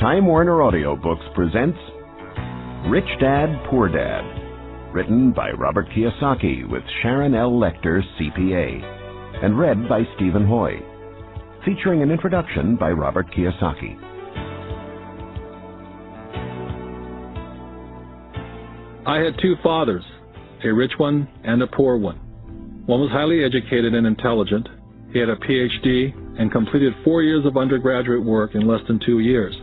Time Warner Audiobooks presents Rich Dad, Poor Dad, written by Robert Kiyosaki with Sharon L. Lecter, CPA, and read by Stephen Hoy, featuring an introduction by Robert Kiyosaki. I had two fathers, a rich one and a poor one. One was highly educated and intelligent. He had a PhD and completed 4 years of undergraduate work in less than 2 years.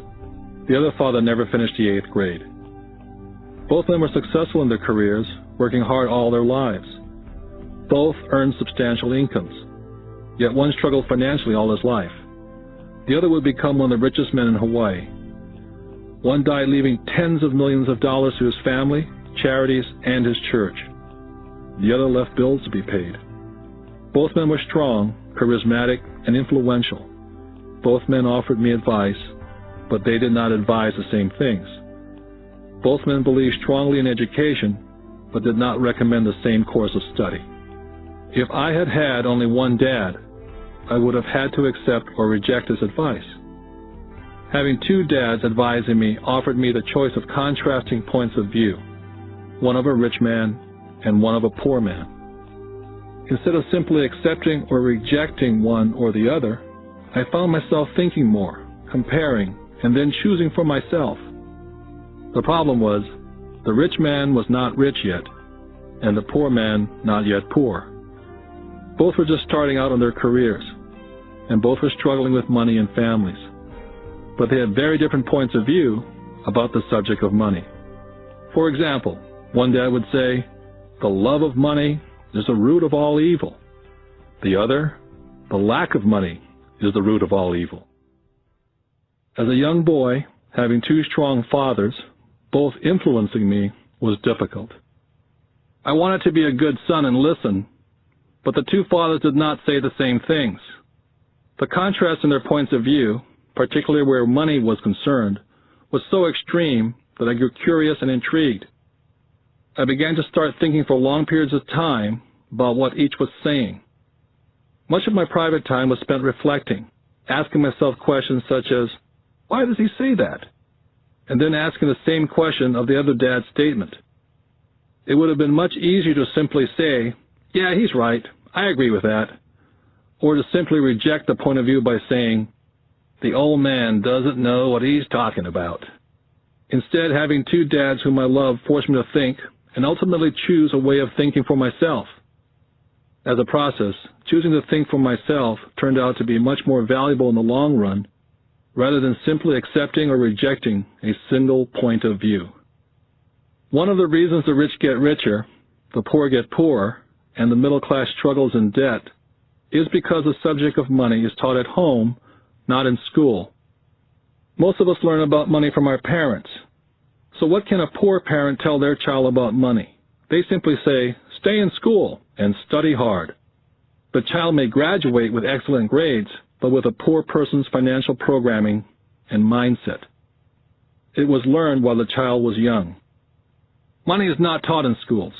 The other father never finished the 8th grade. Both of them were successful in their careers, working hard all their lives. Both earned substantial incomes, yet one struggled financially all his life. The other would become one of the richest men in Hawaii. One died leaving tens of millions of dollars to his family, charities, and his church. The other left bills to be paid. Both men were strong, charismatic, and influential. Both men offered me advice, but they did not advise the same things. Both men believed strongly in education, but did not recommend the same course of study. If I had had only one dad, I would have had to accept or reject his advice. Having two dads advising me offered me the choice of contrasting points of view, one of a rich man and one of a poor man. Instead of simply accepting or rejecting one or the other, I found myself thinking more, comparing, and then choosing for myself. The problem was, the rich man was not rich yet, and the poor man not yet poor. Both were just starting out on their careers, and both were struggling with money and families. But they had very different points of view about the subject of money. For example, one dad would say, "The love of money is the root of all evil." The other, "The lack of money is the root of all evil." As a young boy, having two strong fathers, both influencing me, was difficult. I wanted to be a good son and listen, but the two fathers did not say the same things. The contrast in their points of view, particularly where money was concerned, was so extreme that I grew curious and intrigued. I began to start thinking for long periods of time about what each was saying. Much of my private time was spent reflecting, asking myself questions such as, "Why does he say that?" And then asking the same question of the other dad's statement. It would have been much easier to simply say, "Yeah, he's right, I agree with that," or to simply reject the point of view by saying, "The old man doesn't know what he's talking about." Instead, having two dads whom I love forced me to think and ultimately choose a way of thinking for myself. As a process, choosing to think for myself turned out to be much more valuable in the long run, rather than simply accepting or rejecting a single point of view. One of the reasons the rich get richer, the poor get poorer, and the middle class struggles in debt is because the subject of money is taught at home, not in school. Most of us learn about money from our parents. So what can a poor parent tell their child about money? They simply say, "Stay in school and study hard." The child may graduate with excellent grades, but with a poor person's financial programming and mindset. It was learned while the child was young. Money is not taught in schools.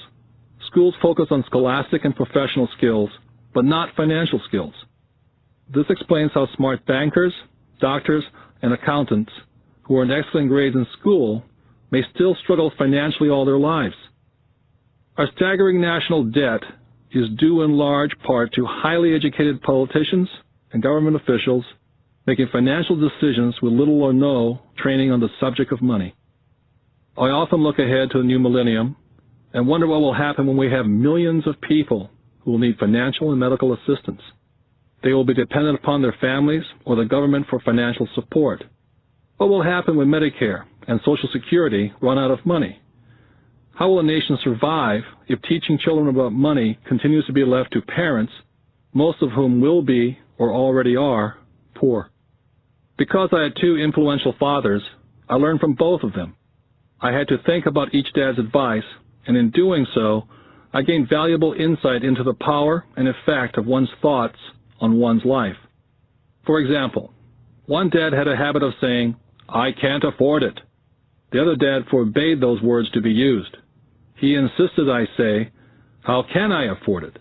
Schools focus on scholastic and professional skills, but not financial skills. This explains how smart bankers, doctors, and accountants who earned excellent grades in school may still struggle financially all their lives. Our staggering national debt is due in large part to highly educated politicians and government officials making financial decisions with little or no training on the subject of money. I often look ahead to the new millennium and wonder what will happen when we have millions of people who will need financial and medical assistance. They will be dependent upon their families or the government for financial support. What will happen when Medicare and Social Security run out of money? How will a nation survive if teaching children about money continues to be left to parents, most of whom will be, or already are, poor? Because I had two influential fathers, I learned from both of them. I had to think about each dad's advice, and in doing so, I gained valuable insight into the power and effect of one's thoughts on one's life. For example, one dad had a habit of saying, "I can't afford it." The other dad forbade those words to be used. He insisted I say, "How can I afford it?"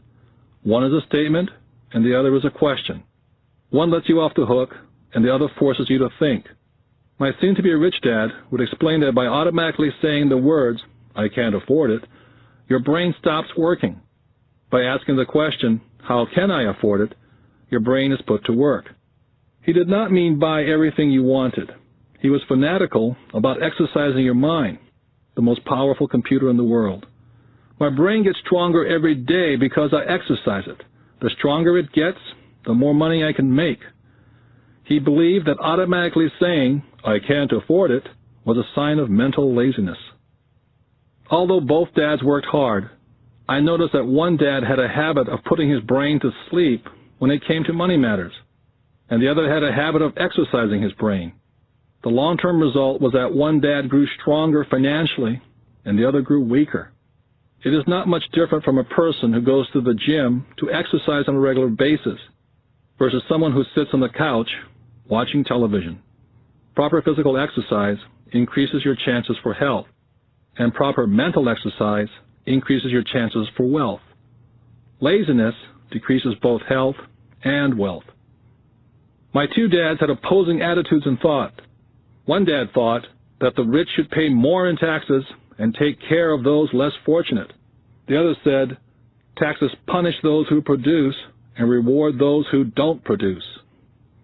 One is a statement, and the other is a question. One lets you off the hook, and the other forces you to think. My soon-to-be-rich dad would explain that by automatically saying the words, "I can't afford it," your brain stops working. By asking the question, "How can I afford it?" your brain is put to work. He did not mean buy everything you wanted. He was fanatical about exercising your mind, the most powerful computer in the world. My brain gets stronger every day because I exercise it. The stronger it gets, the more money I can make. He believed that automatically saying, "I can't afford it," was a sign of mental laziness. Although both dads worked hard, I noticed that one dad had a habit of putting his brain to sleep when it came to money matters, and the other had a habit of exercising his brain. The long-term result was that one dad grew stronger financially and the other grew weaker. It is not much different from a person who goes to the gym to exercise on a regular basis versus someone who sits on the couch watching television. Proper physical exercise increases your chances for health, and proper mental exercise increases your chances for wealth. Laziness decreases both health and wealth. My two dads had opposing attitudes and thought. One dad thought that the rich should pay more in taxes and take care of those less fortunate. The other said, taxes punish those who produce and reward those who don't produce.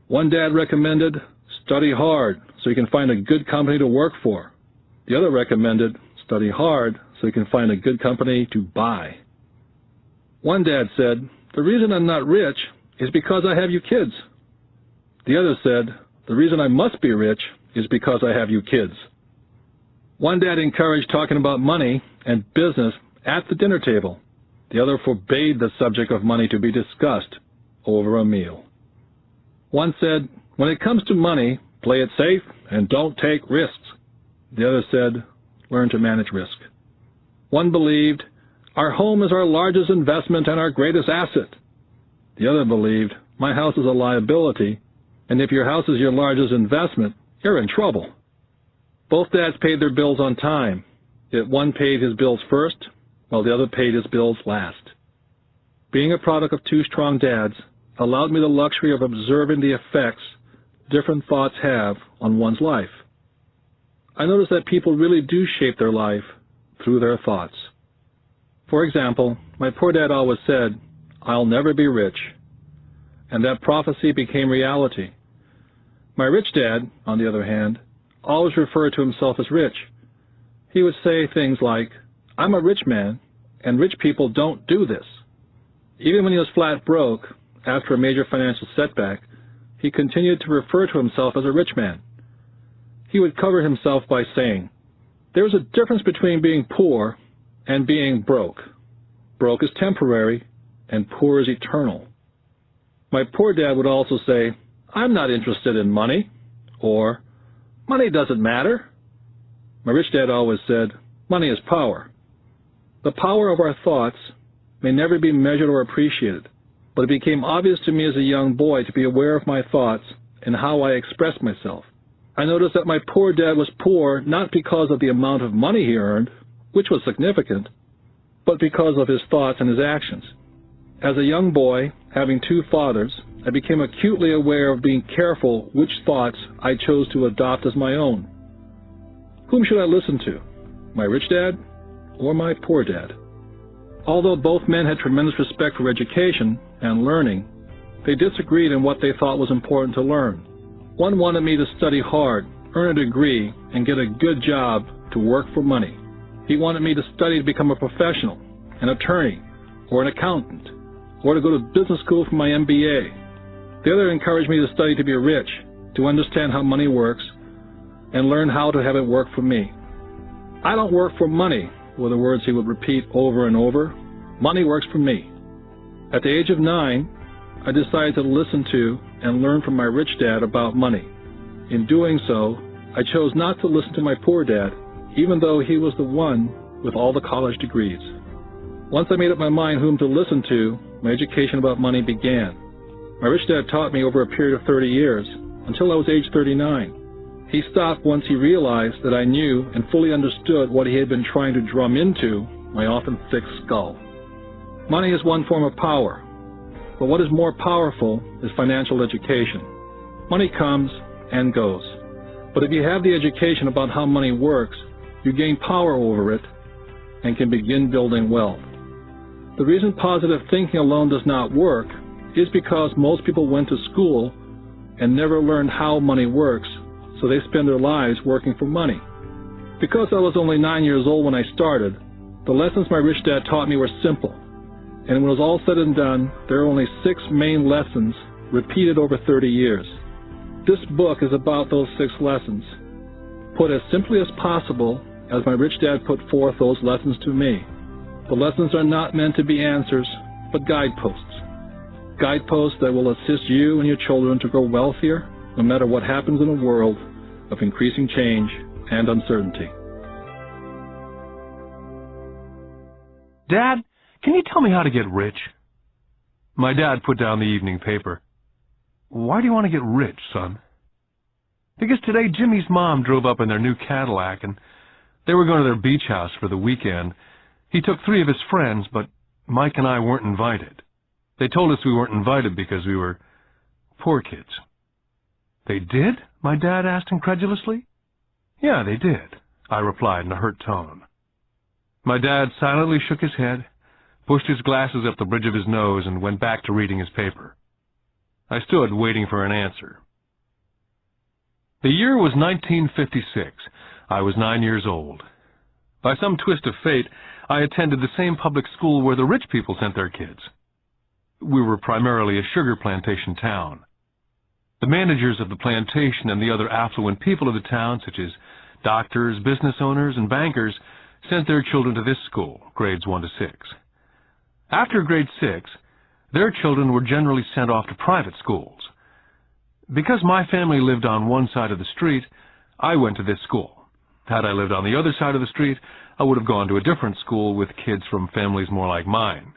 One dad recommended, study hard so you can find a good company to work for. The other recommended, study hard so you can find a good company to buy. One dad said, the reason I'm not rich is because I have you kids. The other said, the reason I must be rich is because I have you kids. One dad encouraged talking about money and business at the dinner table. The other forbade the subject of money to be discussed over a meal. One said, when it comes to money, play it safe and don't take risks. The other said, learn to manage risk. One believed, our home is our largest investment and our greatest asset. The other believed, my house is a liability, and if your house is your largest investment, you're in trouble. Both dads paid their bills on time, yet one paid his bills first, while the other paid his bills last. Being a product of two strong dads allowed me the luxury of observing the effects different thoughts have on one's life. I noticed that people really do shape their life through their thoughts. For example, my poor dad always said, I'll never be rich, and that prophecy became reality. My rich dad, on the other hand, always referred to himself as rich. He would say things like, I'm a rich man, and rich people don't do this. Even when he was flat broke, after a major financial setback, he continued to refer to himself as a rich man. He would cover himself by saying, there's a difference between being poor and being broke. Broke is temporary, and poor is eternal. My poor dad would also say, I'm not interested in money, or money doesn't matter. My rich dad always said, money is power. The power of our thoughts may never be measured or appreciated, but it became obvious to me as a young boy to be aware of my thoughts and how I expressed myself. I noticed that my poor dad was poor not because of the amount of money he earned, which was significant, but because of his thoughts and his actions. As a young boy, having two fathers, I became acutely aware of being careful which thoughts I chose to adopt as my own. Whom should I listen to, my rich dad or my poor dad? Although both men had tremendous respect for education and learning, they disagreed in what they thought was important to learn. One wanted me to study hard, earn a degree, and get a good job to work for money. He wanted me to study to become a professional, an attorney, or an accountant, or to go to business school for my MBA. The other encouraged me to study to be rich, to understand how money works, and learn how to have it work for me. I don't work for money, were the words he would repeat over and over. Money works for me. At the age of 9, I decided to listen to and learn from my rich dad about money. In doing so, I chose not to listen to my poor dad, even though he was the one with all the college degrees. Once I made up my mind whom to listen to, my education about money began. My rich dad taught me over a period of 30 years, until I was age 39. He stopped once he realized that I knew and fully understood what he had been trying to drum into my often thick skull. Money is one form of power, but what is more powerful is financial education. Money comes and goes. But if you have the education about how money works, you gain power over it and can begin building wealth. The reason positive thinking alone does not work is because most people went to school and never learned how money works, so they spend their lives working for money. Because I was only 9 years old when I started, the lessons my rich dad taught me were simple. And when it was all said and done, there are only 6 main lessons repeated over 30 years. This book is about those 6 lessons, put as simply as possible as my rich dad put forth those lessons to me. The lessons are not meant to be answers, but guideposts. Guideposts that will assist you and your children to grow wealthier, no matter what happens in a world of increasing change and uncertainty. Dad, can you tell me how to get rich? My dad put down the evening paper. Why do you want to get rich, son? Because today Jimmy's mom drove up in their new Cadillac and they were going to their beach house for the weekend. He took 3 of his friends, but Mike and I weren't invited. They told us we weren't invited because we were poor kids. They did? My dad asked incredulously. Yeah, they did, I replied in a hurt tone. My dad silently shook his head, pushed his glasses up the bridge of his nose, and went back to reading his paper. I stood waiting for an answer. The year was 1956. I was 9 years old. By some twist of fate, I attended the same public school where the rich people sent their kids. We were primarily a sugar plantation town. The managers of the plantation and the other affluent people of the town, such as doctors, business owners, and bankers, sent their children to this school, grades 1 to 6. After grade 6, their children were generally sent off to private schools. Because my family lived on one side of the street, I went to this school. Had I lived on the other side of the street, I would have gone to a different school with kids from families more like mine.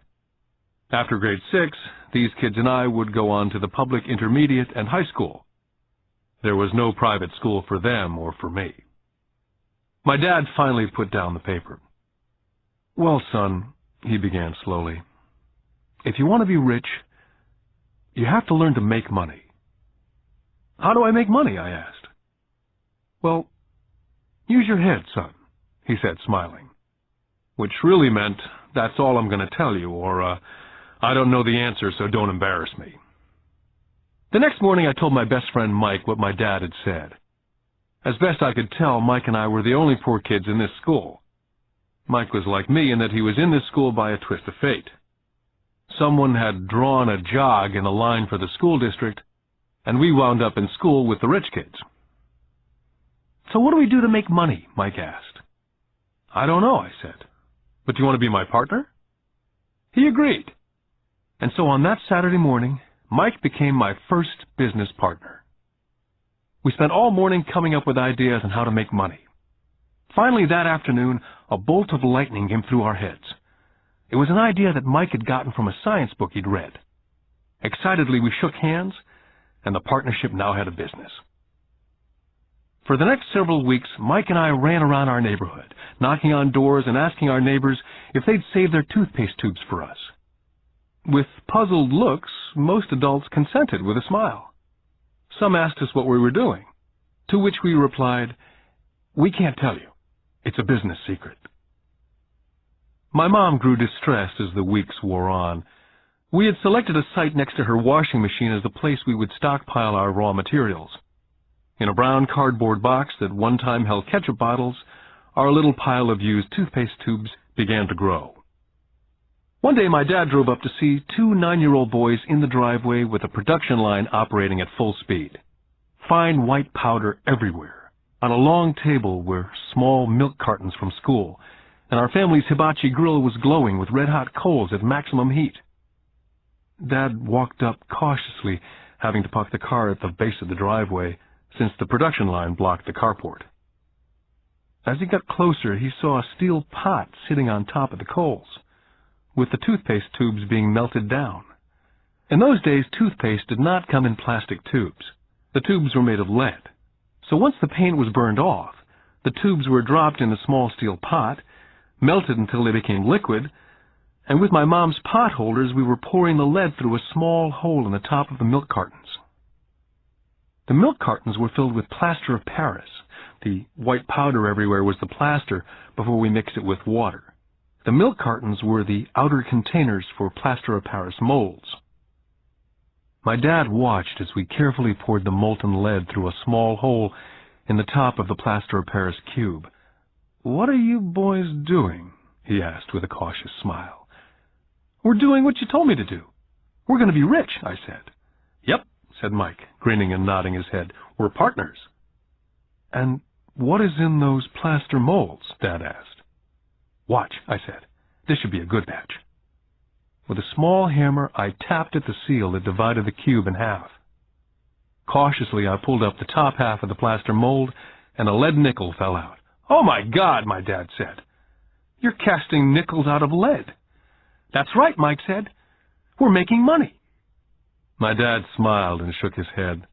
After grade 6, these kids and I would go on to the public intermediate and high school. There was no private school for them or for me. My dad finally put down the paper. Well, son, he began slowly, if you want to be rich, you have to learn to make money. How do I make money? I asked. Well, use your head, son, he said, smiling, which really meant, that's all I'm going to tell you, or, I don't know the answer, so don't embarrass me. The next morning, I told my best friend Mike what my dad had said. As best I could tell, Mike and I were the only poor kids in this school. Mike was like me in that he was in this school by a twist of fate. Someone had drawn a jog in a line for the school district, and we wound up in school with the rich kids. So what do we do to make money? Mike asked. I don't know, I said. But do you want to be my partner? He agreed. And so on that Saturday morning, Mike became my first business partner. We spent all morning coming up with ideas on how to make money. Finally, that afternoon, a bolt of lightning came through our heads. It was an idea that Mike had gotten from a science book he'd read. Excitedly, we shook hands, and the partnership now had a business. For the next several weeks, Mike and I ran around our neighborhood, knocking on doors and asking our neighbors if they'd save their toothpaste tubes for us. With puzzled looks, most adults consented with a smile. Some asked us what we were doing, to which we replied, "We can't tell you. It's a business secret." My mom grew distressed as the weeks wore on. We had selected a site next to her washing machine as the place we would stockpile our raw materials. In a brown cardboard box that one time held ketchup bottles, our little pile of used toothpaste tubes began to grow. One day my dad drove up to see 2 9-year-old boys in the driveway with a production line operating at full speed. Fine white powder everywhere. On a long table were small milk cartons from school, and our family's hibachi grill was glowing with red-hot coals at maximum heat. Dad walked up cautiously, having to park the car at the base of the driveway, since the production line blocked the carport. As he got closer, he saw a steel pot sitting on top of the coals, with the toothpaste tubes being melted down. In those days, toothpaste did not come in plastic tubes. The tubes were made of lead. So once the paint was burned off, the tubes were dropped in a small steel pot, melted until they became liquid, and with my mom's pot holders, we were pouring the lead through a small hole in the top of the milk cartons. The milk cartons were filled with plaster of Paris. The white powder everywhere was the plaster before we mixed it with water. The milk cartons were the outer containers for plaster of Paris molds. My dad watched as we carefully poured the molten lead through a small hole in the top of the plaster of Paris cube. "What are you boys doing?" he asked with a cautious smile. "We're doing what you told me to do. We're going to be rich," I said. "Yep," said Mike, grinning and nodding his head. "We're partners." "And what is in those plaster molds?" Dad asked. "Watch," I said. "This should be a good batch." With a small hammer, I tapped at the seal that divided the cube in half. Cautiously, I pulled up the top half of the plaster mold, and a lead nickel fell out. "Oh, my God," my dad said. "You're casting nickels out of lead." "That's right," Mike said. "We're making money." My dad smiled and shook his head.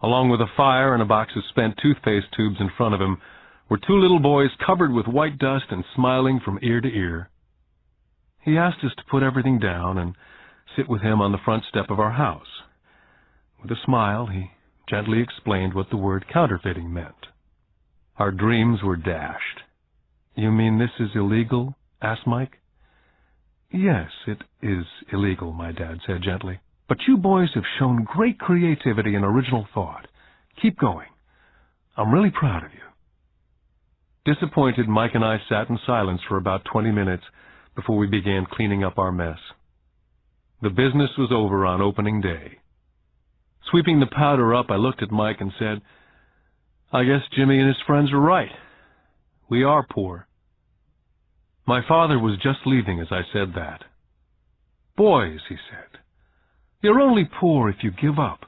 Along with a fire and a box of spent toothpaste tubes in front of him were two little boys covered with white dust and smiling from ear to ear. He asked us to put everything down and sit with him on the front step of our house. With a smile, he gently explained what the word counterfeiting meant. Our dreams were dashed. "You mean this is illegal?" asked Mike. "Yes, it is illegal," my dad said gently. "But you boys have shown great creativity and original thought. Keep going. I'm really proud of you." Disappointed, Mike and I sat in silence for about 20 minutes before we began cleaning up our mess. The business was over on opening day. Sweeping the powder up, I looked at Mike and said, "I guess Jimmy and his friends are right. We are poor." My father was just leaving as I said that. "Boys," he said, "you're only poor if you give up.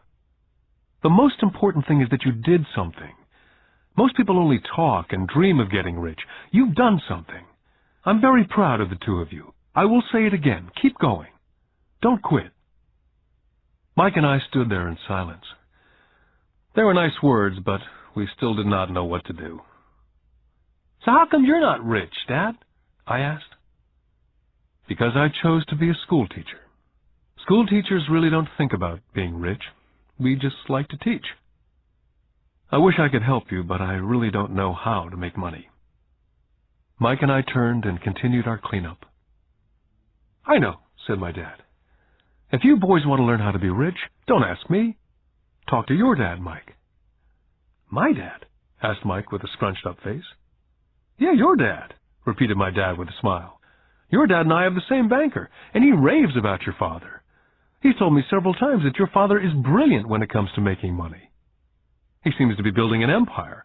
The most important thing is that you did something. Most people only talk and dream of getting rich. You've done something. I'm very proud of the two of you. I will say it again. Keep going. Don't quit." Mike and I stood there in silence. They were nice words, but we still did not know what to do. "So how come you're not rich, Dad?" I asked. "Because I chose to be a school teacher. School teachers really don't think about being rich. We just like to teach. I wish I could help you, but I really don't know how to make money." Mike and I turned and continued our cleanup. "I know," said my dad. "If you boys want to learn how to be rich, don't ask me. Talk to your dad, Mike." "My dad?" asked Mike with a scrunched-up face. "Yeah, your dad," repeated my dad with a smile. "Your dad and I have the same banker, and he raves about your father. He's told me several times that your father is brilliant when it comes to making money. He seems to be building an empire,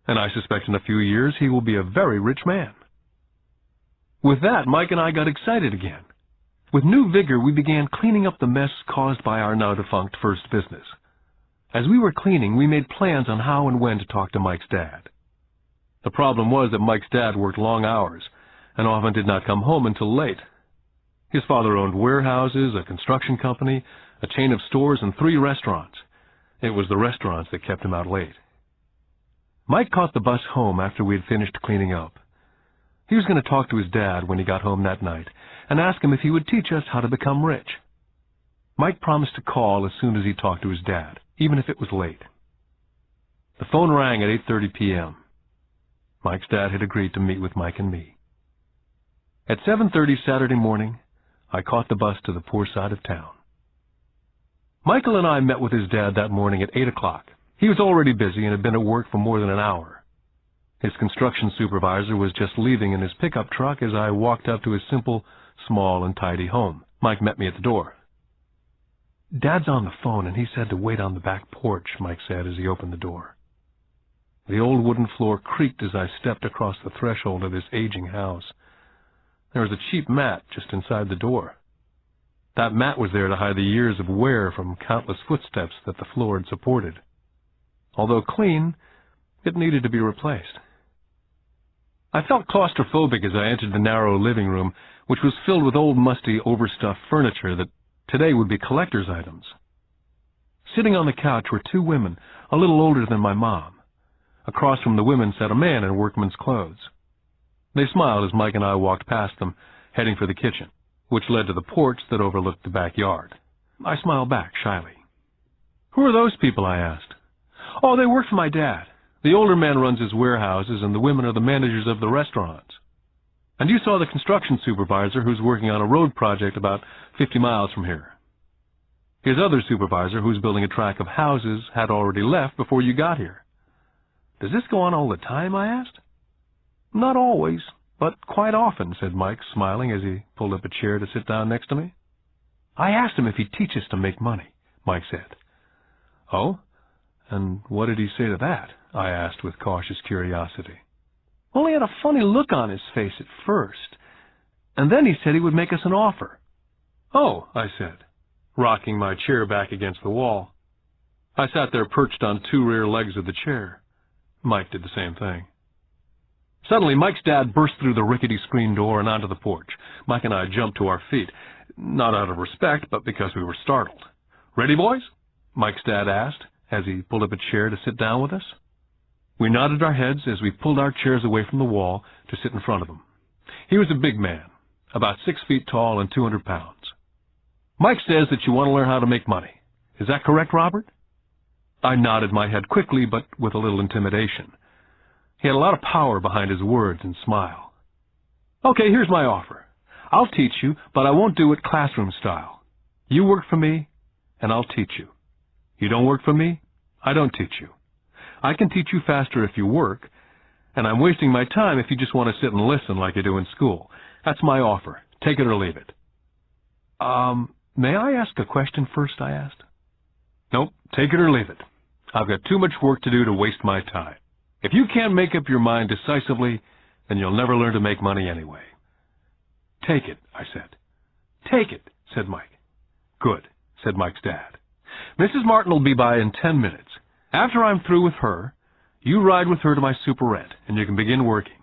and I suspect in a few years he will be a very rich man." With that, Mike and I got excited again. With new vigor, we began cleaning up the mess caused by our now-defunct first business. As we were cleaning, we made plans on how and when to talk to Mike's dad. The problem was that Mike's dad worked long hours and often did not come home until late. His father owned warehouses, a construction company, a chain of stores, and 3 restaurants. It was the restaurants that kept him out late. Mike caught the bus home after we had finished cleaning up. He was going to talk to his dad when he got home that night and ask him if he would teach us how to become rich. Mike promised to call as soon as he talked to his dad, even if it was late. The phone rang at 8:30 p.m. Mike's dad had agreed to meet with Mike and me. At 7:30 Saturday morning, I caught the bus to the poor side of town. Michael and I met with his dad that morning at 8 o'clock. He was already busy and had been at work for more than an hour. His construction supervisor was just leaving in his pickup truck as I walked up to his simple, small, and tidy home. Mike met me at the door. "Dad's on the phone, and he said to wait on the back porch," Mike said as he opened the door. The old wooden floor creaked as I stepped across the threshold of this aging house. There was a cheap mat just inside the door. That mat was there to hide the years of wear from countless footsteps that the floor had supported. Although clean, it needed to be replaced. I felt claustrophobic as I entered the narrow living room, which was filled with old, musty, overstuffed furniture that today would be collector's items. Sitting on the couch were 2 women, a little older than my mom. Across from the women sat a man in workman's clothes. They smiled as Mike and I walked past them, heading for the kitchen, which led to the porch that overlooked the backyard. I smiled back shyly. "Who are those people?" I asked. Oh, they work for my dad. The older man runs his warehouses, and the women are the managers of the restaurants. And you saw the construction supervisor who's working on a road project about 50 miles from here. His other supervisor, who's building a tract of houses, had already left before you got here. Does this go on all the time, I asked. Not always, but quite often, said Mike, smiling as he pulled up a chair to sit down next to me. I asked him if he'd teach us to make money, Mike said. Oh? And what did he say to that? I asked with cautious curiosity. Well, he had a funny look on his face at first, and then he said he would make us an offer. Oh, I said, rocking my chair back against the wall. I sat there perched on two rear legs of the chair. Mike did the same thing. Suddenly, Mike's dad burst through the rickety screen door and onto the porch. Mike and I jumped to our feet, not out of respect, but because we were startled. Ready, boys? Mike's dad asked as he pulled up a chair to sit down with us. We nodded our heads as we pulled our chairs away from the wall to sit in front of him. He was a big man, about 6 feet tall and 200 pounds. Mike says that you want to learn how to make money. Is that correct, Robert? I nodded my head quickly, but with a little intimidation. He had a lot of power behind his words and smile. Okay, here's my offer. I'll teach you, but I won't do it classroom style. You work for me, and I'll teach you. You don't work for me, I don't teach you. I can teach you faster if you work, and I'm wasting my time if you just want to sit and listen like you do in school. That's my offer. Take it or leave it. May I ask a question first, I asked. Nope, take it or leave it. I've got too much work to do to waste my time. If you can't make up your mind decisively, then you'll never learn to make money anyway. Take it, I said. Take it, said Mike. Good, said Mike's dad. Mrs. Martin will be by in 10 minutes. After I'm through with her, you ride with her to my superette, and you can begin working.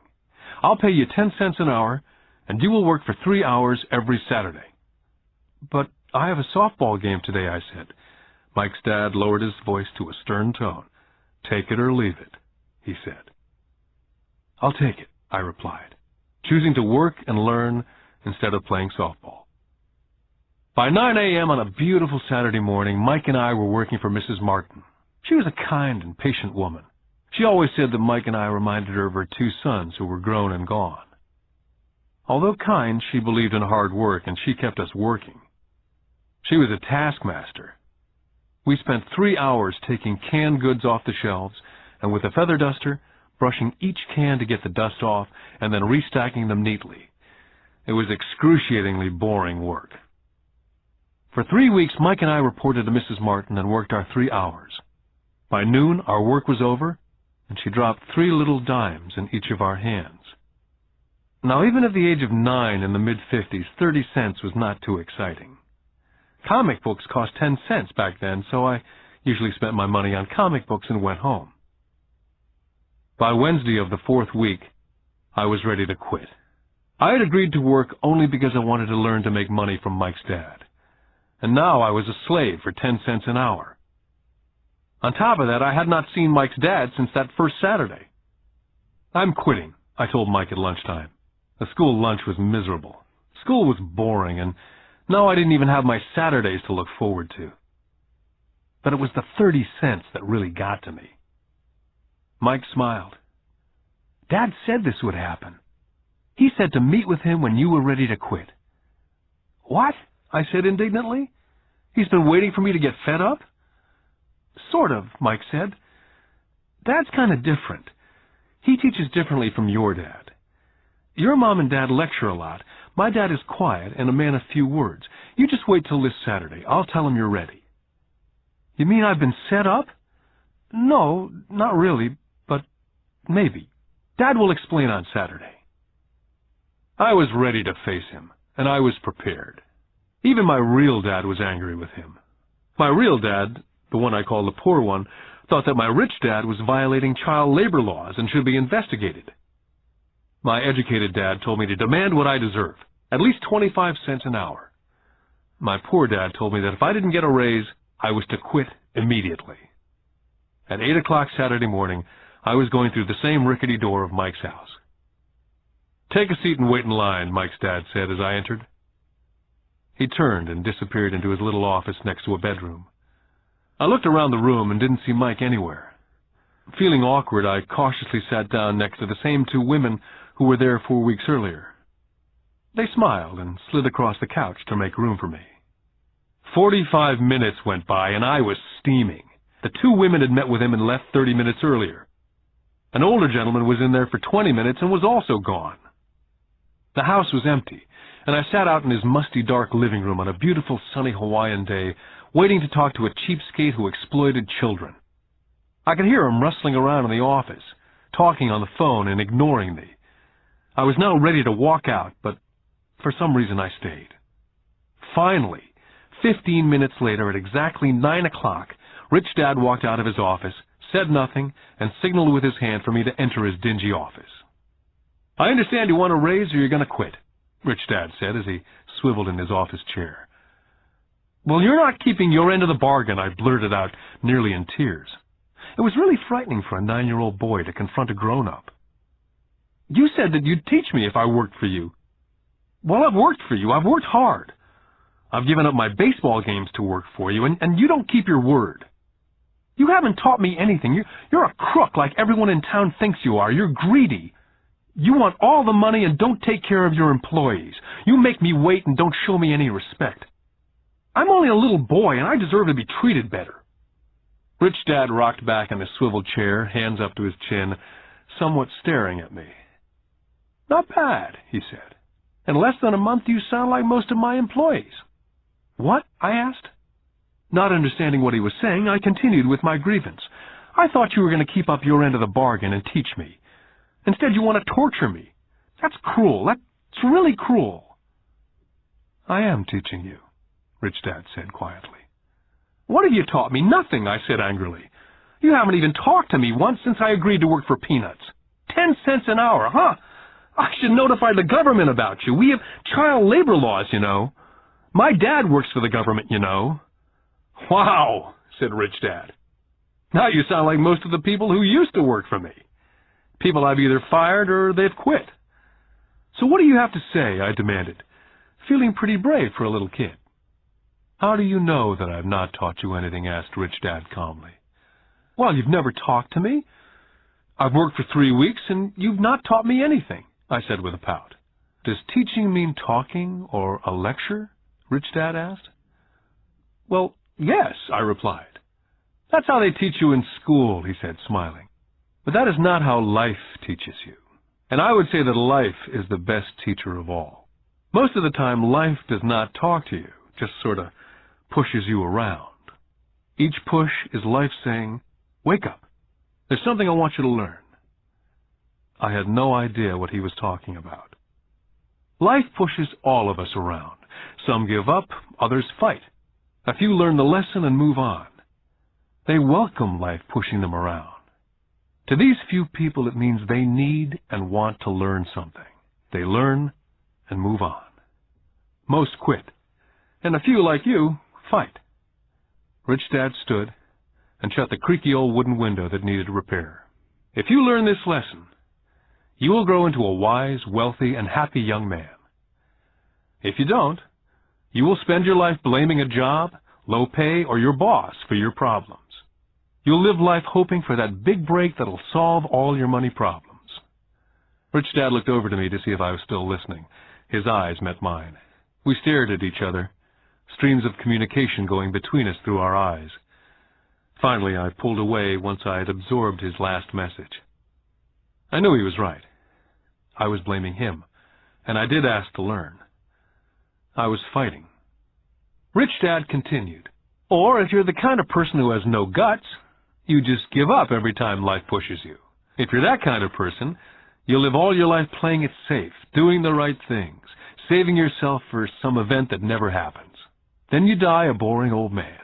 I'll pay you 10 cents an hour, and you will work for 3 hours every Saturday. But I have a softball game today, I said. Mike's dad lowered his voice to a stern tone. Take it or leave it, he said. I'll take it, I replied, choosing to work and learn instead of playing softball. By 9 a.m. on a beautiful Saturday morning, Mike and I were working for Mrs. Martin. She was a kind and patient woman. She always said that Mike and I reminded her of her 2 sons who were grown and gone. Although kind, she believed in hard work, and she kept us working. She was a taskmaster. We spent 3 hours taking canned goods off the shelves, and with a feather duster, brushing each can to get the dust off, and then restacking them neatly. It was excruciatingly boring work. For 3 weeks, Mike and I reported to Mrs. Martin and worked our 3 hours. By noon, our work was over, and she dropped 3 little dimes in each of our hands. Now, even at the age of 9 in the mid-50s, 30 cents was not too exciting. Comic books cost 10 cents back then, so I usually spent my money on comic books and went home. By Wednesday of the 4th week, I was ready to quit. I had agreed to work only because I wanted to learn to make money from Mike's dad. And now I was a slave for 10 cents an hour. On top of that, I had not seen Mike's dad since that first Saturday. I'm quitting, I told Mike at lunchtime. The school lunch was miserable. School was boring, and now I didn't even have my Saturdays to look forward to. But it was the 30 cents that really got to me. Mike smiled. Dad said this would happen. He said to meet with him when you were ready to quit. What? I said indignantly. He's been waiting for me to get fed up? Sort of, Mike said. Dad's kind of different. He teaches differently from your dad. Your mom and dad lecture a lot. My dad is quiet and a man of few words. You just wait till this Saturday. I'll tell him you're ready. You mean I've been set up? No, not really, but maybe. Dad will explain on Saturday. I was ready to face him, and I was prepared. Even my real dad was angry with him. My real dad, the one I call the poor one, thought that my rich dad was violating child labor laws and should be investigated. My educated dad told me to demand what I deserve, at least 25 cents an hour. My poor dad told me that if I didn't get a raise, I was to quit immediately. At 8 o'clock Saturday morning, I was going through the same rickety door of Mike's house. Take a seat and wait in line, Mike's dad said as I entered. He turned and disappeared into his little office next to a bedroom. I looked around the room and didn't see Mike anywhere. Feeling awkward, I cautiously sat down next to the same two women who were there 4 weeks earlier. They smiled and slid across the couch to make room for me. 45 minutes went by, and I was steaming. The two women had met with him and left 30 minutes earlier. An older gentleman was in there for 20 minutes and was also gone. The house was empty, and I sat out in his musty, dark living room on a beautiful, sunny Hawaiian day, waiting to talk to a cheapskate who exploited children. I could hear him rustling around in the office, talking on the phone and ignoring me. I was now ready to walk out, but for some reason I stayed. Finally, 15 minutes later, at exactly 9 o'clock, Rich Dad walked out of his office, said nothing, and signaled with his hand for me to enter his dingy office. "I understand you want a raise or you're going to quit," Rich Dad said as he swiveled in his office chair. "Well, you're not keeping your end of the bargain," I blurted out, nearly in tears. It was really frightening for a 9-year-old boy to confront a grown-up. "You said that you'd teach me if I worked for you." "Well, I've worked for you. I've worked hard. I've given up my baseball games to work for you, and you don't keep your word. You haven't taught me anything. You're a crook like everyone in town thinks you are. You're greedy. You want all the money and don't take care of your employees. You make me wait and don't show me any respect. I'm only a little boy, and I deserve to be treated better." Rich Dad rocked back in his swivel chair, hands up to his chin, somewhat staring at me. "Not bad," he said. "In less than a month, you sound like most of my employees." "What?" I asked. Not understanding what he was saying, I continued with my grievance. "I thought you were going to keep up your end of the bargain and teach me. Instead, you want to torture me. That's cruel. That's really cruel." "I am teaching you," Rich Dad said quietly. "What have you taught me?" "Nothing," I said angrily. "You haven't even talked to me once since I agreed to work for peanuts. 10 cents an hour, huh? I should notify the government about you. We have child labor laws, you know. My dad works for the government, you know." "Wow," said Rich Dad. "Now you sound like most of the people who used to work for me. People I've either fired or they've quit." "So what do you have to say?" I demanded, feeling pretty brave for a little kid. "How do you know that I've not taught you anything?" asked Rich Dad calmly. "Well, you've never talked to me. I've worked for 3 weeks, and you've not taught me anything," I said with a pout. "Does teaching mean talking or a lecture?" Rich Dad asked. "Well, yes," I replied. "That's how they teach you in school," he said, smiling. "But that is not how life teaches you. And I would say that life is the best teacher of all. Most of the time, life does not talk to you, just sort of pushes you around. Each push is life saying, 'Wake up. There's something I want you to learn.'" I had no idea what he was talking about. Life pushes all of us around. Some give up, others fight. A few learn the lesson and move on. They welcome life pushing them around. To these few people, it means they need and want to learn something. They learn and move on. Most quit, and a few, like you, fight. Rich Dad stood and shut the creaky old wooden window that needed repair. "If you learn this lesson, you will grow into a wise, wealthy, and happy young man. If you don't, you will spend your life blaming a job, low pay, or your boss for your problems. You'll live life hoping for that big break that'll solve all your money problems." Rich Dad looked over to me to see if I was still listening. His eyes met mine. We stared at each other, streams of communication going between us through our eyes. Finally, I pulled away once I had absorbed his last message. I knew he was right. I was blaming him, and I did ask to learn. I was fighting. Rich Dad continued, "Or if you're the kind of person who has no guts, you just give up every time life pushes you. If you're that kind of person, you'll live all your life playing it safe, doing the right things, saving yourself for some event that never happens. Then you die a boring old man.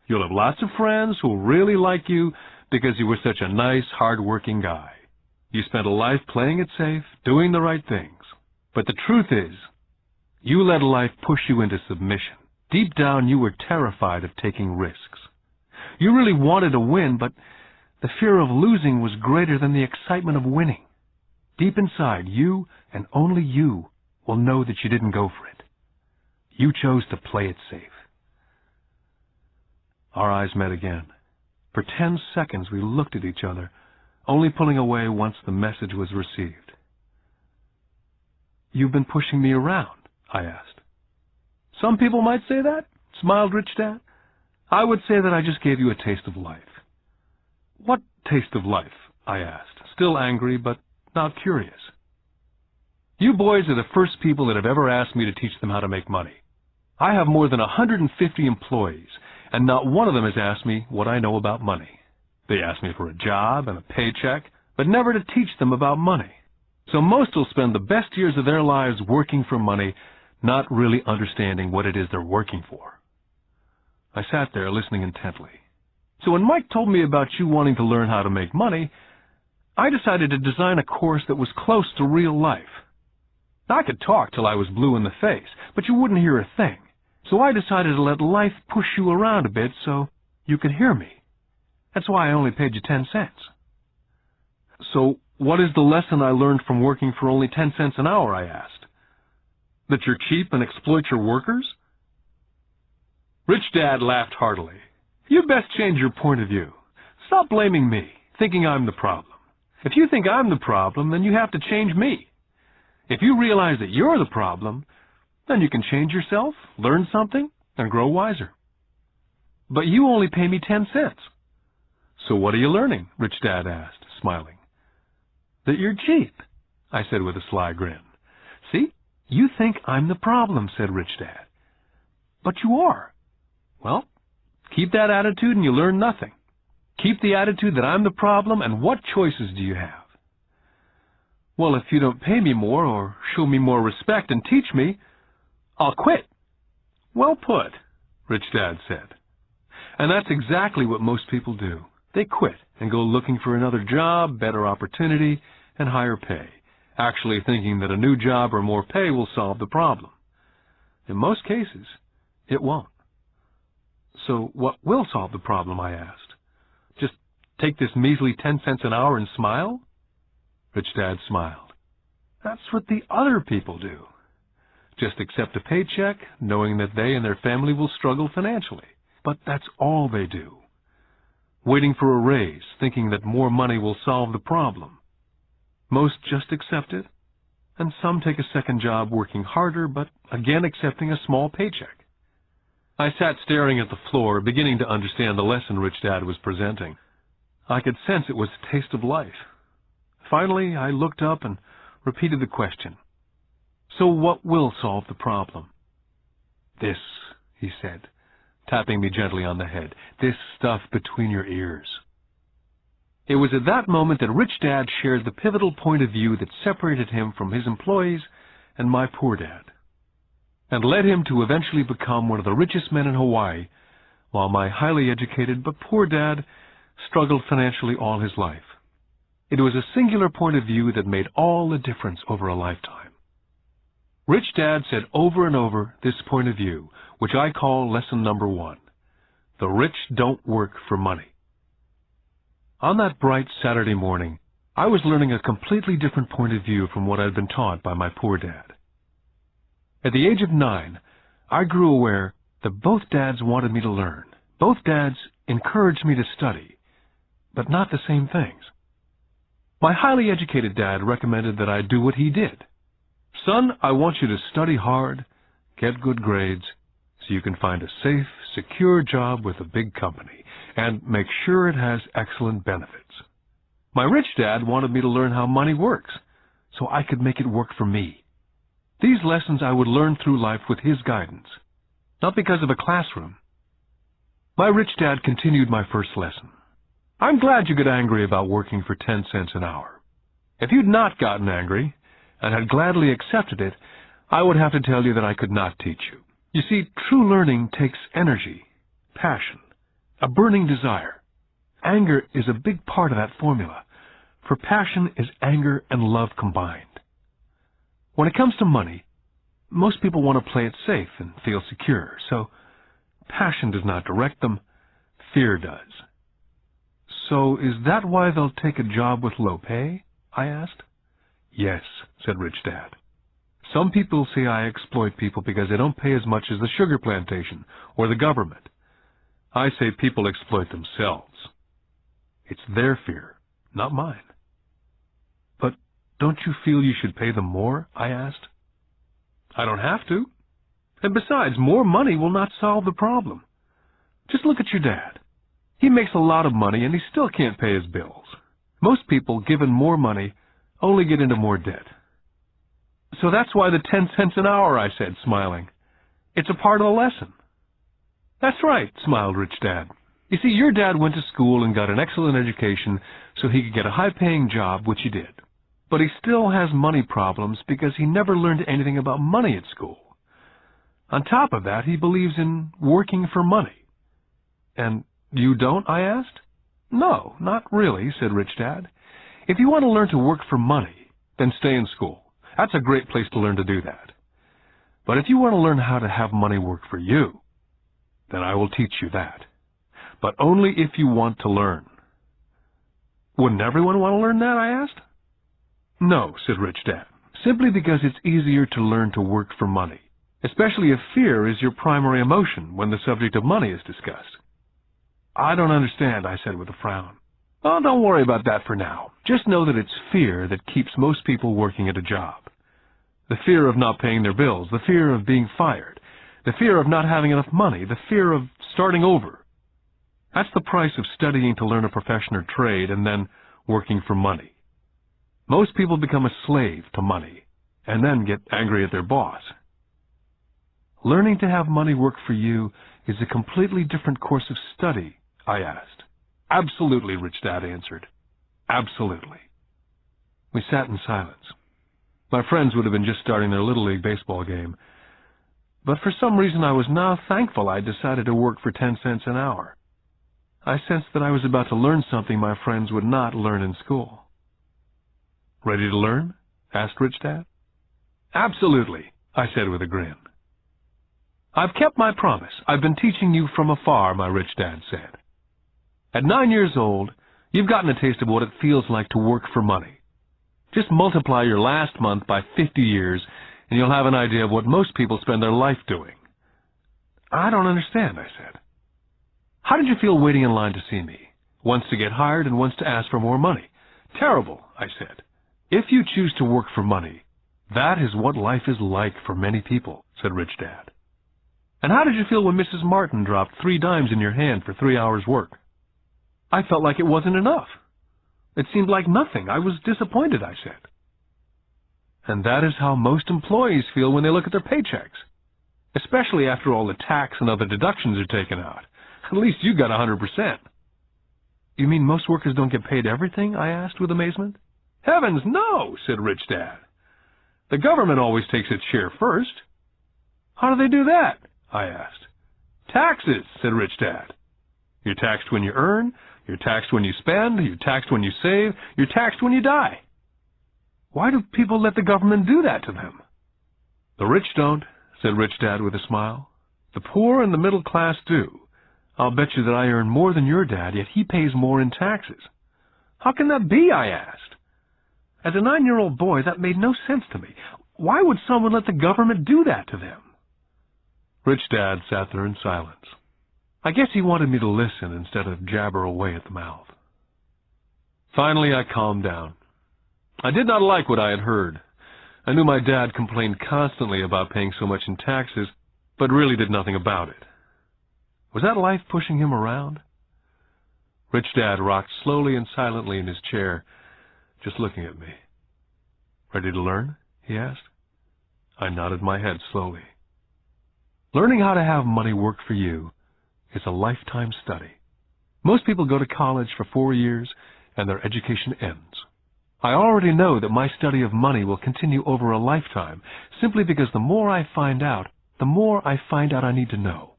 You'll have lots of friends who'll really like you because you were such a nice, hard-working guy. You spent a life playing it safe, doing the right things. But the truth is, you let life push you into submission. Deep down, you were terrified of taking risks. You really wanted to win, but the fear of losing was greater than the excitement of winning. Deep inside, you and only you will know that you didn't go for it. You chose to play it safe." Our eyes met again. For 10 seconds, we looked at each other, only pulling away once the message was received. "You've been pushing me around?" I asked. "Some people might say that," smiled Rich Dad. "I would say that I just gave you a taste of life." "What taste of life?" I asked, still angry but not curious. "You boys are the first people that have ever asked me to teach them how to make money. I have more than 150 employees, and not one of them has asked me what I know about money. They ask me for a job and a paycheck, but never to teach them about money. So most will spend the best years of their lives working for money, not really understanding what it is they're working for." I sat there listening intently. "So when Mike told me about you wanting to learn how to make money, I decided to design a course that was close to real life. I could talk till I was blue in the face, but you wouldn't hear a thing. So I decided to let life push you around a bit so you could hear me. That's why I only paid you 10 cents. "So what is the lesson I learned from working for only 10 cents an hour?" I asked. "That you're cheap and exploit your workers?" Rich Dad laughed heartily. "You'd best change your point of view. Stop blaming me, thinking I'm the problem. If you think I'm the problem, then you have to change me. If you realize that you're the problem, then you can change yourself, learn something, and grow wiser." "But you only pay me 10 cents. "So what are you learning?" Rich Dad asked, smiling. "That you're cheap," I said with a sly grin. "See, you think I'm the problem," said Rich Dad. "But you are. Well, keep that attitude and you learn nothing. Keep the attitude that I'm the problem, and what choices do you have?" "Well, if you don't pay me more or show me more respect and teach me, I'll quit." "Well put," Rich Dad said. And that's exactly what most people do. They quit and go looking for another job, better opportunity, and higher pay, actually thinking that a new job or more pay will solve the problem. In most cases, it won't. "So what will solve the problem?" I asked. "Just take this measly 10 cents an hour and smile?" Rich Dad smiled. "That's what the other people do. Just accept a paycheck, knowing that they and their family will struggle financially. But that's all they do. Waiting for a raise, thinking that more money will solve the problem. Most just accept it, and some take a second job working harder, but again accepting a small paycheck." I sat staring at the floor, beginning to understand the lesson Rich Dad was presenting. I could sense it was a taste of life. Finally, I looked up and repeated the question. "So what will solve the problem?" "This," he said, tapping me gently on the head. "This stuff between your ears." It was at that moment that Rich Dad shared the pivotal point of view that separated him from his employees and my poor dad, and led him to eventually become one of the richest men in Hawaii, while my highly educated but poor dad struggled financially all his life. It was a singular point of view that made all the difference over a lifetime. Rich Dad said over and over this point of view, which I call lesson number 1. The rich don't work for money. On that bright Saturday morning, I was learning a completely different point of view from what I'd been taught by my poor dad. At the age of 9, I grew aware that both dads wanted me to learn. Both dads encouraged me to study, but not the same things. My highly educated dad recommended that I do what he did. "Son, I want you to study hard, get good grades, so you can find a safe, secure job with a big company, and make sure it has excellent benefits." My rich dad wanted me to learn how money works, so I could make it work for me. These lessons I would learn through life with his guidance, not because of a classroom. My rich dad continued my first lesson. "I'm glad you get angry about working for 10 cents an hour. If you'd not gotten angry, and had gladly accepted it, I would have to tell you that I could not teach you. You see, true learning takes energy, passion, a burning desire. Anger is a big part of that formula, for passion is anger and love combined. When it comes to money, most people want to play it safe and feel secure, so passion does not direct them, fear does." "So is that why they'll take a job with low pay?" I asked. "Yes," said Rich Dad. "Some people say I exploit people because they don't pay as much as the sugar plantation or the government. I say people exploit themselves. It's their fear, not mine. But don't you feel you should pay them more? I asked. I don't have to. And besides, more money will not solve the problem. Just look at your dad. He makes a lot of money and he still can't pay his bills. Most people, given more money, only get into more debt. So that's why the 10 cents an hour, I said, smiling. It's a part of the lesson. That's right, smiled Rich Dad. You see, your dad went to school and got an excellent education so he could get a high-paying job, which he did. But he still has money problems because he never learned anything about money at school. On top of that, he believes in working for money. And you don't, I asked? No, not really, said Rich Dad. If you want to learn to work for money, then stay in school. That's a great place to learn to do that. But if you want to learn how to have money work for you, then I will teach you that. But only if you want to learn. Wouldn't everyone want to learn that, I asked? No, said Rich Dad, simply because it's easier to learn to work for money, especially if fear is your primary emotion when the subject of money is discussed. I don't understand, I said with a frown. Oh, don't worry about that for now. Just know that it's fear that keeps most people working at a job. The fear of not paying their bills, the fear of being fired, the fear of not having enough money, the fear of starting over. That's the price of studying to learn a profession or trade and then working for money. Most people become a slave to money and then get angry at their boss. Learning to have money work for you is a completely different course of study, I asked. Absolutely, Rich Dad answered. Absolutely. We sat in silence. My friends would have been just starting their Little League baseball game, but for some reason I was now thankful I'd decided to work for 10 cents an hour. I sensed that I was about to learn something my friends would not learn in school. Ready to learn? Asked Rich Dad. Absolutely, I said with a grin. I've kept my promise. I've been teaching you from afar, my Rich Dad said. At 9 years old, you've gotten a taste of what it feels like to work for money. Just multiply your last month by 50 years, and you'll have an idea of what most people spend their life doing. I don't understand, I said. How did you feel waiting in line to see me? Once to get hired and once to ask for more money. Terrible, I said. If you choose to work for money, that is what life is like for many people, said Rich Dad. And how did you feel when Mrs. Martin dropped 3 dimes in your hand for 3 hours' work? I felt like it wasn't enough. It seemed like nothing. I was disappointed, I said. And that is how most employees feel when they look at their paychecks, especially after all the tax and other deductions are taken out. At least you got 100%. You mean most workers don't get paid everything? I asked with amazement. Heavens, no, said Rich Dad. The government always takes its share first. How do they do that? I asked. Taxes, said Rich Dad. You're taxed when you earn, you're taxed when you spend, you're taxed when you save, you're taxed when you die. Why do people let the government do that to them? The rich don't, said Rich Dad with a smile. The poor and the middle class do. I'll bet you that I earn more than your dad, yet he pays more in taxes. How can that be, I asked. As a 9-year-old boy, that made no sense to me. Why would someone let the government do that to them? Rich Dad sat there in silence. I guess he wanted me to listen instead of jabber away at the mouth. Finally, I calmed down. I did not like what I had heard. I knew my dad complained constantly about paying so much in taxes, but really did nothing about it. Was that life pushing him around? Rich Dad rocked slowly and silently in his chair, just looking at me. Ready to learn? He asked. I nodded my head slowly. Learning how to have money work for you is a lifetime study. Most people go to college for 4 years and their education ends. I already know that my study of money will continue over a lifetime simply because the more I find out, the more I find out I need to know.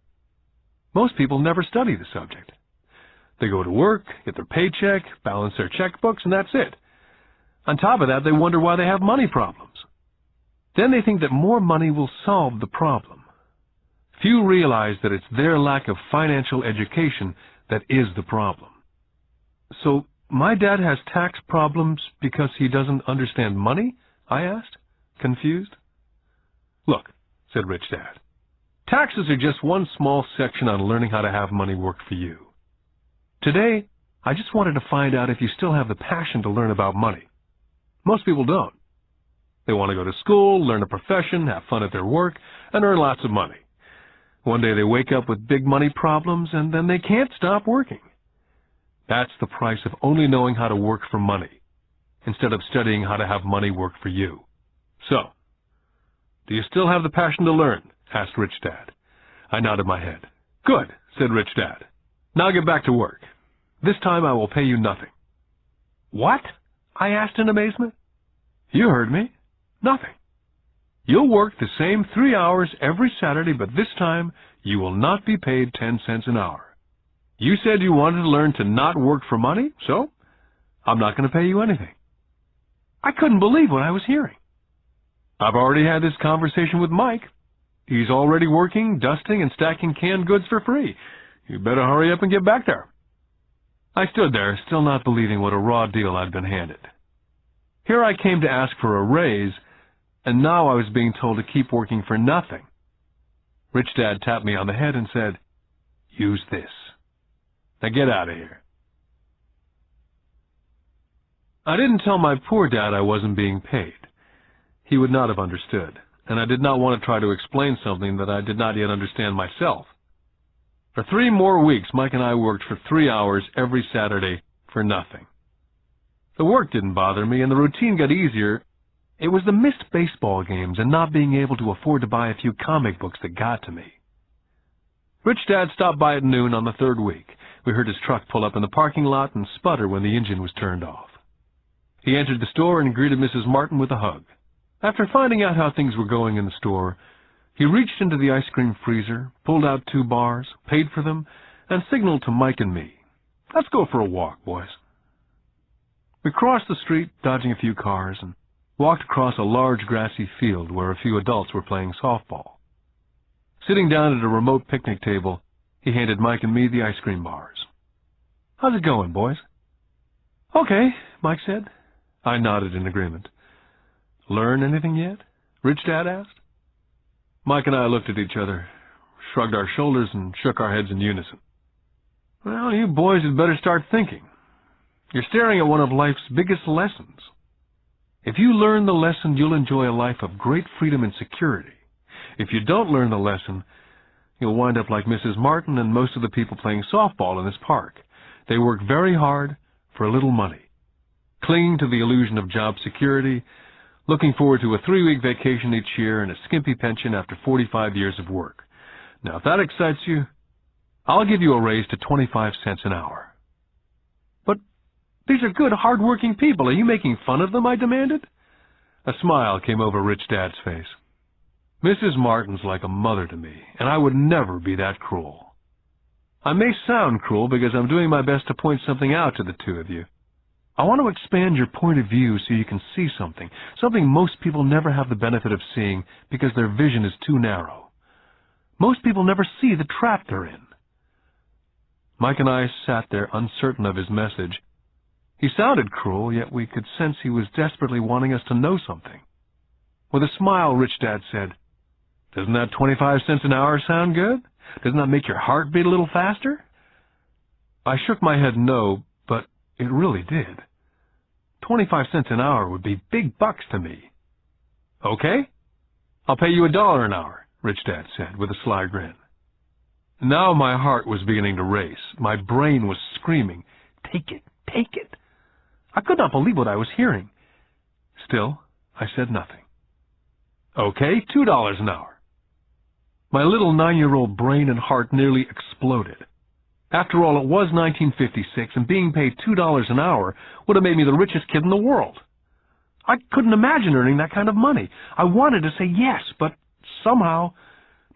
Most people never study the subject. They go to work, get their paycheck, balance their checkbooks, and that's it. On top of that, they wonder why they have money problems. Then they think that more money will solve the problem. Few realize that it's their lack of financial education that is the problem. So, my dad has tax problems because he doesn't understand money? I asked, confused. Look, said Rich Dad, taxes are just one small section on learning how to have money work for you. Today, I just wanted to find out if you still have the passion to learn about money. Most people don't. They want to go to school, learn a profession, have fun at their work, and earn lots of money. One day they wake up with big money problems, and then they can't stop working. That's the price of only knowing how to work for money, instead of studying how to have money work for you. So, do you still have the passion to learn? Asked Rich Dad. I nodded my head. Good, said Rich Dad. Now get back to work. This time I will pay you nothing. What? I asked in amazement. You heard me. Nothing. You'll work the same 3 hours every Saturday, but this time you will not be paid 10 cents an hour. You said you wanted to learn to not work for money, so I'm not going to pay you anything. I couldn't believe what I was hearing. I've already had this conversation with Mike. He's already working, dusting, and stacking canned goods for free. You better hurry up and get back there. I stood there, still not believing what a raw deal I'd been handed. Here I came to ask for a raise, and now I was being told to keep working for nothing. Rich Dad tapped me on the head and said, "Use this. Now get out of here." I didn't tell my poor dad I wasn't being paid. He would not have understood, and I did not want to try to explain something that I did not yet understand myself. For 3 more weeks, Mike and I worked for 3 hours every Saturday for nothing. The work didn't bother me, and the routine got easier. It was the missed baseball games and not being able to afford to buy a few comic books that got to me. Rich Dad stopped by at noon on the 3rd week. We heard his truck pull up in the parking lot and sputter when the engine was turned off. He entered the store and greeted Mrs. Martin with a hug. After finding out how things were going in the store, he reached into the ice cream freezer, pulled out 2 bars, paid for them, and signaled to Mike and me, "Let's go for a walk, boys." We crossed the street, dodging a few cars, and walked across a large grassy field where a few adults were playing softball. Sitting down at a remote picnic table, he handed Mike and me the ice cream bars. "How's it going, boys?" "Okay," Mike said. I nodded in agreement. "Learn anything yet?" Rich Dad asked. Mike and I looked at each other, shrugged our shoulders, and shook our heads in unison. "Well, you boys had better start thinking. You're staring at one of life's biggest lessons. If you learn the lesson, you'll enjoy a life of great freedom and security. If you don't learn the lesson, you'll wind up like Mrs. Martin and most of the people playing softball in this park. They work very hard for a little money, clinging to the illusion of job security, looking forward to a 3-week vacation each year and a skimpy pension after 45 years of work. Now, if that excites you, I'll give you a raise to 25 cents an hour." "But these are good, hard-working people. Are you making fun of them?" I demanded. A smile came over Rich Dad's face. "Mrs. Martin's like a mother to me, and I would never be that cruel. I may sound cruel because I'm doing my best to point something out to the 2 of you. I want to expand your point of view so you can see something most people never have the benefit of seeing because their vision is too narrow. Most people never see the trap they're in." Mike and I sat there uncertain of his message. He sounded cruel, yet we could sense he was desperately wanting us to know something. With a smile, Rich Dad said, "Doesn't that 25 cents an hour sound good? Doesn't that make your heart beat a little faster?" I shook my head no, but it really did. 25 cents an hour would be big bucks to me. "Okay, I'll pay you $1 an hour," Rich Dad said with a sly grin. Now my heart was beginning to race. My brain was screaming, "Take it, take it." I could not believe what I was hearing. Still, I said nothing. "Okay, $2 an hour." My little 9-year-old brain and heart nearly exploded. After all, it was 1956, and being paid $2 an hour would have made me the richest kid in the world. I couldn't imagine earning that kind of money. I wanted to say yes, but somehow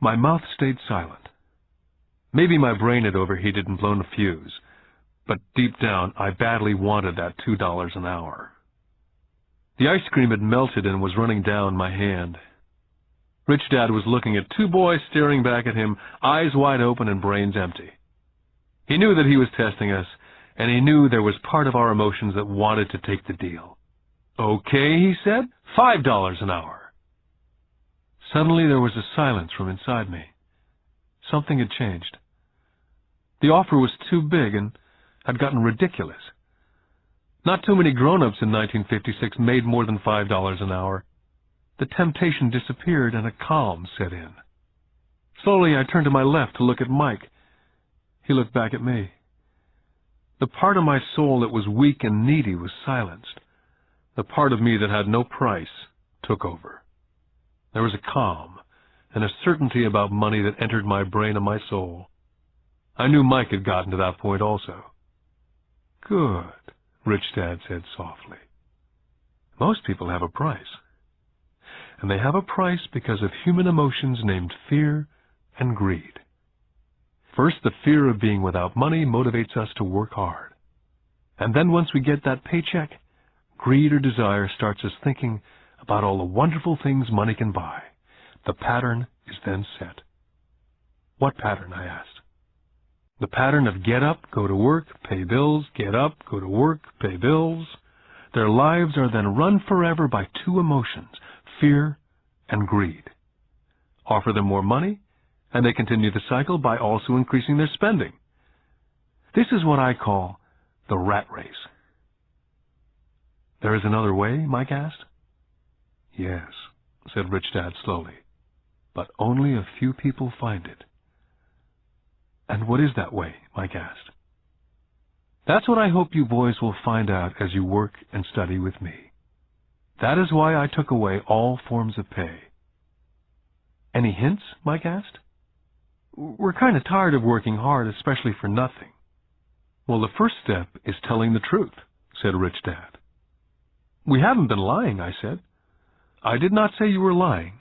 my mouth stayed silent. Maybe my brain had overheated and blown a fuse, but deep down I badly wanted that $2 an hour. The ice cream had melted and was running down my hand. Rich Dad was looking at 2 boys staring back at him, eyes wide open and brains empty. He knew that he was testing us, and he knew there was part of our emotions that wanted to take the deal. "Okay," he said, $5 an hour. Suddenly there was a silence from inside me. Something had changed. The offer was too big, and had gotten ridiculous. Not too many grown-ups in 1956 made more than $5 an hour. The temptation disappeared and a calm set in. Slowly I turned to my left to look at Mike. He looked back at me. The part of my soul that was weak and needy was silenced. The part of me that had no price took over. There was a calm and a certainty about money that entered my brain and my soul. I knew Mike had gotten to that point also. "Good," Rich Dad said softly. "Most people have a price. And they have a price because of human emotions named fear and greed. First, the fear of being without money motivates us to work hard. And then once we get that paycheck, greed or desire starts us thinking about all the wonderful things money can buy. The pattern is then set." "What pattern?" I asked. "The pattern of get up, go to work, pay bills, get up, go to work, pay bills. Their lives are then run forever by two emotions, fear and greed. Offer them more money, and they continue the cycle by also increasing their spending. This is what I call the rat race." "There is another way?" Mike asked. "Yes," said Rich Dad slowly, "but only a few people find it." "And what is that way?" Mike asked. "That's what I hope you boys will find out as you work and study with me. That is why I took away all forms of pay." "Any hints?" Mike asked. "We're kind of tired of working hard, especially for nothing." "Well, the first step is telling the truth," said Rich Dad. "We haven't been lying," I said. "I did not say you were lying.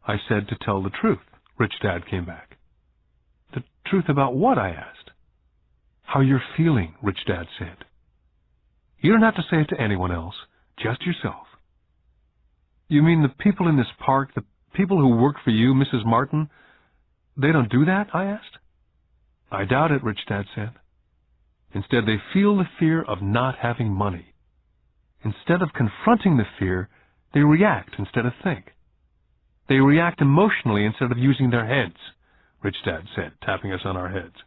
I said to tell the truth," Rich Dad came back. "The truth about what?" I asked. "How you're feeling," Rich Dad said. "You don't have to say it to anyone else, just yourself." "You mean the people in this park, the people who work for you, Mrs. Martin, they don't do that?" I asked. "I doubt it," Rich Dad said. "Instead, they feel the fear of not having money. Instead of confronting the fear, they react instead of think. They react emotionally instead of using their heads," Rich Dad said, tapping us on our heads.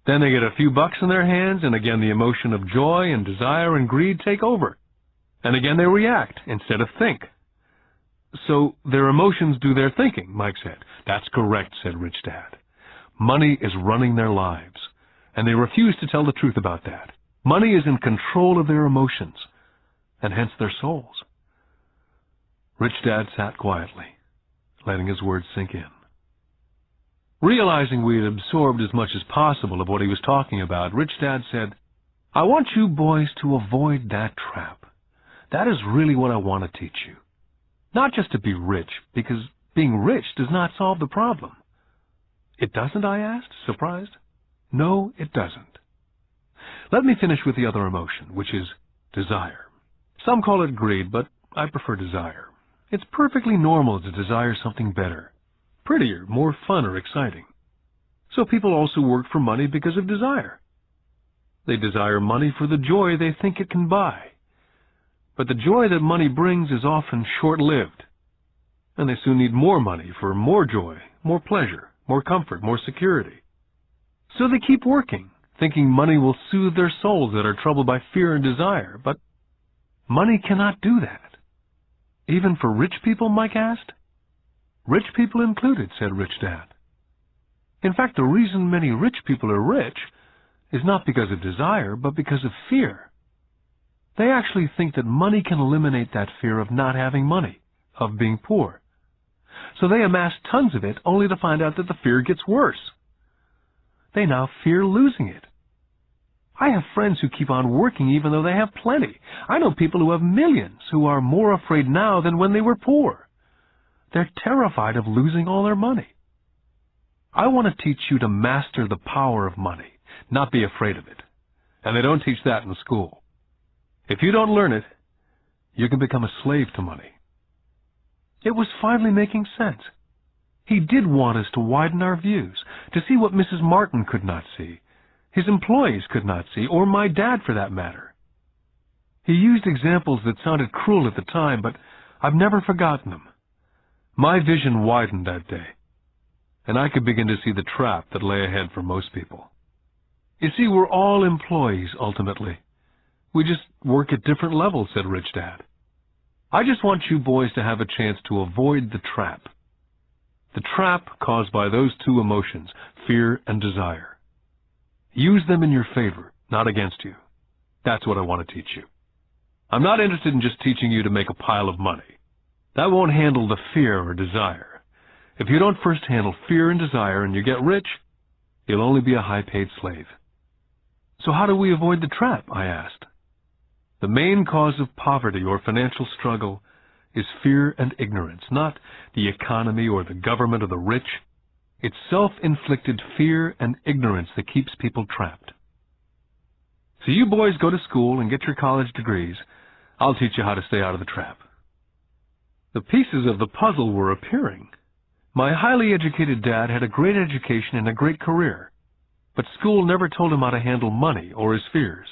"Then they get a few bucks in their hands, and again the emotion of joy and desire and greed take over. And again they react instead of think." "So their emotions do their thinking," Mike said. "That's correct," said Rich Dad. "Money is running their lives, and they refuse to tell the truth about that. Money is in control of their emotions, and hence their souls." Rich Dad sat quietly, letting his words sink in. Realizing we had absorbed as much as possible of what he was talking about, Rich Dad said, "I want you boys to avoid that trap. That is really what I want to teach you. Not just to be rich, because being rich does not solve the problem." "It doesn't?" I asked, surprised. "No, it doesn't. Let me finish with the other emotion, which is desire. Some call it greed, but I prefer desire. It's perfectly normal to desire something better, prettier, more fun or exciting. So people also work for money because of desire. They desire money for the joy they think it can buy. But the joy that money brings is often short-lived, and they soon need more money for more joy, more pleasure, more comfort, more security. So they keep working, thinking money will soothe their souls that are troubled by fear and desire, but money cannot do that. "Even for rich people?" Mike asked. "Rich people included," said Rich Dad. "In fact, the reason many rich people are rich is not because of desire, but because of fear. They actually think that money can eliminate that fear of not having money, of being poor. So they amass tons of it only to find out that the fear gets worse. They now fear losing it. I have friends who keep on working even though they have plenty. I know people who have millions who are more afraid now than when they were poor. They're terrified of losing all their money. I want to teach you to master the power of money, not be afraid of it. And they don't teach that in school. If you don't learn it, you can become a slave to money." It was finally making sense. He did want us to widen our views, to see what Mrs. Martin could not see, his employees could not see, or my dad for that matter. He used examples that sounded cruel at the time, but I've never forgotten them. My vision widened that day, and I could begin to see the trap that lay ahead for most people. You see, we're all employees, ultimately. We just work at different levels, said Rich Dad. I just want you boys to have a chance to avoid the trap. The trap caused by those two emotions, fear and desire. Use them in your favor, not against you. That's what I want to teach you. I'm not interested in just teaching you to make a pile of money. That won't handle the fear or desire. If you don't first handle fear and desire and you get rich, you'll only be a high-paid slave. So how do we avoid the trap, I asked. The main cause of poverty or financial struggle is fear and ignorance, not the economy or the government or the rich. It's self-inflicted fear and ignorance that keeps people trapped. So you boys go to school and get your college degrees. I'll teach you how to stay out of the trap. The pieces of the puzzle were appearing. My highly educated dad had a great education and a great career, but school never told him how to handle money or his fears.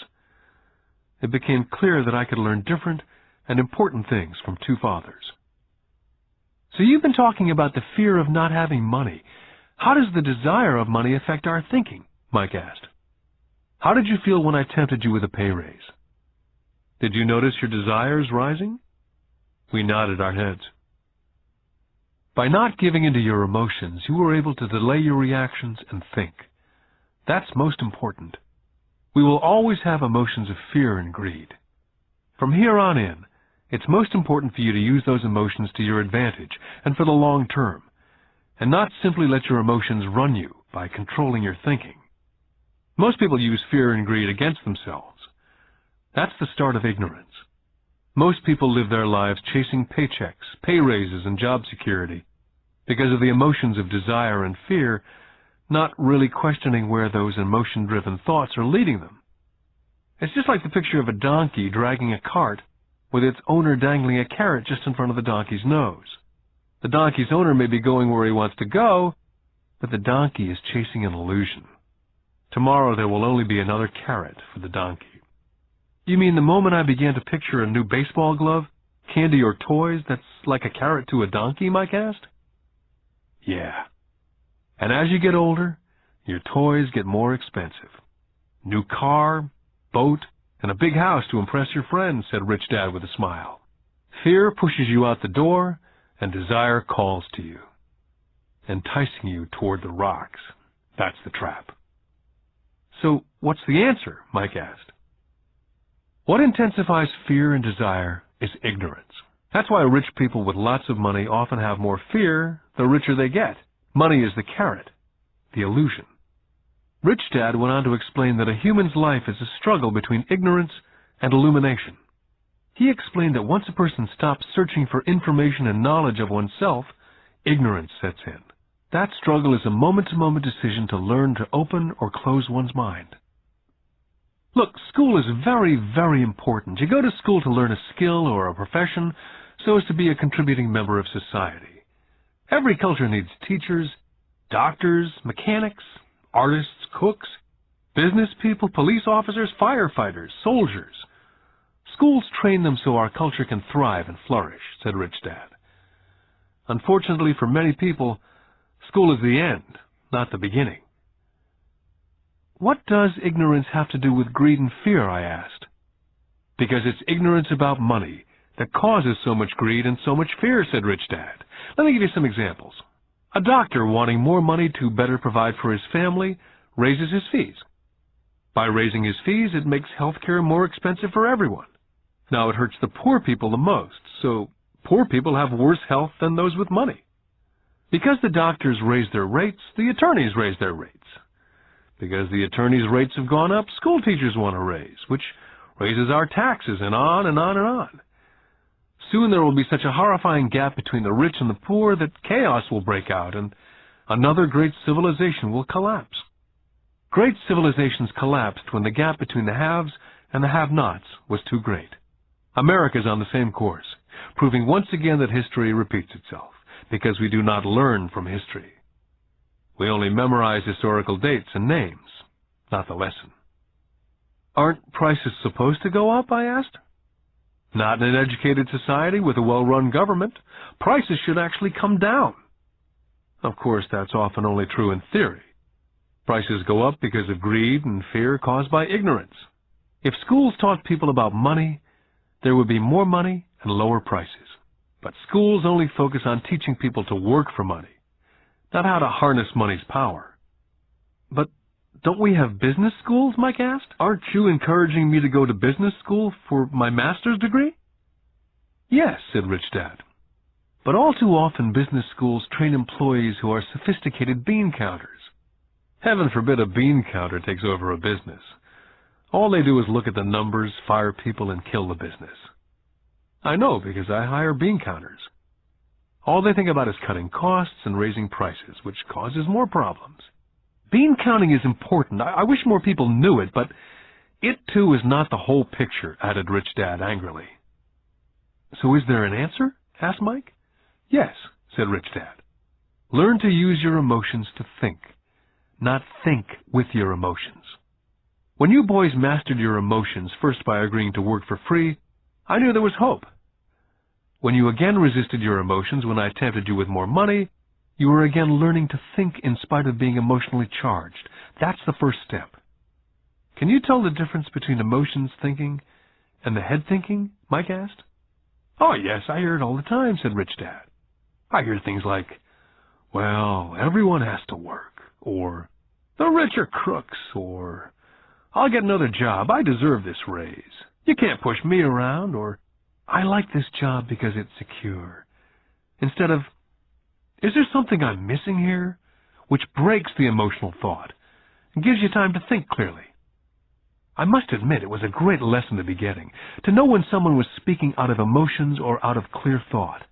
It became clear that I could learn different and important things from two fathers. So you've been talking about the fear of not having money. How does the desire of money affect our thinking? Mike asked. How did you feel when I tempted you with a pay raise? Did you notice your desires rising? We nodded our heads. By not giving into your emotions, you were able to delay your reactions and think. That's most important. We will always have emotions of fear and greed. From here on in, it's most important for you to use those emotions to your advantage and for the long term, and not simply let your emotions run you by controlling your thinking. Most people use fear and greed against themselves. That's the start of ignorance. Most people live their lives chasing paychecks, pay raises, and job security because of the emotions of desire and fear, not really questioning where those emotion-driven thoughts are leading them. It's just like the picture of a donkey dragging a cart with its owner dangling a carrot just in front of the donkey's nose. The donkey's owner may be going where he wants to go, but the donkey is chasing an illusion. Tomorrow there will only be another carrot for the donkey. You mean the moment I began to picture a new baseball glove, candy or toys that's like a carrot to a donkey, Mike asked? Yeah. And as you get older, your toys get more expensive. New car, boat, and a big house to impress your friends, said Rich Dad with a smile. Fear pushes you out the door, and desire calls to you, enticing you toward the rocks. That's the trap. So what's the answer? Mike asked. What intensifies fear and desire is ignorance. That's why rich people with lots of money often have more fear the richer they get. Money is the carrot, the illusion. Rich Dad went on to explain that a human's life is a struggle between ignorance and illumination. He explained that once a person stops searching for information and knowledge of oneself, ignorance sets in. That struggle is a moment-to-moment decision to learn to open or close one's mind. Look, school is very, very important. You go to school to learn a skill or a profession so as to be a contributing member of society. Every culture needs teachers, doctors, mechanics, artists, cooks, business people, police officers, firefighters, soldiers. Schools train them so our culture can thrive and flourish, said Rich Dad. Unfortunately for many people, school is the end, not the beginning. What does ignorance have to do with greed and fear, I asked. Because it's ignorance about money that causes so much greed and so much fear, said Rich Dad. Let me give you some examples. A doctor wanting more money to better provide for his family raises his fees. By raising his fees, it makes healthcare more expensive for everyone. Now, it hurts the poor people the most, so poor people have worse health than those with money. Because the doctors raise their rates, the attorneys raise their rates. Because the attorneys' rates have gone up, school teachers want a raise, which raises our taxes, and on and on and on. Soon there will be such a horrifying gap between the rich and the poor that chaos will break out, and another great civilization will collapse. Great civilizations collapsed when the gap between the haves and the have-nots was too great. America is on the same course, proving once again that history repeats itself, because we do not learn from history. We only memorize historical dates and names, not the lesson. Aren't prices supposed to go up, I asked. Not in an educated society with a well-run government. Prices should actually come down. Of course, that's often only true in theory. Prices go up because of greed and fear caused by ignorance. If schools taught people about money, there would be more money and lower prices. But schools only focus on teaching people to work for money, not how to harness money's power. But don't we have business schools, Mike asked? Aren't you encouraging me to go to business school for my master's degree? Yes, said Rich Dad. But all too often business schools train employees who are sophisticated bean counters. Heaven forbid a bean counter takes over a business. All they do is look at the numbers, fire people, and kill the business. I know because I hire bean counters. All they think about is cutting costs and raising prices, which causes more problems. Bean counting is important. I wish more people knew it, but it too is not the whole picture, added Rich Dad angrily. So is there an answer? Asked Mike. Yes, said Rich Dad. Learn to use your emotions to think, not think with your emotions. When you boys mastered your emotions, first by agreeing to work for free, I knew there was hope. When you again resisted your emotions when I tempted you with more money, you were again learning to think in spite of being emotionally charged. That's the first step. Can you tell the difference between emotions thinking and the head thinking? Mike asked. Oh, yes, I hear it all the time, said Rich Dad. I hear things like, well, everyone has to work, or the rich are crooks, or I'll get another job, I deserve this raise. You can't push me around, or I like this job because it's secure. Instead of, is there something I'm missing here? Which breaks the emotional thought and gives you time to think clearly. I must admit it was a great lesson to be getting, to know when someone was speaking out of emotions or out of clear thought.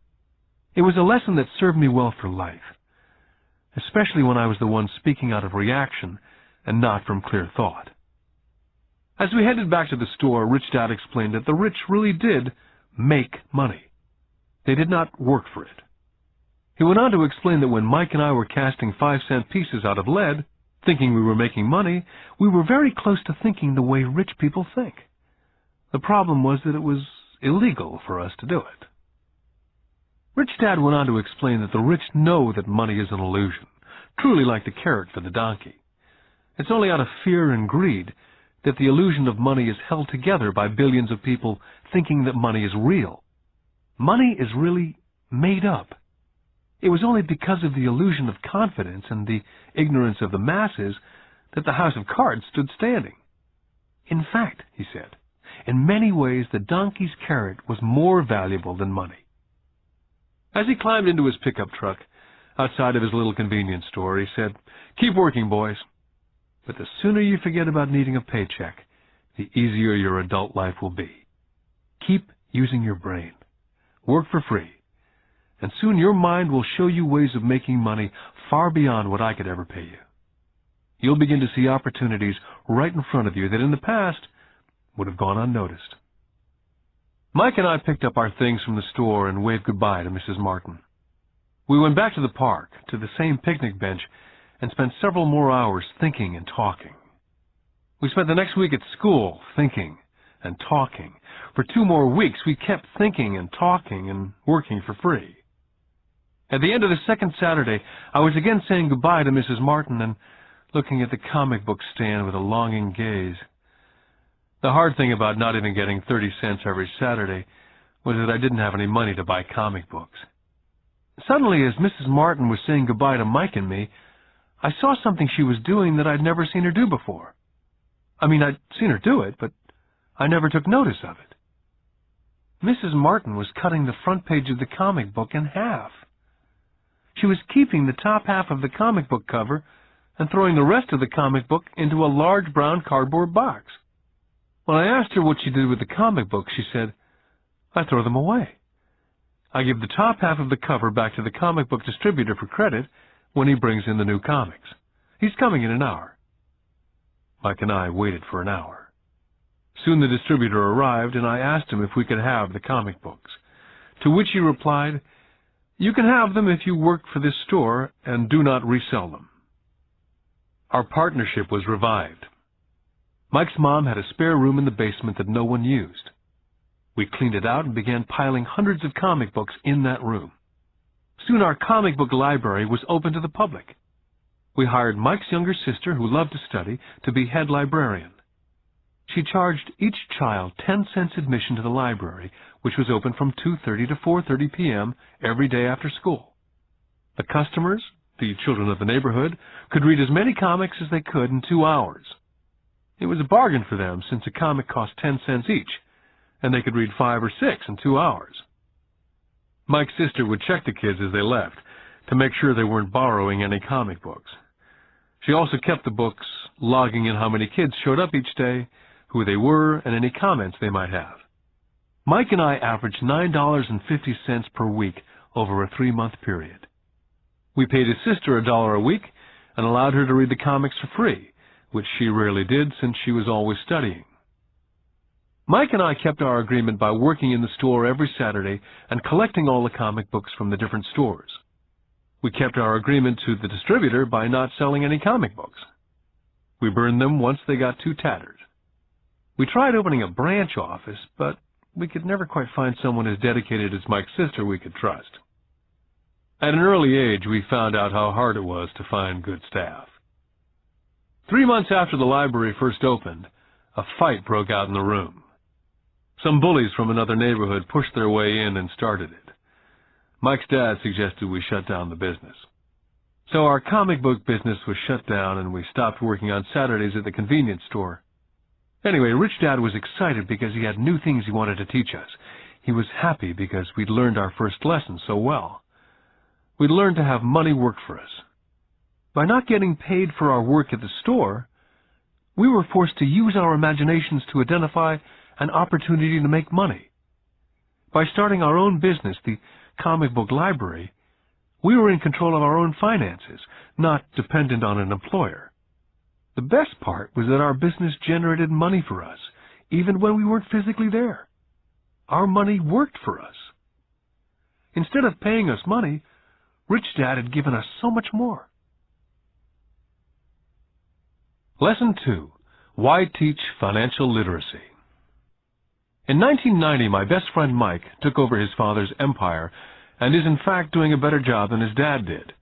It was a lesson that served me well for life, especially when I was the one speaking out of reaction and not from clear thought. As we headed back to the store, Rich Dad explained that the rich really did make money. They did not work for it. He went on to explain that when Mike and I were casting 5-cent pieces out of lead, thinking we were making money, we were very close to thinking the way rich people think. The problem was that it was illegal for us to do it. Rich Dad went on to explain that the rich know that money is an illusion, truly like the carrot for the donkey. It's only out of fear and greed that the illusion of money is held together by billions of people thinking that money is real. Money is really made up. It was only because of the illusion of confidence and the ignorance of the masses that the house of cards stood standing. In fact, he said, in many ways the donkey's carrot was more valuable than money. As he climbed into his pickup truck outside of his little convenience store, he said, "Keep working, boys. But the sooner you forget about needing a paycheck, the easier your adult life will be. Keep using your brain. Work for free. And soon your mind will show you ways of making money far beyond what I could ever pay you. You'll begin to see opportunities right in front of you that in the past would have gone unnoticed." Mike and I picked up our things from the store and waved goodbye to Mrs. Martin. We went back to the park, to the same picnic bench, and spent several more hours thinking and talking. We spent the next week at school thinking and talking. For 2 more weeks, we kept thinking and talking and working for free. At the end of the second Saturday, I was again saying goodbye to Mrs. Martin and looking at the comic book stand with a longing gaze. The hard thing about not even getting 30 cents every Saturday was that I didn't have any money to buy comic books. Suddenly, as Mrs. Martin was saying goodbye to Mike and me, I saw something she was doing that I'd never seen her do before. I mean, I'd seen her do it, but I never took notice of it. Mrs. Martin was cutting the front page of the comic book in half. She was keeping the top half of the comic book cover and throwing the rest of the comic book into a large brown cardboard box. When I asked her what she did with the comic books, she said, "I throw them away. I give the top half of the cover back to the comic book distributor for credit when he brings in the new comics. He's coming in an hour." Mike and I waited for an hour. Soon the distributor arrived, and I asked him if we could have the comic books, to which he replied, "You can have them if you work for this store and do not resell them." Our partnership was revived. Mike's mom had a spare room in the basement that no one used. We cleaned it out and began piling hundreds of comic books in that room. Soon our comic book library was open to the public. We hired Mike's younger sister, who loved to study, to be head librarian. She charged each child 10 cents admission to the library, which was open from 2:30 to 4:30 p.m. every day after school. The customers, the children of the neighborhood, could read as many comics as they could in 2 hours. It was a bargain for them, since a comic cost 10 cents each, and they could read 5 or 6 in 2 hours. Mike's sister would check the kids as they left to make sure they weren't borrowing any comic books. She also kept the books, logging in how many kids showed up each day, who they were, and any comments they might have. Mike and I averaged $9.50 per week over a 3-month period. We paid his sister $1 a week and allowed her to read the comics for free, which she rarely did since she was always studying. Mike and I kept our agreement by working in the store every Saturday and collecting all the comic books from the different stores. We kept our agreement to the distributor by not selling any comic books. We burned them once they got too tattered. We tried opening a branch office, but we could never quite find someone as dedicated as Mike's sister we could trust. At an early age, we found out how hard it was to find good staff. 3 months after the library first opened, a fight broke out in the room. Some bullies from another neighborhood pushed their way in and started it. Mike's dad suggested we shut down the business. So our comic book business was shut down, and we stopped working on Saturdays at the convenience store. Anyway, Rich Dad was excited because he had new things he wanted to teach us. He was happy because we'd learned our first lesson so well. We'd learned to have money work for us. By not getting paid for our work at the store, we were forced to use our imaginations to identify an opportunity to make money. By starting our own business, the comic book library, we were in control of our own finances, not dependent on an employer. The best part was that our business generated money for us, even when we weren't physically there. Our money worked for us. Instead of paying us money, Rich Dad had given us so much more. Lesson 2. Why Teach Financial Literacy? In 1990, my best friend Mike took over his father's empire and is in fact doing a better job than his dad did.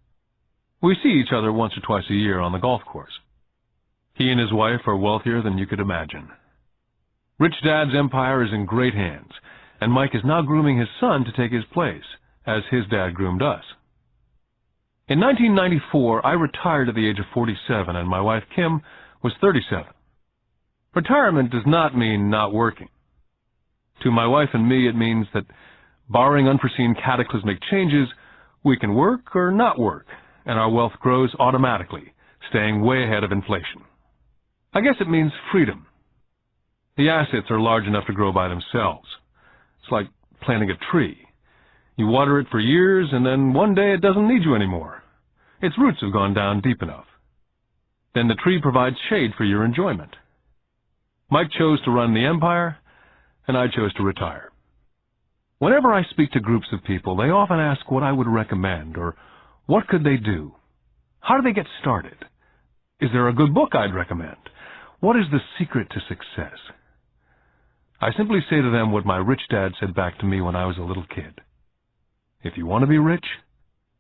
We see each other once or twice a year on the golf course. He and his wife are wealthier than you could imagine. Rich Dad's empire is in great hands, and Mike is now grooming his son to take his place, as his dad groomed us. In 1994, I retired at the age of 47, and my wife Kim was 37. Retirement does not mean not working. To my wife and me, it means that, barring unforeseen cataclysmic changes, we can work or not work, and our wealth grows automatically, staying way ahead of inflation. I guess it means freedom. The assets are large enough to grow by themselves. It's like planting a tree. You water it for years, and then one day it doesn't need you anymore. Its roots have gone down deep enough. Then the tree provides shade for your enjoyment. Mike chose to run the empire, and I chose to retire. Whenever I speak to groups of people, they often ask what I would recommend, or what could they do? How do they get started? Is there a good book I'd recommend? What is the secret to success? I simply say to them what my rich dad said back to me when I was a little kid. If you want to be rich,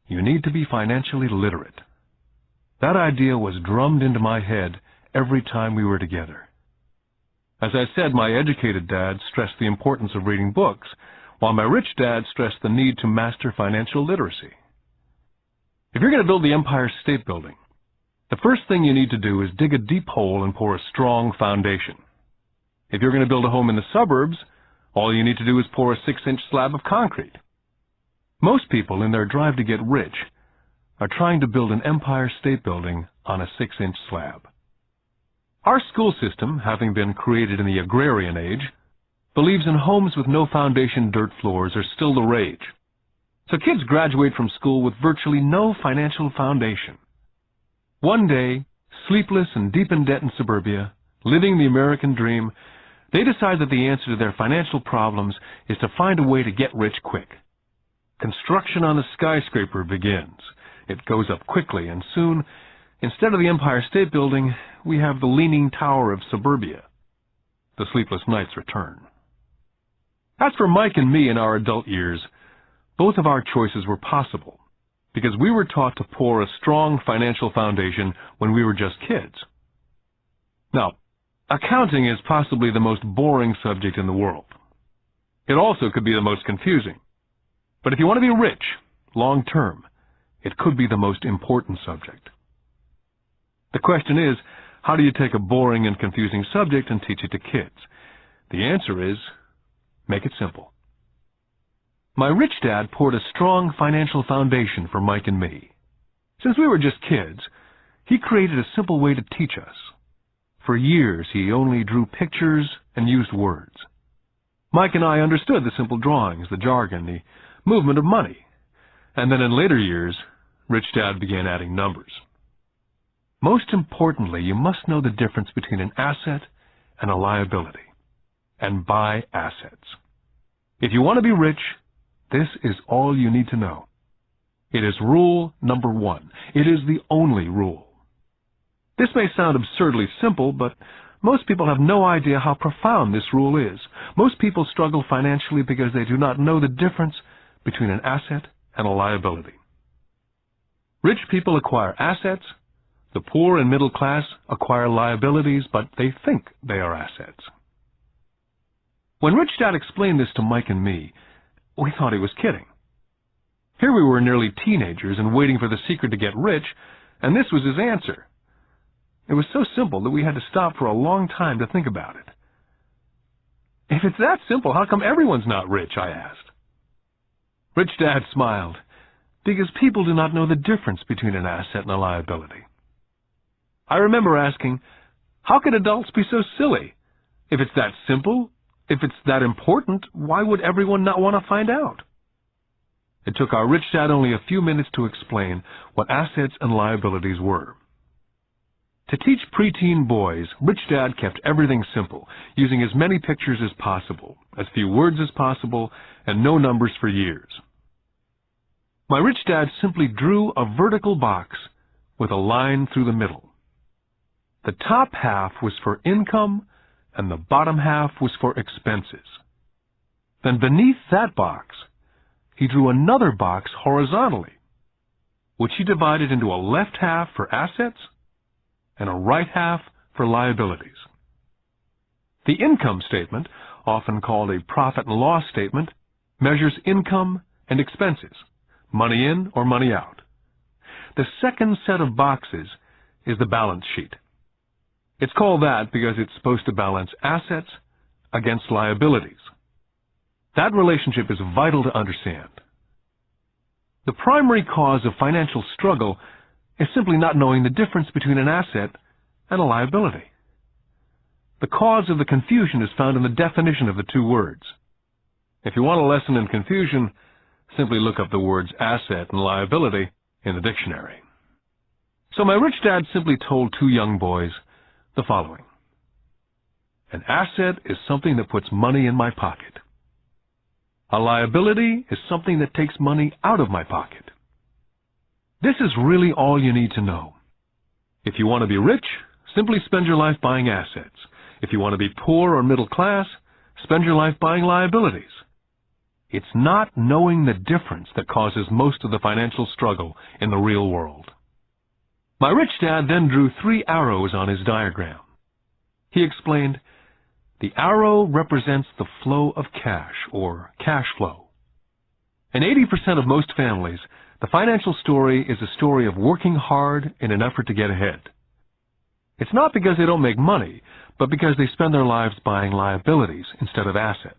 you need to be financially literate. That idea was drummed into my head every time we were together. As I said, my educated dad stressed the importance of reading books, while my rich dad stressed the need to master financial literacy. If you're going to build the Empire State Building, the first thing you need to do is dig a deep hole and pour a strong foundation. If you're going to build a home in the suburbs, all you need to do is pour a 6-inch slab of concrete. Most people, in their drive to get rich, are trying to build an Empire State Building on a 6-inch slab. Our school system, having been created in the agrarian age, believes in homes with no foundation dirt floors are still the rage. So kids graduate from school with virtually no financial foundation. One day, sleepless and deep in debt in suburbia, living the American dream, they decide that the answer to their financial problems is to find a way to get rich quick. Construction on the skyscraper begins. It goes up quickly, and soon, instead of the Empire State Building, we have the Leaning Tower of suburbia. The sleepless nights return. As for Mike and me in our adult years, both of our choices were possible. because we were taught to pour a strong financial foundation when we were just kids. Now, accounting is possibly the most boring subject in the world. It also could be the most confusing. But if you want to be rich, long term, it could be the most important subject. The question is, how do you take a boring and confusing subject and teach it to kids? The answer is, make it simple. My rich dad poured a strong financial foundation for Mike and me. Since we were just kids, he created a simple way to teach us. For years, he only drew pictures and used words. Mike and I understood the simple drawings, the jargon, the movement of money. And then in later years, Rich Dad began adding numbers. Most importantly, you must know the difference between an asset and a liability, and buy assets. If you want to be rich, this is all you need to know. It is rule number 1. It is the only rule. This may sound absurdly simple, but most people have no idea how profound this rule is. Most people struggle financially because they do not know the difference between an asset and a liability. Rich people acquire assets. The poor and middle class acquire liabilities, but they think they are assets. When Rich Dad explained this to Mike and me, we thought he was kidding. Here we were nearly teenagers and waiting for the secret to get rich, and this was his answer. It was so simple that we had to stop for a long time to think about it. If it's that simple, how come everyone's not rich? I asked. Rich Dad smiled, because people do not know the difference between an asset and a liability. I remember asking, how can adults be so silly? If it's that simple, if it's that important, why would everyone not want to find out? It took our Rich Dad only a few minutes to explain what assets and liabilities were. To teach preteen boys, Rich Dad kept everything simple, using as many pictures as possible, as few words as possible, and no numbers for years. My Rich Dad simply drew a vertical box with a line through the middle. The top half was for income, and the bottom half was for expenses. Then beneath that box, he drew another box horizontally, which he divided into a left half for assets and a right half for liabilities. The income statement, often called a profit and loss statement, measures income and expenses, money in or money out. The second set of boxes is the balance sheet. It's called that because it's supposed to balance assets against liabilities. That relationship is vital to understand. The primary cause of financial struggle is simply not knowing the difference between an asset and a liability. The cause of the confusion is found in the definition of the two words. If you want a lesson in confusion, simply look up the words asset and liability in the dictionary. So my Rich Dad simply told two young boys the following. An asset is something that puts money in my pocket. A liability is something that takes money out of my pocket. This is really all you need to know. If you want to be rich, simply spend your life buying assets. If you want to be poor or middle class, spend your life buying liabilities. It's not knowing the difference that causes most of the financial struggle in the real world. My Rich Dad then drew 3 arrows on his diagram. He explained, the arrow represents the flow of cash, or cash flow. In 80% of most families, the financial story is a story of working hard in an effort to get ahead. It's not because they don't make money, but because they spend their lives buying liabilities instead of assets.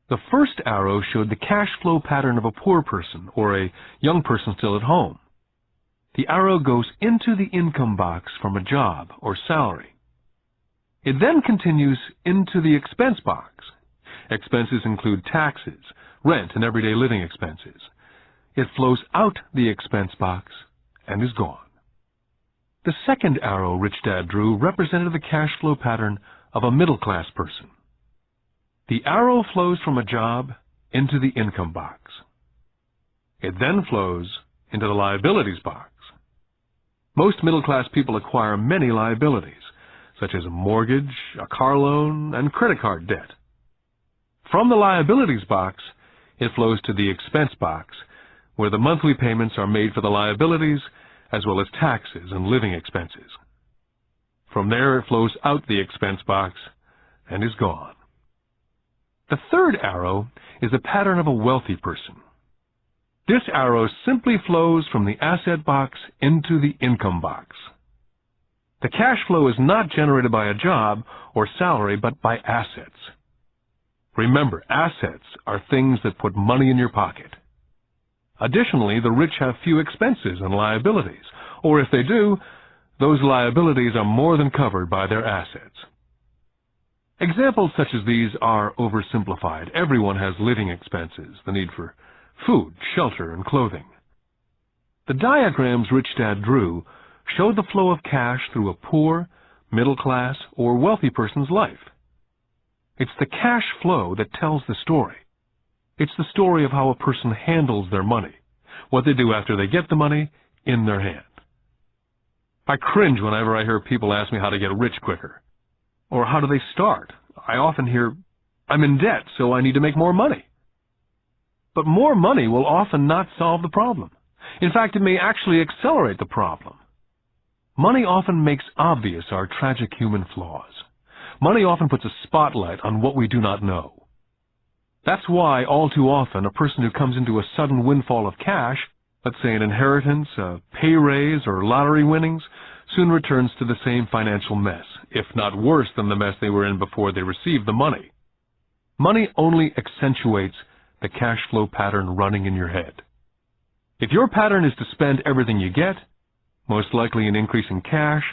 The first arrow showed the cash flow pattern of a poor person or a young person still at home. The arrow goes into the income box from a job or salary. It then continues into the expense box. Expenses include taxes, rent, and everyday living expenses. It flows out the expense box and is gone. The second arrow Rich Dad drew represented the cash flow pattern of a middle-class person. The arrow flows from a job into the income box. It then flows into the liabilities box. Most middle-class people acquire many liabilities, such as a mortgage, a car loan, and credit card debt. From the liabilities box, it flows to the expense box, where the monthly payments are made for the liabilities as well as taxes and living expenses. From there, it flows out the expense box and is gone. The third arrow is the pattern of a wealthy person. This arrow simply flows from the asset box into the income box. The cash flow is not generated by a job or salary, but by assets. Remember, assets are things that put money in your pocket. Additionally, the rich have few expenses and liabilities, or if they do, those liabilities are more than covered by their assets. Examples such as these are oversimplified. Everyone has living expenses, the need for food, shelter, and clothing. The diagrams Rich Dad drew showed the flow of cash through a poor, middle class, or wealthy person's life. It's the cash flow that tells the story. It's the story of how a person handles their money, what they do after they get the money in their hand. I cringe whenever I hear people ask me how to get rich quicker. Or how do they start? I often hear, I'm in debt, so I need to make more money. But more money will often not solve the problem. In fact, it may actually accelerate the problem. Money often makes obvious our tragic human flaws. Money often puts a spotlight on what we do not know. That's why, all too often, a person who comes into a sudden windfall of cash, let's say an inheritance, a pay raise, or lottery winnings, soon returns to the same financial mess, if not worse than the mess they were in before they received the money. Money only accentuates the cash flow pattern running in your head. If your pattern is to spend everything you get, most likely an increase in cash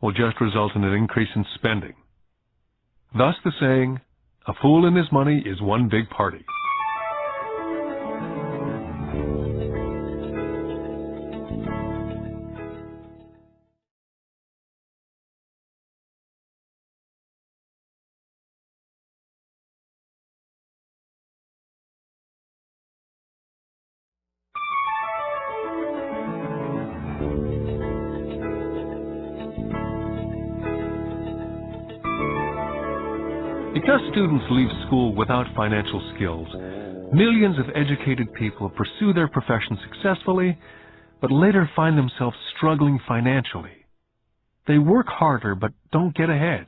will just result in an increase in spending. Thus the saying, a fool and his money is one big party. Because students leave school without financial skills, millions of educated people pursue their profession successfully, but later find themselves struggling financially. They work harder but don't get ahead.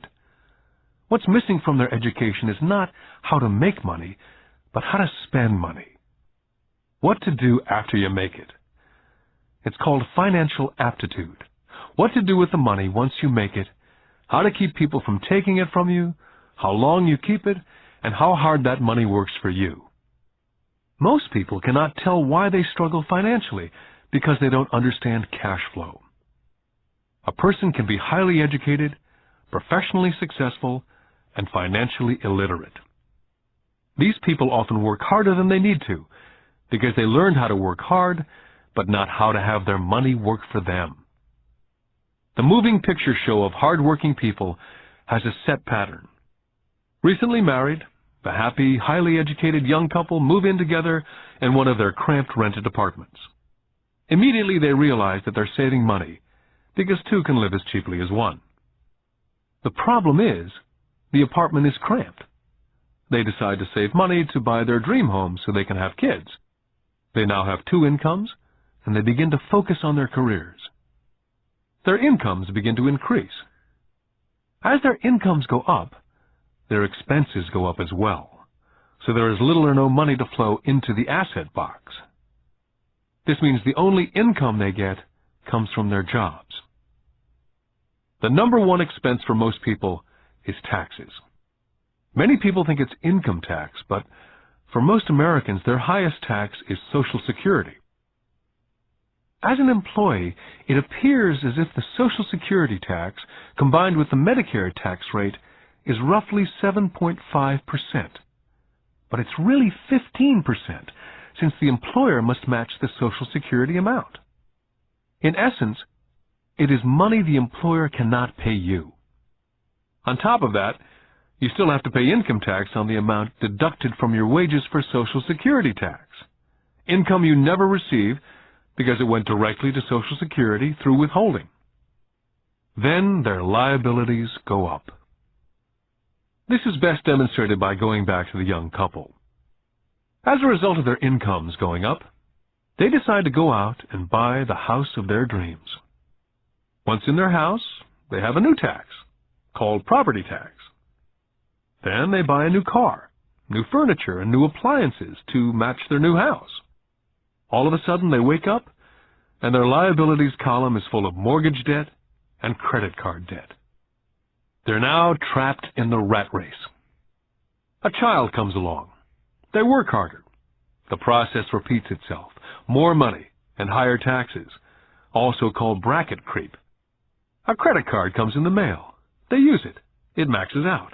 What's missing from their education is not how to make money, but how to spend money. What to do after you make it. It's called financial aptitude. What to do with the money once you make it, how to keep people from taking it from you, how long you keep it, and how hard that money works for you. Most people cannot tell why they struggle financially because they don't understand cash flow. A person can be highly educated, professionally successful, and financially illiterate. These people often work harder than they need to because they learned how to work hard, but not how to have their money work for them. The moving picture show of hard-working people has a set pattern. Recently married, a happy, highly educated young couple move in together in one of their cramped rented apartments. Immediately they realize that they're saving money because two can live as cheaply as one. The problem is, the apartment is cramped. They decide to save money to buy their dream home so they can have kids. They now have two incomes, and they begin to focus on their careers. Their incomes begin to increase. As their incomes go up, their expenses go up as well, so there is little or no money to flow into the asset box. This means the only income they get comes from their jobs. The number one expense for most people is taxes. Many people think it's income tax, but for most Americans, their highest tax is Social Security. As an employee, it appears as if the Social Security tax, combined with the Medicare tax rate, is roughly 7.5%. But it's really 15%, since the employer must match the Social Security amount. In essence, it is money the employer cannot pay you. On top of that, you still have to pay income tax on the amount deducted from your wages for Social Security tax. Income you never receive because it went directly to Social Security through withholding. Then their liabilities go up. This is best demonstrated by going back to the young couple. As a result of their incomes going up, They decide to go out and buy the house of their dreams. Once in their house, they have a new tax, called property tax. Then they buy a new car, new furniture, and new appliances to match their new house. All of a sudden, they wake up, and their liabilities column is full of mortgage debt and credit card debt. They're now trapped in the rat race. A child comes along. They work harder. The process repeats itself. More money and higher taxes, also called bracket creep. A credit card comes in the mail. They use it. It maxes out.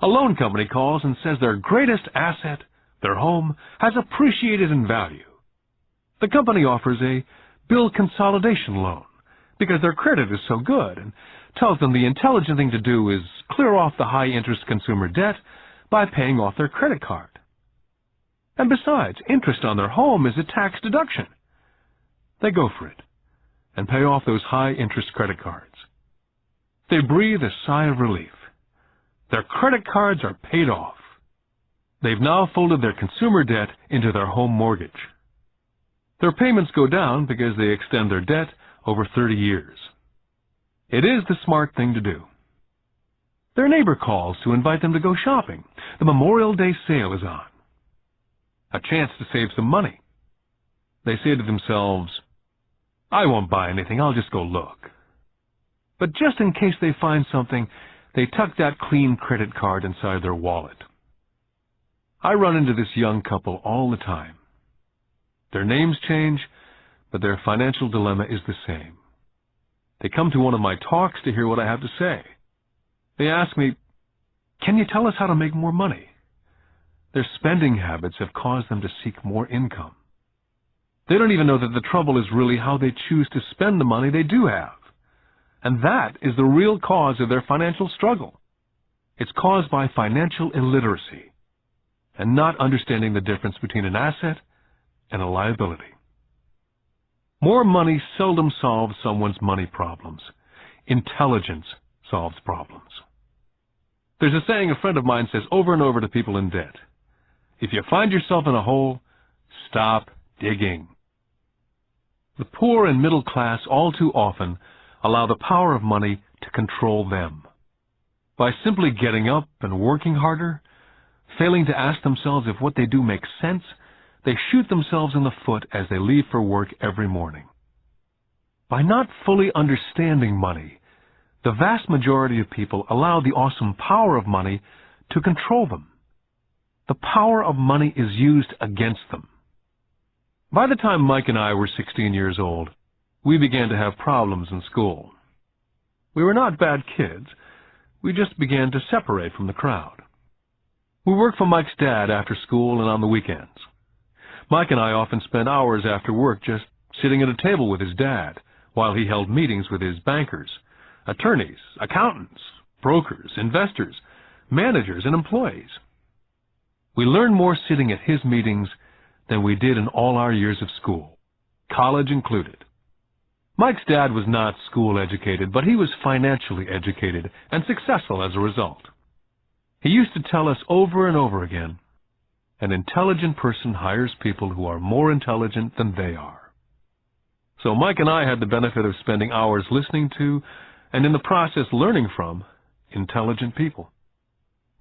A loan company calls and says their greatest asset, their home, has appreciated in value. The company offers a bill consolidation loan because their credit is so good and tells them the intelligent thing to do is clear off the high-interest consumer debt by paying off their credit card. And besides, interest on their home is a tax deduction. They go for it and pay off those high-interest credit cards. They breathe a sigh of relief. Their credit cards are paid off. They've now folded their consumer debt into their home mortgage. Their payments go down because they extend their debt over 30 years. It is the smart thing to do. Their neighbor calls to invite them to go shopping. The Memorial Day sale is on. A chance to save some money. They say to themselves, "I won't buy anything, I'll just go look." But just in case they find something, they tuck that clean credit card inside their wallet. I run into this young couple all the time. Their names change, but their financial dilemma is the same. They come to one of my talks to hear what I have to say. They ask me, "Can you tell us how to make more money?" Their spending habits have caused them to seek more income. They don't even know that the trouble is really how they choose to spend the money they do have. And that is the real cause of their financial struggle. It's caused by financial illiteracy and not understanding the difference between an asset and a liability. More money seldom solves someone's money problems. Intelligence solves problems. There's a saying a friend of mine says over and over to people in debt: if you find yourself in a hole, stop digging. The poor and middle class all too often allow the power of money to control them. By simply getting up and working harder, failing to ask themselves if what they do makes sense, they shoot themselves in the foot as they leave for work every morning. By not fully understanding money, the vast majority of people allow the awesome power of money to control them. The power of money is used against them. By the time Mike and I were 16 years old, we began to have problems in school. We were not bad kids. We just began to separate from the crowd. We worked for Mike's dad after school and on the weekends. Mike and I often spent hours after work just sitting at a table with his dad while he held meetings with his bankers, attorneys, accountants, brokers, investors, managers, and employees. We learned more sitting at his meetings than we did in all our years of school, college included. Mike's dad was not school educated, but he was financially educated and successful as a result. He used to tell us over and over again, an intelligent person hires people who are more intelligent than they are. So Mike and I had the benefit of spending hours listening to, and in the process learning from, intelligent people.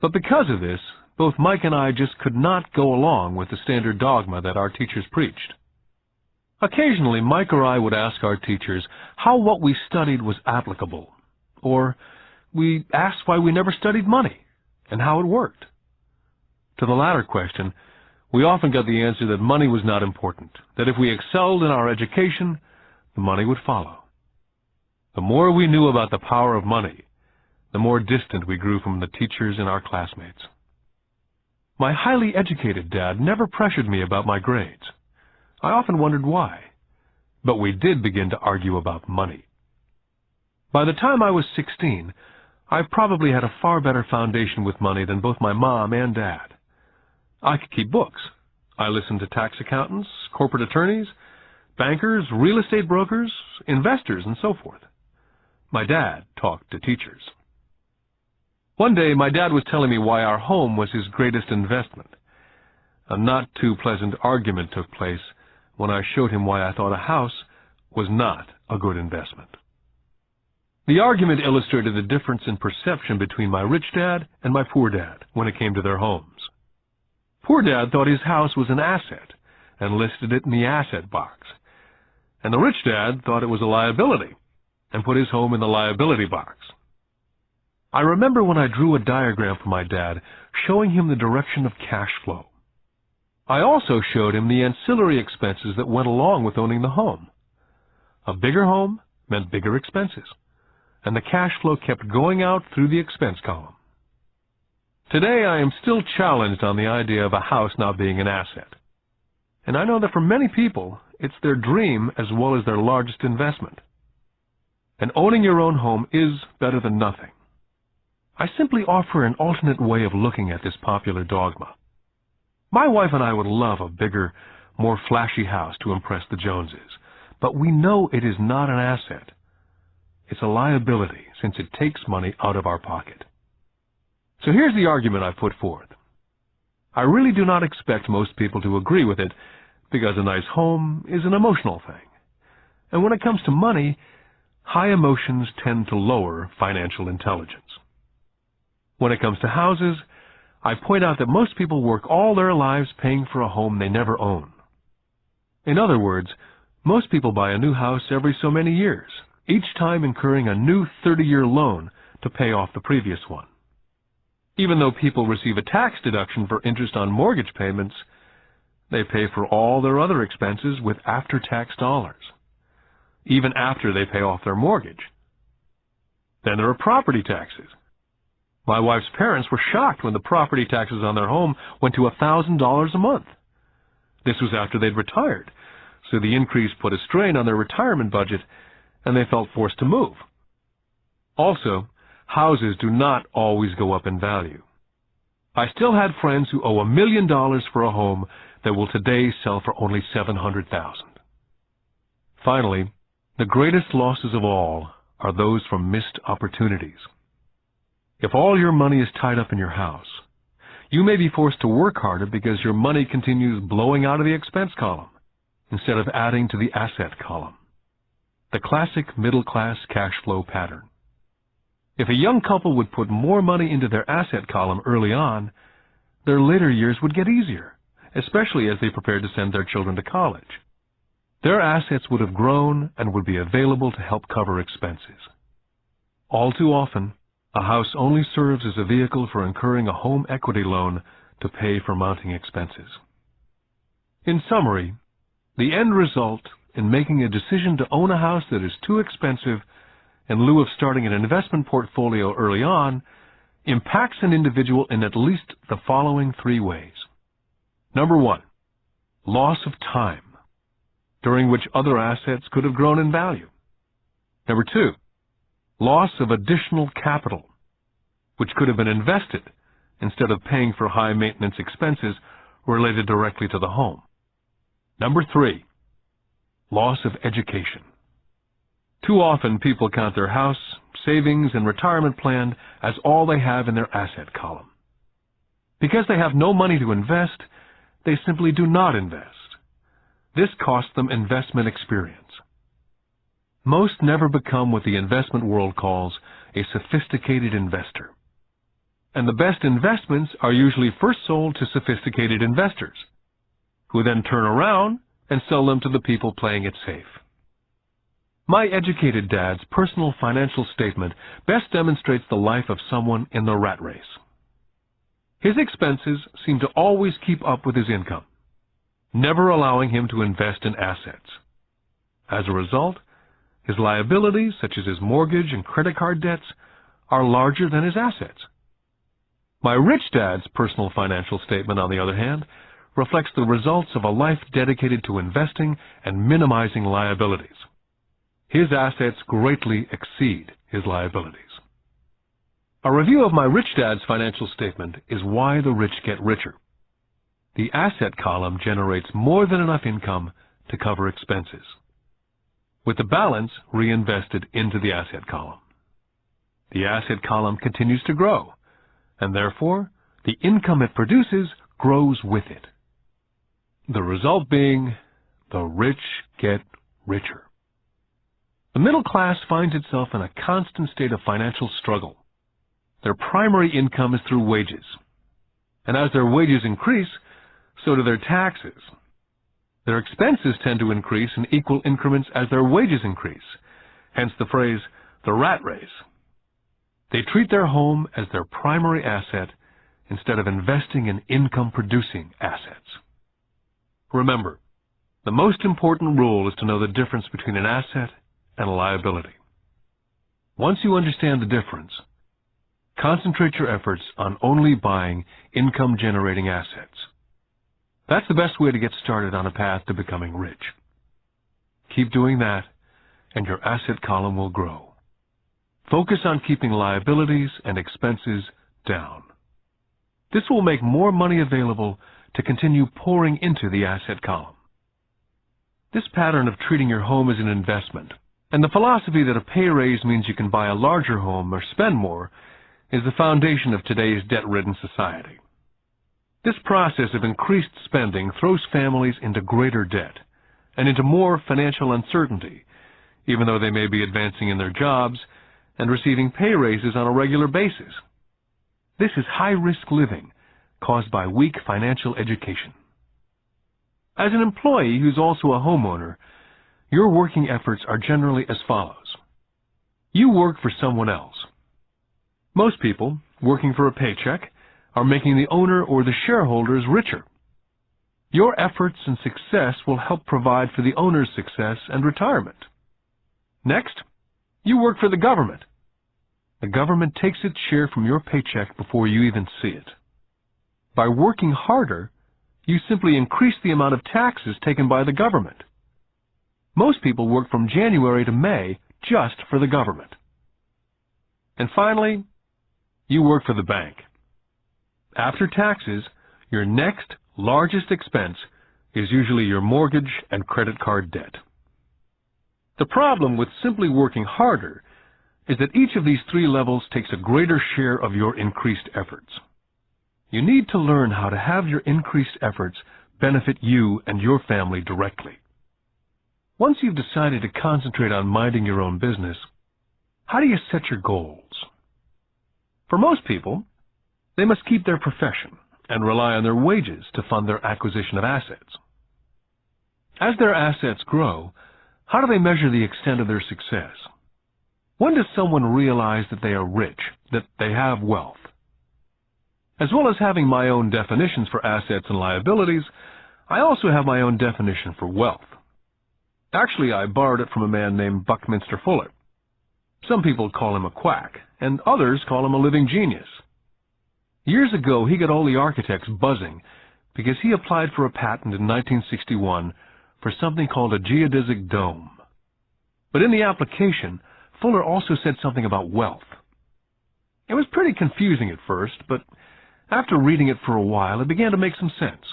But because of this, both Mike and I just could not go along with the standard dogma that our teachers preached. Occasionally, Mike or I would ask our teachers how what we studied was applicable, or we asked why we never studied money and how it worked. To the latter question, we often got the answer that money was not important, that if we excelled in our education, the money would follow. The more we knew about the power of money, the more distant we grew from the teachers and our classmates. My highly educated dad never pressured me about my grades. I often wondered why, but we did begin to argue about money. By the time I was 16, I probably had a far better foundation with money than both my mom and dad. I could keep books. I listened to tax accountants, corporate attorneys, bankers, real estate brokers, investors, and so forth. My dad talked to teachers. One day, my dad was telling me why our home was his greatest investment. A not too pleasant argument took place when I showed him why I thought a house was not a good investment. The argument illustrated the difference in perception between my rich dad and my poor dad when it came to their homes. Poor dad thought his house was an asset and listed it in the asset box, and the rich dad thought it was a liability and put his home in the liability box. I remember when I drew a diagram for my dad showing him the direction of cash flow. I also showed him the ancillary expenses that went along with owning the home. A bigger home meant bigger expenses, and the cash flow kept going out through the expense column. Today I am still challenged on the idea of a house not being an asset. And I know that for many people, it's their dream as well as their largest investment. And owning your own home is better than nothing. I simply offer an alternate way of looking at this popular dogma. My wife and I would love a bigger, more flashy house to impress the Joneses, but we know it is not an asset. It's a liability since it takes money out of our pocket. So here's the argument I put forth. I really do not expect most people to agree with it because a nice home is an emotional thing. And when it comes to money, high emotions tend to lower financial intelligence. When it comes to houses, I point out that most people work all their lives paying for a home they never own. In other words, most people buy a new house every so many years, each time incurring a new 30-year loan to pay off the previous one. Even though people receive a tax deduction for interest on mortgage payments, they pay for all their other expenses with after-tax dollars, even after they pay off their mortgage. Then there are property taxes. My wife's parents were shocked when the property taxes on their home went to $1,000 a month. This was after they'd retired, so the increase put a strain on their retirement budget, and they felt forced to move. Also, houses do not always go up in value. I still had friends who owe $1 million for a home that will today sell for only $700,000. Finally, the greatest losses of all are those from missed opportunities. If all your money is tied up in your house, you may be forced to work harder because your money continues blowing out of the expense column instead of adding to the asset column. The classic middle-class cash flow pattern. If a young couple would put more money into their asset column early on, their later years would get easier, especially as they prepared to send their children to college. Their assets would have grown and would be available to help cover expenses. All too often, a house only serves as a vehicle for incurring a home equity loan to pay for mounting expenses. In summary, the end result in making a decision to own a house that is too expensive in lieu of starting an investment portfolio early on impacts an individual in at least the following 3 ways. Number 1, loss of time, during which other assets could have grown in value. Number 2, loss of additional capital, which could have been invested instead of paying for high-maintenance expenses related directly to the home. Number 3, loss of education. Too often people count their house, savings, and retirement plan as all they have in their asset column. Because they have no money to invest, they simply do not invest. This costs them investment experience. Most never become what the investment world calls a sophisticated investor. And the best investments are usually first sold to sophisticated investors, who then turn around and sell them to the people playing it safe. My educated dad's personal financial statement best demonstrates the life of someone in the rat race. His expenses seem to always keep up with his income, never allowing him to invest in assets. As a result, his liabilities, such as his mortgage and credit card debts, are larger than his assets. My rich dad's personal financial statement, on the other hand, reflects the results of a life dedicated to investing and minimizing liabilities. His assets greatly exceed his liabilities. A review of my rich dad's financial statement is why the rich get richer. The asset column generates more than enough income to cover expenses, with the balance reinvested into the asset column. The asset column continues to grow, and therefore the income it produces grows with it. The result being the rich get richer. The middle class finds itself in a constant state of financial struggle. Their primary income is through wages. And as their wages increase, so do their taxes. Their expenses tend to increase in equal increments as their wages increase, hence the phrase, the rat race. They treat their home as their primary asset instead of investing in income-producing assets. Remember, the most important rule is to know the difference between an asset and a liability. Once you understand the difference, concentrate your efforts on only buying income-generating assets. That's the best way to get started on a path to becoming rich. Keep doing that, and your asset column will grow. Focus on keeping liabilities and expenses down. This will make more money available to continue pouring into the asset column. This pattern of treating your home as an investment, and the philosophy that a pay raise means you can buy a larger home or spend more, is the foundation of today's debt-ridden society. This process of increased spending throws families into greater debt and into more financial uncertainty, even though they may be advancing in their jobs and receiving pay raises on a regular basis. This is high-risk living caused by weak financial education. As an employee who's also a homeowner, your working efforts are generally as follows. You work for someone else. Most people, working for a paycheck, are making the owner or the shareholders richer. Your efforts and success will help provide for the owner's success and retirement. Next, you work for the government. The government takes its share from your paycheck before you even see it. By working harder, you simply increase the amount of taxes taken by the government. Most people work from January to May just for the government. And finally, you work for the bank. After taxes, your next largest expense is usually your mortgage and credit card debt. The problem with simply working harder is that each of these three levels takes a greater share of your increased efforts. You need to learn how to have your increased efforts benefit you and your family directly. Once you've decided to concentrate on minding your own business, how do you set your goals? For most people, they must keep their profession and rely on their wages to fund their acquisition of assets. As their assets grow, how do they measure the extent of their success? When does someone realize that they are rich, that they have wealth? As well as having my own definitions for assets and liabilities, I also have my own definition for wealth. Actually, I borrowed it from a man named Buckminster Fuller. Some people call him a quack, and others call him a living genius. Years ago, he got all the architects buzzing because he applied for a patent in 1961 for something called a geodesic dome. But in the application, Fuller also said something about wealth. It was pretty confusing at first, but after reading it for a while, it began to make some sense.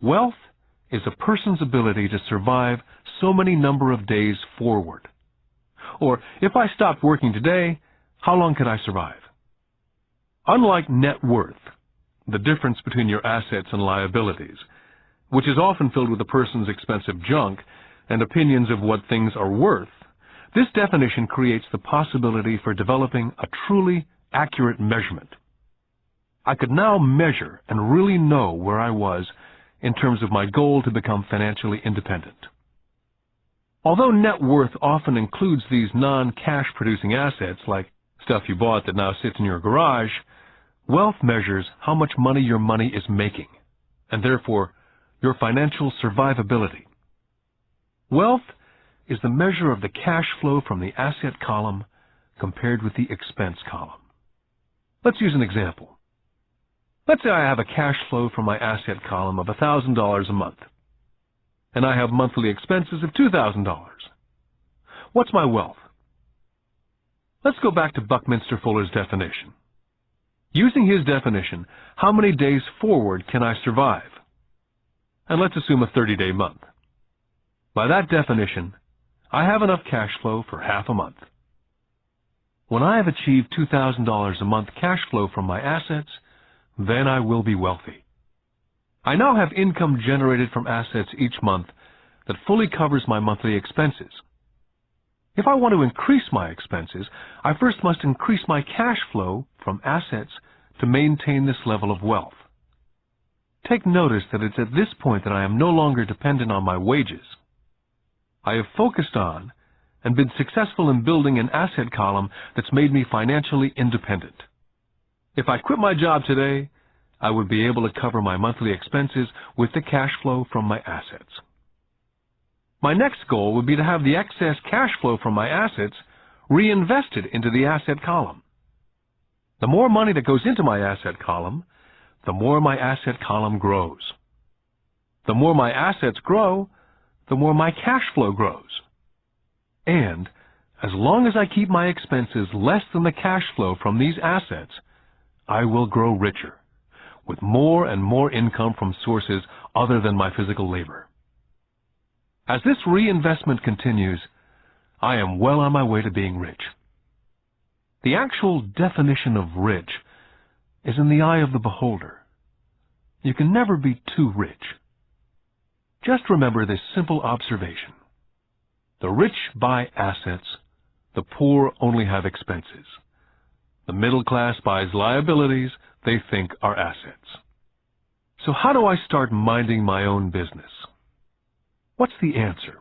Wealth is a person's ability to survive so many number of days forward. Or, if I stopped working today, how long could I survive? Unlike net worth, the difference between your assets and liabilities, which is often filled with a person's expensive junk and opinions of what things are worth, this definition creates the possibility for developing a truly accurate measurement. I could now measure and really know where I was in terms of my goal to become financially independent. Although net worth often includes these non-cash producing assets like stuff you bought that now sits in your garage, wealth measures how much money your money is making, and therefore your financial survivability. Wealth is the measure of the cash flow from the asset column compared with the expense column. Let's use an example. Let's say I have a cash flow from my asset column of $1,000 a month, and I have monthly expenses of $2,000. What's my wealth? Let's go back to Buckminster Fuller's definition. Using his definition, how many days forward can I survive? And let's assume a 30-day month. By that definition, I have enough cash flow for half a month. When I have achieved $2,000 a month cash flow from my assets, then I will be wealthy. I now have income generated from assets each month that fully covers my monthly expenses. If I want to increase my expenses, I first must increase my cash flow from assets to maintain this level of wealth. Take notice that it's at this point that I am no longer dependent on my wages. I have focused on and been successful in building an asset column that's made me financially independent. If I quit my job today, I would be able to cover my monthly expenses with the cash flow from my assets. My next goal would be to have the excess cash flow from my assets reinvested into the asset column. The more money that goes into my asset column, the more my asset column grows. The more my assets grow, the more my cash flow grows. And as long as I keep my expenses less than the cash flow from these assets, I will grow richer, with more and more income from sources other than my physical labor. As this reinvestment continues, I am well on my way to being rich. The actual definition of rich is in the eye of the beholder. You can never be too rich. Just remember this simple observation. The rich buy assets, the poor only have expenses. The middle class buys liabilities they think are assets. So how do I start minding my own business? What's the answer?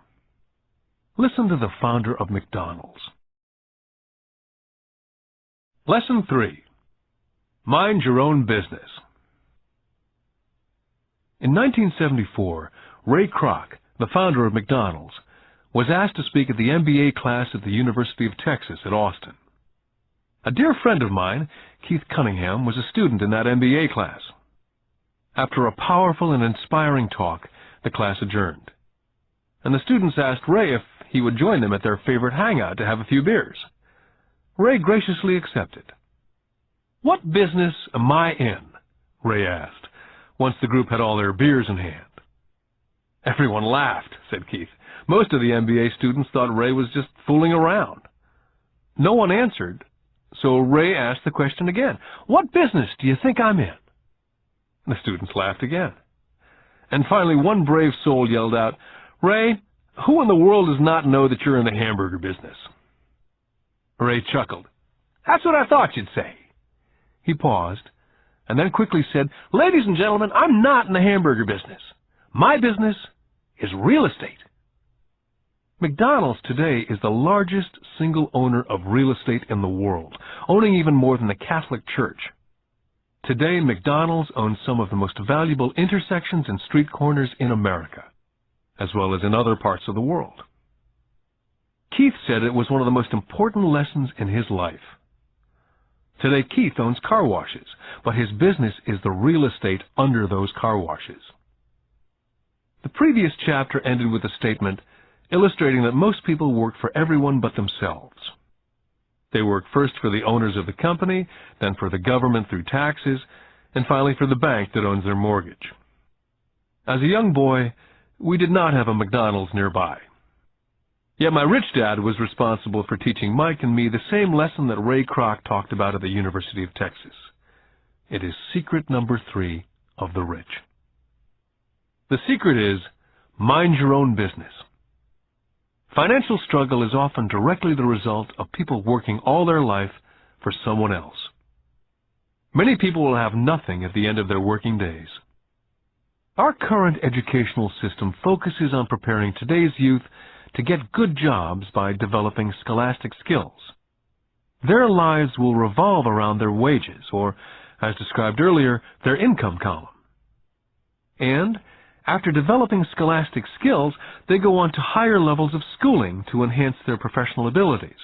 Listen to the founder of McDonald's. Lesson 3. Mind your own business. In 1974, Ray Kroc, the founder of McDonald's, was asked to speak at the MBA class at the University of Texas at Austin. A dear friend of mine, Keith Cunningham, was a student in that MBA class. After a powerful and inspiring talk, the class adjourned, and the students asked Ray if he would join them at their favorite hangout to have a few beers. Ray graciously accepted. "What business am I in?" Ray asked, once the group had all their beers in hand. Everyone laughed, said Keith. Most of the MBA students thought Ray was just fooling around. No one answered, so Ray asked the question again. "What business do you think I'm in?" The students laughed again. And finally, one brave soul yelled out, "Ray, who in the world does not know that you're in the hamburger business?" Ray chuckled. "That's what I thought you'd say." He paused, and then quickly said, "Ladies and gentlemen, I'm not in the hamburger business. My business is real estate." McDonald's today is the largest single owner of real estate in the world, owning even more than the Catholic Church. Today, McDonald's owns some of the most valuable intersections and street corners in America, as well as in other parts of the world. Keith said it was one of the most important lessons in his life. Today, Keith owns car washes, but his business is the real estate under those car washes. The previous chapter ended with a statement illustrating that most people work for everyone but themselves. They work first for the owners of the company, then for the government through taxes, and finally for the bank that owns their mortgage. As a young boy, we did not have a McDonald's nearby. Yet my rich dad was responsible for teaching Mike and me the same lesson that Ray Kroc talked about at the University of Texas. It is secret number 3 of the rich. The secret is, mind your own business. Financial struggle is often directly the result of people working all their life for someone else. Many people will have nothing at the end of their working days. Our current educational system focuses on preparing today's youth to get good jobs by developing scholastic skills. Their lives will revolve around their wages, or, as described earlier, their income column. And after developing scholastic skills, they go on to higher levels of schooling to enhance their professional abilities.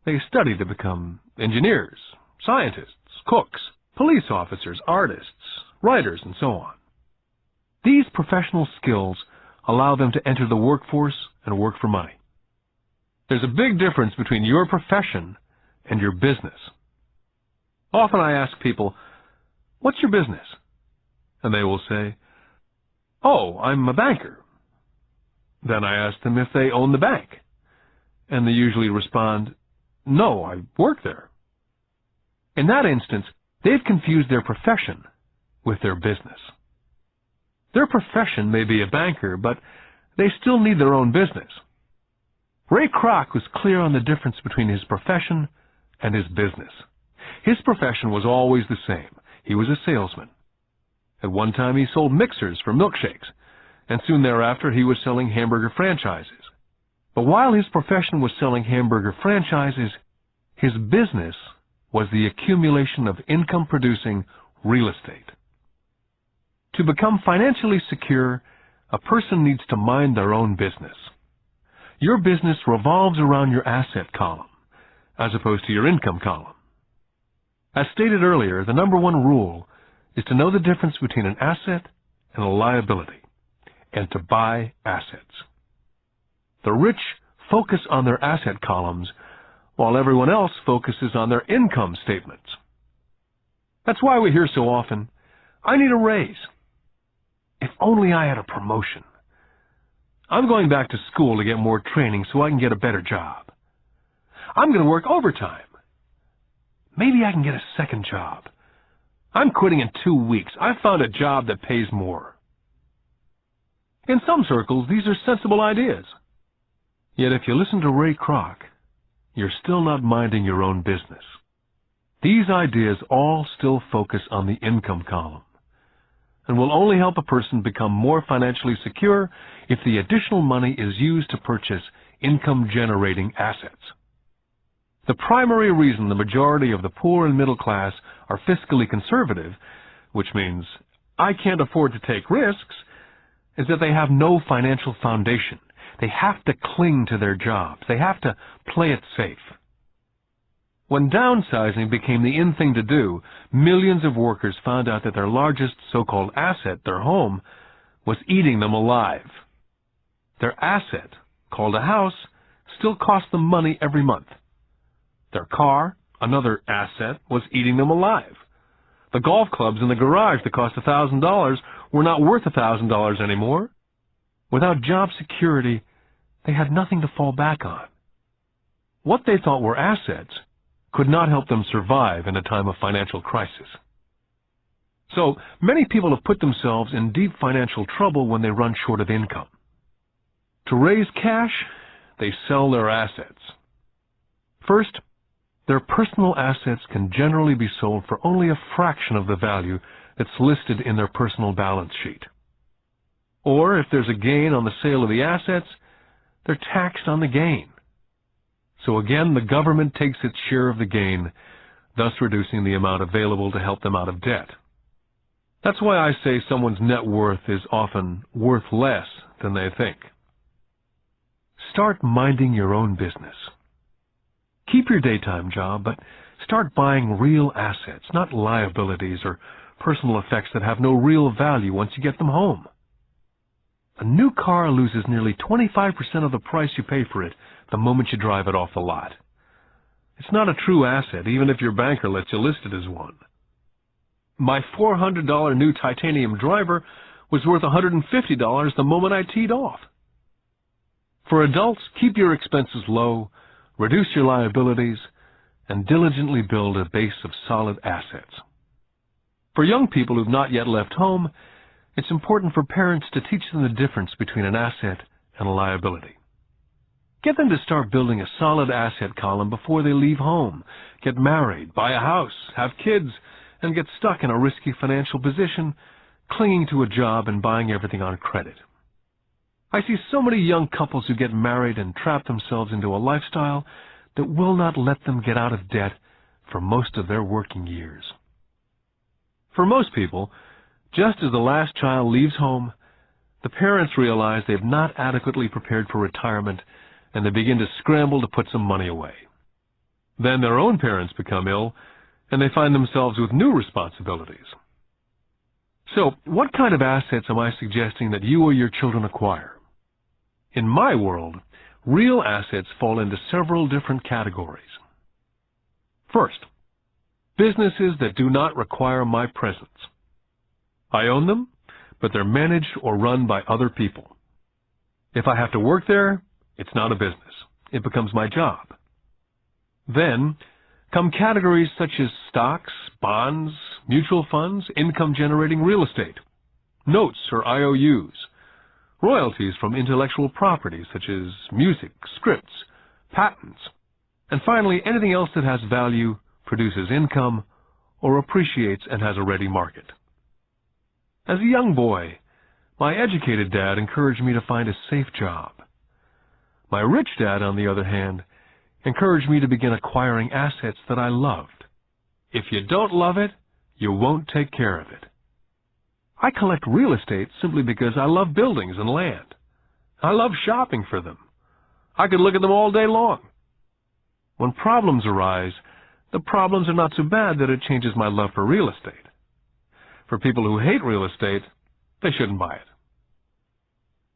They study to become engineers, scientists, cooks, police officers, artists, writers, and so on. These professional skills allow them to enter the workforce and work for money. There's a big difference between your profession and your business. Often I ask people, "What's your business?" And they will say, "Oh, I'm a banker." Then I ask them if they own the bank, and they usually respond, "No, I work there." In that instance, they've confused their profession with their business. Their profession may be a banker, but they still need their own business. Ray Kroc was clear on the difference between his profession and his business. His profession was always the same. He was a salesman. At one time, he sold mixers for milkshakes, and soon thereafter, he was selling hamburger franchises. But while his profession was selling hamburger franchises, his business was the accumulation of income-producing real estate. To become financially secure, a person needs to mind their own business. Your business revolves around your asset column, as opposed to your income column. As stated earlier, the number one rule is to know the difference between an asset and a liability, and to buy assets. The rich focus on their asset columns, while everyone else focuses on their income statements. That's why we hear so often, "I need a raise. If only I had a promotion. I'm going back to school to get more training so I can get a better job. I'm going to work overtime. Maybe I can get a second job. I'm quitting in 2 weeks. I found a job that pays more." In some circles, these are sensible ideas. Yet if you listen to Ray Kroc, you're still not minding your own business. These ideas all still focus on the income column, and will only help a person become more financially secure if the additional money is used to purchase income-generating assets. The primary reason the majority of the poor and middle class are fiscally conservative, which means I can't afford to take risks, is that they have no financial foundation. They have to cling to their jobs. They have to play it safe. When downsizing became the in thing to do, millions of workers found out that their largest so-called asset, their home, was eating them alive. Their asset, called a house, still cost them money every month. Their car, another asset, was eating them alive. The golf clubs in the garage that cost $1,000 were not worth $1,000 anymore. Without job security, they had nothing to fall back on. What they thought were assets could not help them survive in a time of financial crisis. So, many people have put themselves in deep financial trouble when they run short of income. To raise cash, they sell their assets. First, their personal assets can generally be sold for only a fraction of the value that's listed in their personal balance sheet. Or, if there's a gain on the sale of the assets, they're taxed on the gain. So again, the government takes its share of the gain, thus reducing the amount available to help them out of debt. That's why I say someone's net worth is often worth less than they think. Start minding your own business. Keep your daytime job, but start buying real assets, not liabilities or personal effects that have no real value once you get them home. A new car loses nearly 25% of the price you pay for it the moment you drive it off the lot. It's not a true asset, even if your banker lets you list it as one. My $400 new titanium driver was worth $150 the moment I teed off. For adults, keep your expenses low, reduce your liabilities, and diligently build a base of solid assets. For young people who've not yet left home, it's important for parents to teach them the difference between an asset and a liability. Get them to start building a solid asset column before they leave home, get married, buy a house, have kids, and get stuck in a risky financial position, clinging to a job and buying everything on credit. I see so many young couples who get married and trap themselves into a lifestyle that will not let them get out of debt for most of their working years. For most people, just as the last child leaves home, the parents realize they've not adequately prepared for retirement, and they begin to scramble to put some money away. Then their own parents become ill, and they find themselves with new responsibilities. So, what kind of assets am I suggesting that you or your children acquire? In my world, real assets fall into several different categories. First, businesses that do not require my presence. I own them, but they're managed or run by other people. If I have to work there, it's not a business. It becomes my job. Then come categories such as stocks, bonds, mutual funds, income-generating real estate, notes or IOUs, royalties from intellectual property such as music, scripts, patents, and finally anything else that has value, produces income, or appreciates and has a ready market. As a young boy, my educated dad encouraged me to find a safe job. My rich dad, on the other hand, encouraged me to begin acquiring assets that I loved. If you don't love it, you won't take care of it. I collect real estate simply because I love buildings and land. I love shopping for them. I could look at them all day long. When problems arise, the problems are not so bad that it changes my love for real estate. For people who hate real estate, they shouldn't buy it.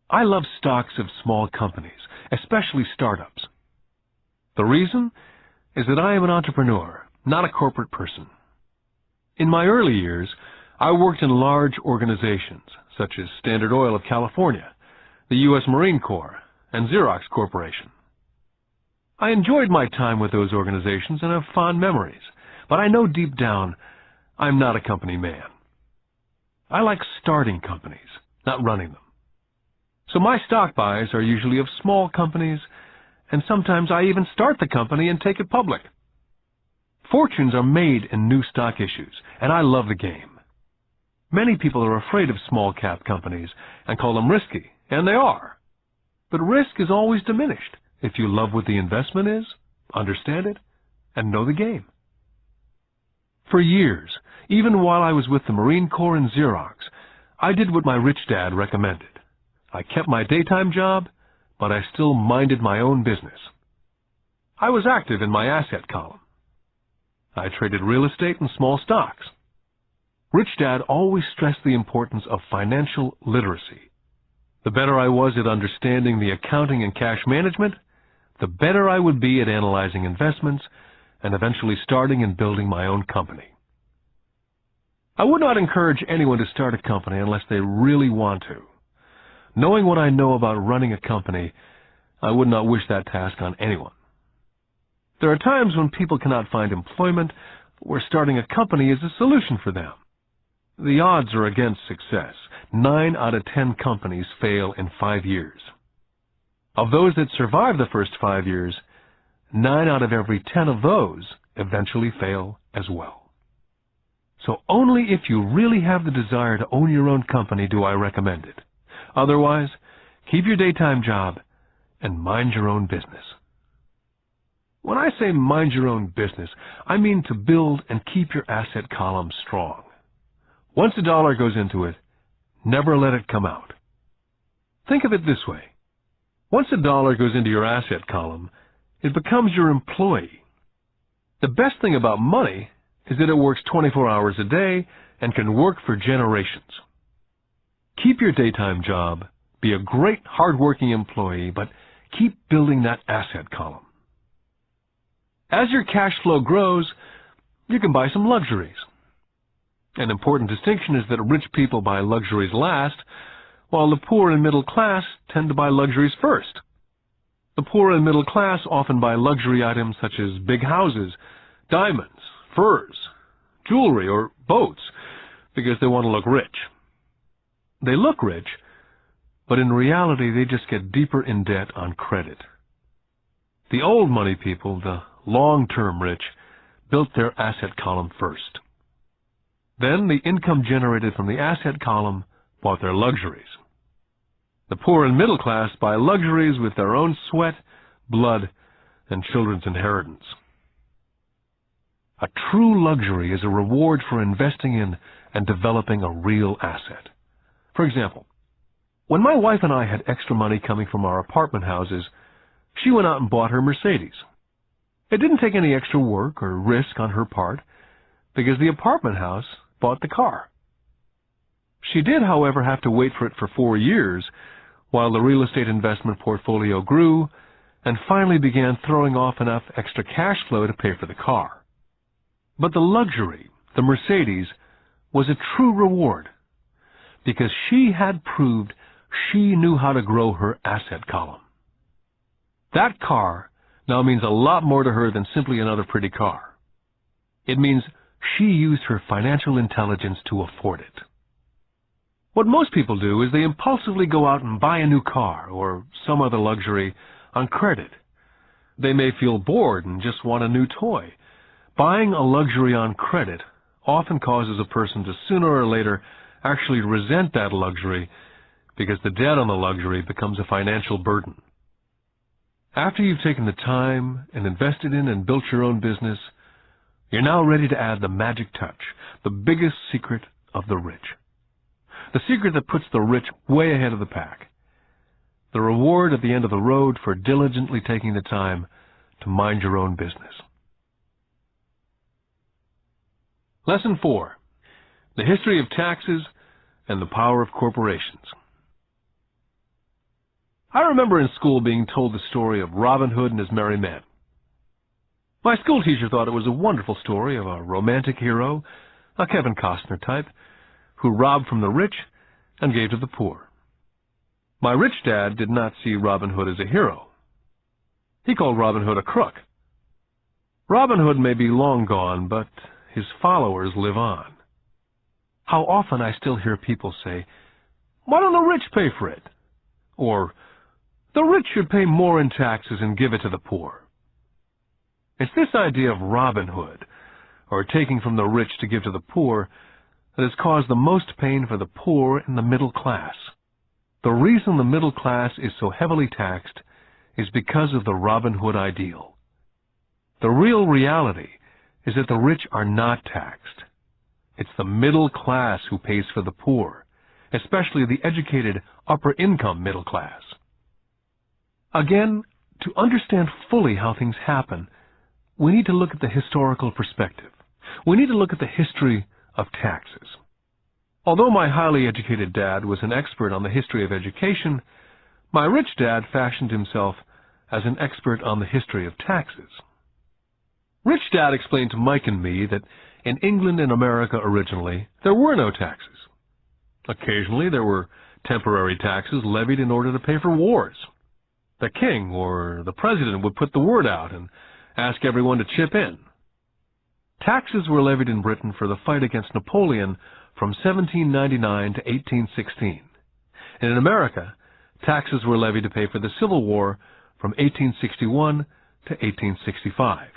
I love stocks of small companies, especially startups. The reason is that I am an entrepreneur, not a corporate person. In my early years, I worked in large organizations such as Standard Oil of California, the U.S. Marine Corps, and Xerox Corporation. I enjoyed my time with those organizations and have fond memories, but I know deep down I'm not a company man. I like starting companies, not running them. So my stock buys are usually of small companies, and sometimes I even start the company and take it public. Fortunes are made in new stock issues, and I love the game. Many people are afraid of small-cap companies and call them risky, and they are. But risk is always diminished if you love what the investment is, understand it, and know the game. For years, even while I was with the Marine Corps and Xerox, I did what my rich dad recommended. I kept my daytime job, but I still minded my own business. I was active in my asset column. I traded real estate and small stocks. Rich Dad always stressed the importance of financial literacy. The better I was at understanding the accounting and cash management, the better I would be at analyzing investments and eventually starting and building my own company. I would not encourage anyone to start a company unless they really want to. Knowing what I know about running a company, I would not wish that task on anyone. There are times when people cannot find employment where starting a company is a solution for them. The odds are against success. 9 out of 10 companies fail in 5 years. Of those that survive the first 5 years, 9 out of every 10 of those eventually fail as well. So only if you really have the desire to own your own company do I recommend it. Otherwise, keep your daytime job and mind your own business. When I say mind your own business, I mean to build and keep your asset column strong. Once a dollar goes into it, never let it come out. Think of it this way. Once a dollar goes into your asset column, it becomes your employee. The best thing about money is that it works 24 hours a day and can work for generations. Keep your daytime job, be a great hard-working employee, but keep building that asset column. As your cash flow grows, you can buy some luxuries. An important distinction is that rich people buy luxuries last, while the poor and middle class tend to buy luxuries first. The poor and middle class often buy luxury items such as big houses, diamonds, furs, jewelry, or boats because they want to look rich. They look rich, but in reality they just get deeper in debt on credit. The old money people, the long-term rich, built their asset column first. Then the income generated from the asset column bought their luxuries. The poor and middle class buy luxuries with their own sweat, blood, and children's inheritance. A true luxury is a reward for investing in and developing a real asset. For example, when my wife and I had extra money coming from our apartment houses, she went out and bought her Mercedes. It didn't take any extra work or risk on her part because the apartment house bought the car. She did, however, have to wait for it for 4 years while the real estate investment portfolio grew and finally began throwing off enough extra cash flow to pay for the car. But the luxury, the Mercedes, was a true reward because she had proved she knew how to grow her asset column. That car now means a lot more to her than simply another pretty car. It means she used her financial intelligence to afford it. What most people do is they impulsively go out and buy a new car or some other luxury on credit. They may feel bored and just want a new toy. Buying a luxury on credit often causes a person to sooner or later actually resent that luxury because the debt on the luxury becomes a financial burden. After you've taken the time and invested in and built your own business, you're now ready to add the magic touch, the biggest secret of the rich. The secret that puts the rich way ahead of the pack. The reward at the end of the road for diligently taking the time to mind your own business. Lesson 4. The history of taxes and the power of corporations. I remember in school being told the story of Robin Hood and his merry men. My school teacher thought it was a wonderful story of a romantic hero, a Kevin Costner type, who robbed from the rich and gave to the poor. My rich dad did not see Robin Hood as a hero. He called Robin Hood a crook. Robin Hood may be long gone, but his followers live on. How often I still hear people say, "Why don't the rich pay for it?" Or, "The rich should pay more in taxes and give it to the poor." It's this idea of Robin Hood, or taking from the rich to give to the poor, that has caused the most pain for the poor and the middle class. The reason the middle class is so heavily taxed is because of the Robin Hood ideal. The real reality is that the rich are not taxed. It's the middle class who pays for the poor, especially the educated upper-income middle class. Again, to understand fully how things happen, we need to look at the historical perspective. We need to look at the history of taxes. Although my highly educated dad was an expert on the history of education, my rich dad fashioned himself as an expert on the history of taxes. Rich Dad explained to Mike and me that in England and America originally, there were no taxes. Occasionally, there were temporary taxes levied in order to pay for wars. The king or the president would put the word out and ask everyone to chip in. Taxes were levied in Britain for the fight against Napoleon from 1799 to 1816. And in America, taxes were levied to pay for the Civil War from 1861 to 1865.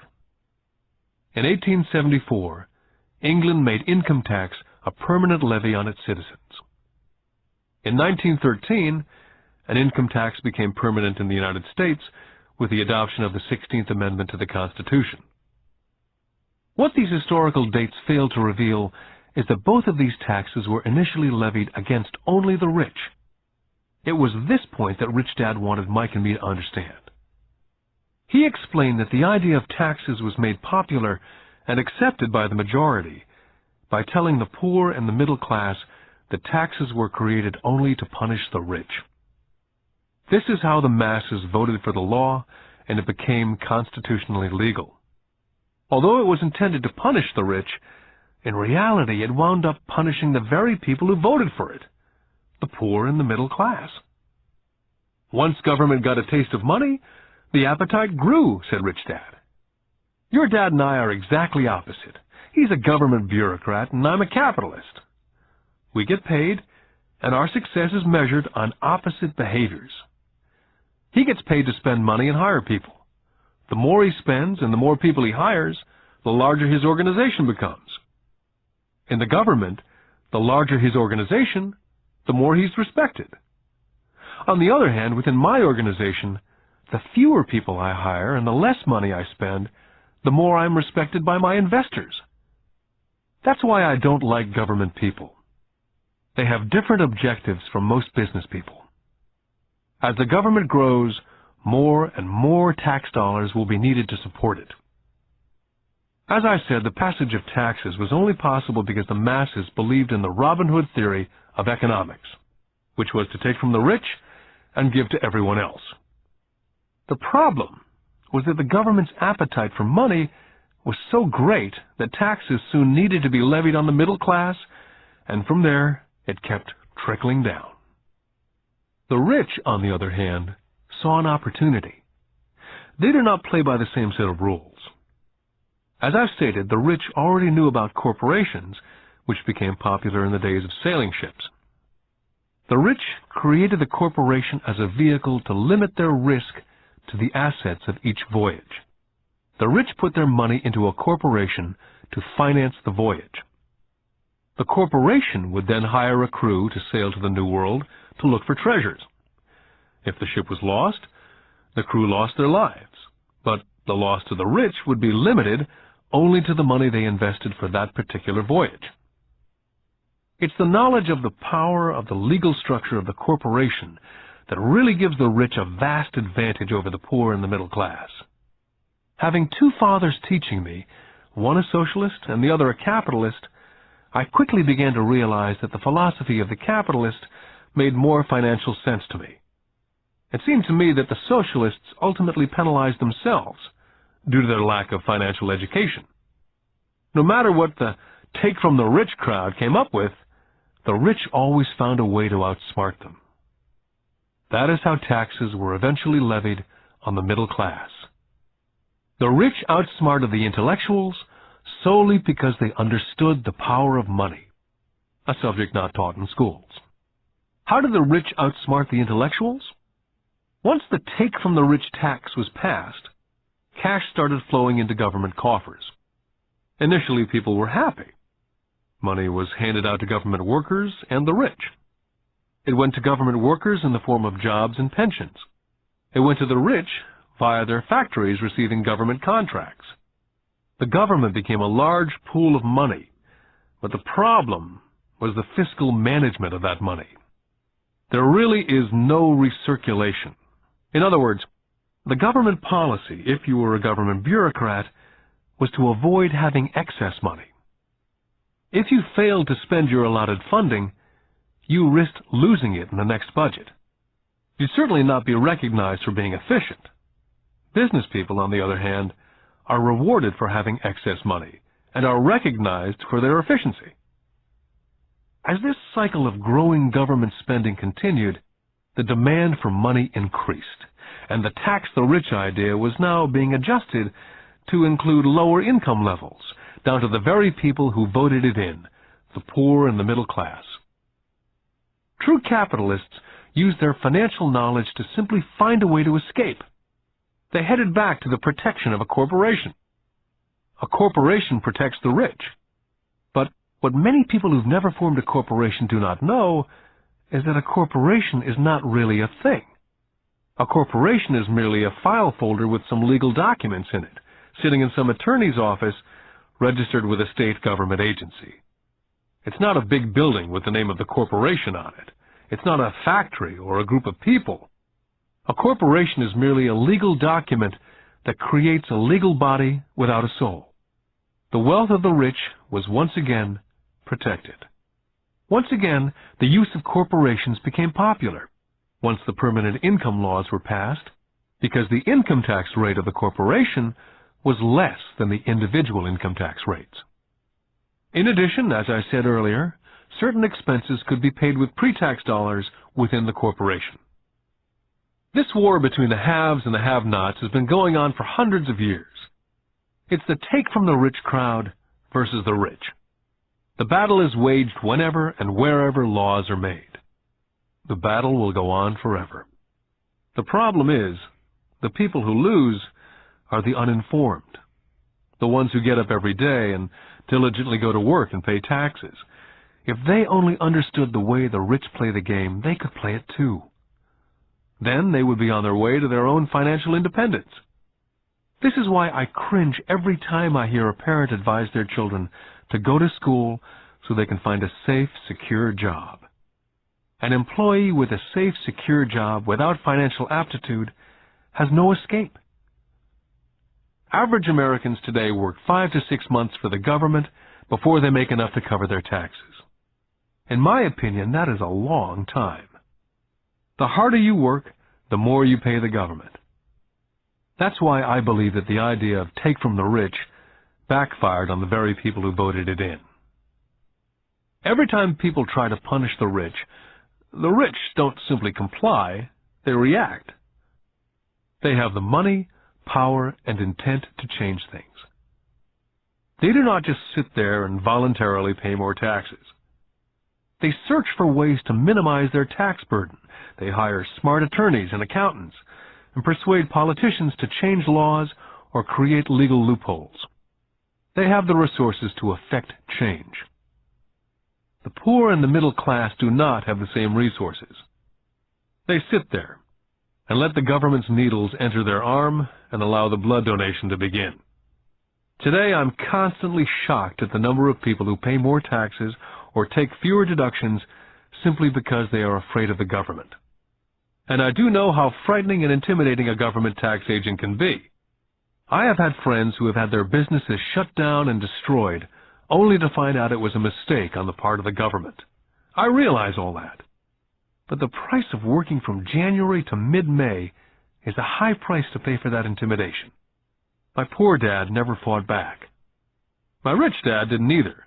In 1874, England made income tax a permanent levy on its citizens. In 1913, an income tax became permanent in the United States with the adoption of the 16th Amendment to the Constitution. What these historical dates fail to reveal is that both of these taxes were initially levied against only the rich. It was this point that Rich Dad wanted Mike and me to understand. He explained that the idea of taxes was made popular and accepted by the majority by telling the poor and the middle class that taxes were created only to punish the rich. This is how the masses voted for the law, and it became constitutionally legal. Although it was intended to punish the rich, in reality it wound up punishing the very people who voted for it, the poor and the middle class. Once government got a taste of money, the appetite grew, said Rich Dad. Your dad and I are exactly opposite. He's a government bureaucrat, and I'm a capitalist. We get paid, and our success is measured on opposite behaviors. He gets paid to spend money and hire people. The more he spends and the more people he hires, the larger his organization becomes. In the government, the larger his organization, the more he's respected. On the other hand, within my organization, the fewer people I hire and the less money I spend, the more I'm respected by my investors. That's why I don't like government people. They have different objectives from most business people. As the government grows, more and more tax dollars will be needed to support it. As I said, the passage of taxes was only possible because the masses believed in the Robin Hood theory of economics, which was to take from the rich and give to everyone else. The problem was that the government's appetite for money was so great that taxes soon needed to be levied on the middle class, and from there it kept trickling down. The rich, on the other hand, saw an opportunity. They did not play by the same set of rules. As I've stated, the rich already knew about corporations, which became popular in the days of sailing ships. The rich created the corporation as a vehicle to limit their risk to the assets of each voyage. The rich put their money into a corporation to finance the voyage. The corporation would then hire a crew to sail to the New World to look for treasures. If the ship was lost, the crew lost their lives, but the loss to the rich would be limited only to the money they invested for that particular voyage. It's the knowledge of the power of the legal structure of the corporation that really gives the rich a vast advantage over the poor and the middle class. Having two fathers teaching me, one a socialist and the other a capitalist, I quickly began to realize that the philosophy of the capitalist made more financial sense to me. It seemed to me that the socialists ultimately penalized themselves due to their lack of financial education. No matter what the take-from-the-rich crowd came up with, the rich always found a way to outsmart them. That is how taxes were eventually levied on the middle class. The rich outsmarted the intellectuals solely because they understood the power of money, a subject not taught in schools. How did the rich outsmart the intellectuals? Once the take-from-the-rich tax was passed, cash started flowing into government coffers. Initially, people were happy. Money was handed out to government workers and the rich. It went to government workers in the form of jobs and pensions. It went to the rich via their factories receiving government contracts. The government became a large pool of money, but the problem was the fiscal management of that money. There really is no recirculation. In other words, the government policy, if you were a government bureaucrat, was to avoid having excess money. If you failed to spend your allotted funding, you risked losing it in the next budget. You'd certainly not be recognized for being efficient. Business people, on the other hand, are rewarded for having excess money and are recognized for their efficiency. As this cycle of growing government spending continued, the demand for money increased, and the tax the rich idea was now being adjusted to include lower income levels, down to the very people who voted it in, the poor and the middle class. True capitalists used their financial knowledge to simply find a way to escape. They headed back to the protection of a corporation. A corporation protects the rich. But what many people who've never formed a corporation do not know is that a corporation is not really a thing. A corporation is merely a file folder with some legal documents in it, sitting in some attorney's office registered with a state government agency. It's not a big building with the name of the corporation on it. It's not a factory or a group of people. A corporation is merely a legal document that creates a legal body without a soul. The wealth of the rich was once again protected. Once again, the use of corporations became popular once the permanent income laws were passed, because the income tax rate of the corporation was less than the individual income tax rates. In addition, as I said earlier, certain expenses could be paid with pre-tax dollars within the corporation. This war between the haves and the have-nots has been going on for hundreds of years. It's the take-from-the-rich crowd versus the rich. The battle is waged whenever and wherever laws are made. The battle will go on forever. The problem is, the people who lose are the uninformed, the ones who get up every day and diligently go to work and pay taxes. If they only understood the way the rich play the game, they could play it too. Then they would be on their way to their own financial independence. This is why I cringe every time I hear a parent advise their children to go to school so they can find a safe, secure job. An employee with a safe, secure job without financial aptitude has no escape. Average Americans today work 5 to 6 months for the government before they make enough to cover their taxes. In my opinion, that is a long time. The harder you work, the more you pay the government. That's why I believe that the idea of take from the rich backfired on the very people who voted it in. Every time people try to punish the rich don't simply comply, they react. They have the money, power, and intent to change things. They do not just sit there and voluntarily pay more taxes. They search for ways to minimize their tax burden. They hire smart attorneys and accountants and persuade politicians to change laws or create legal loopholes. They have the resources to effect change. The poor and the middle class do not have the same resources. They sit there and let the government's needles enter their arm and allow the blood donation to begin. Today, I'm constantly shocked at the number of people who pay more taxes or take fewer deductions simply because they are afraid of the government. And I do know how frightening and intimidating a government tax agent can be. I have had friends who have had their businesses shut down and destroyed, only to find out it was a mistake on the part of the government. I realize all that. But the price of working from January to mid-May is a high price to pay for that intimidation. My poor dad never fought back. My rich dad didn't either.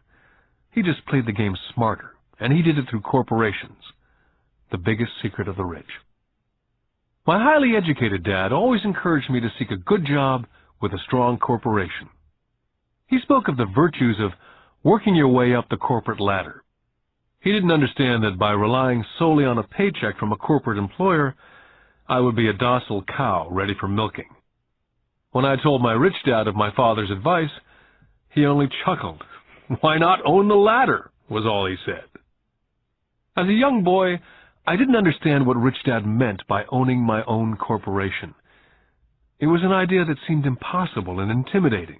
He just played the game smarter, and he did it through corporations, the biggest secret of the rich. My highly educated dad always encouraged me to seek a good job with a strong corporation. He spoke of the virtues of working your way up the corporate ladder. He didn't understand that by relying solely on a paycheck from a corporate employer, I would be a docile cow ready for milking. When I told my rich dad of my father's advice, he only chuckled. "Why not own the ladder?" was all he said. As a young boy, I didn't understand what Rich Dad meant by owning my own corporation. It was an idea that seemed impossible and intimidating.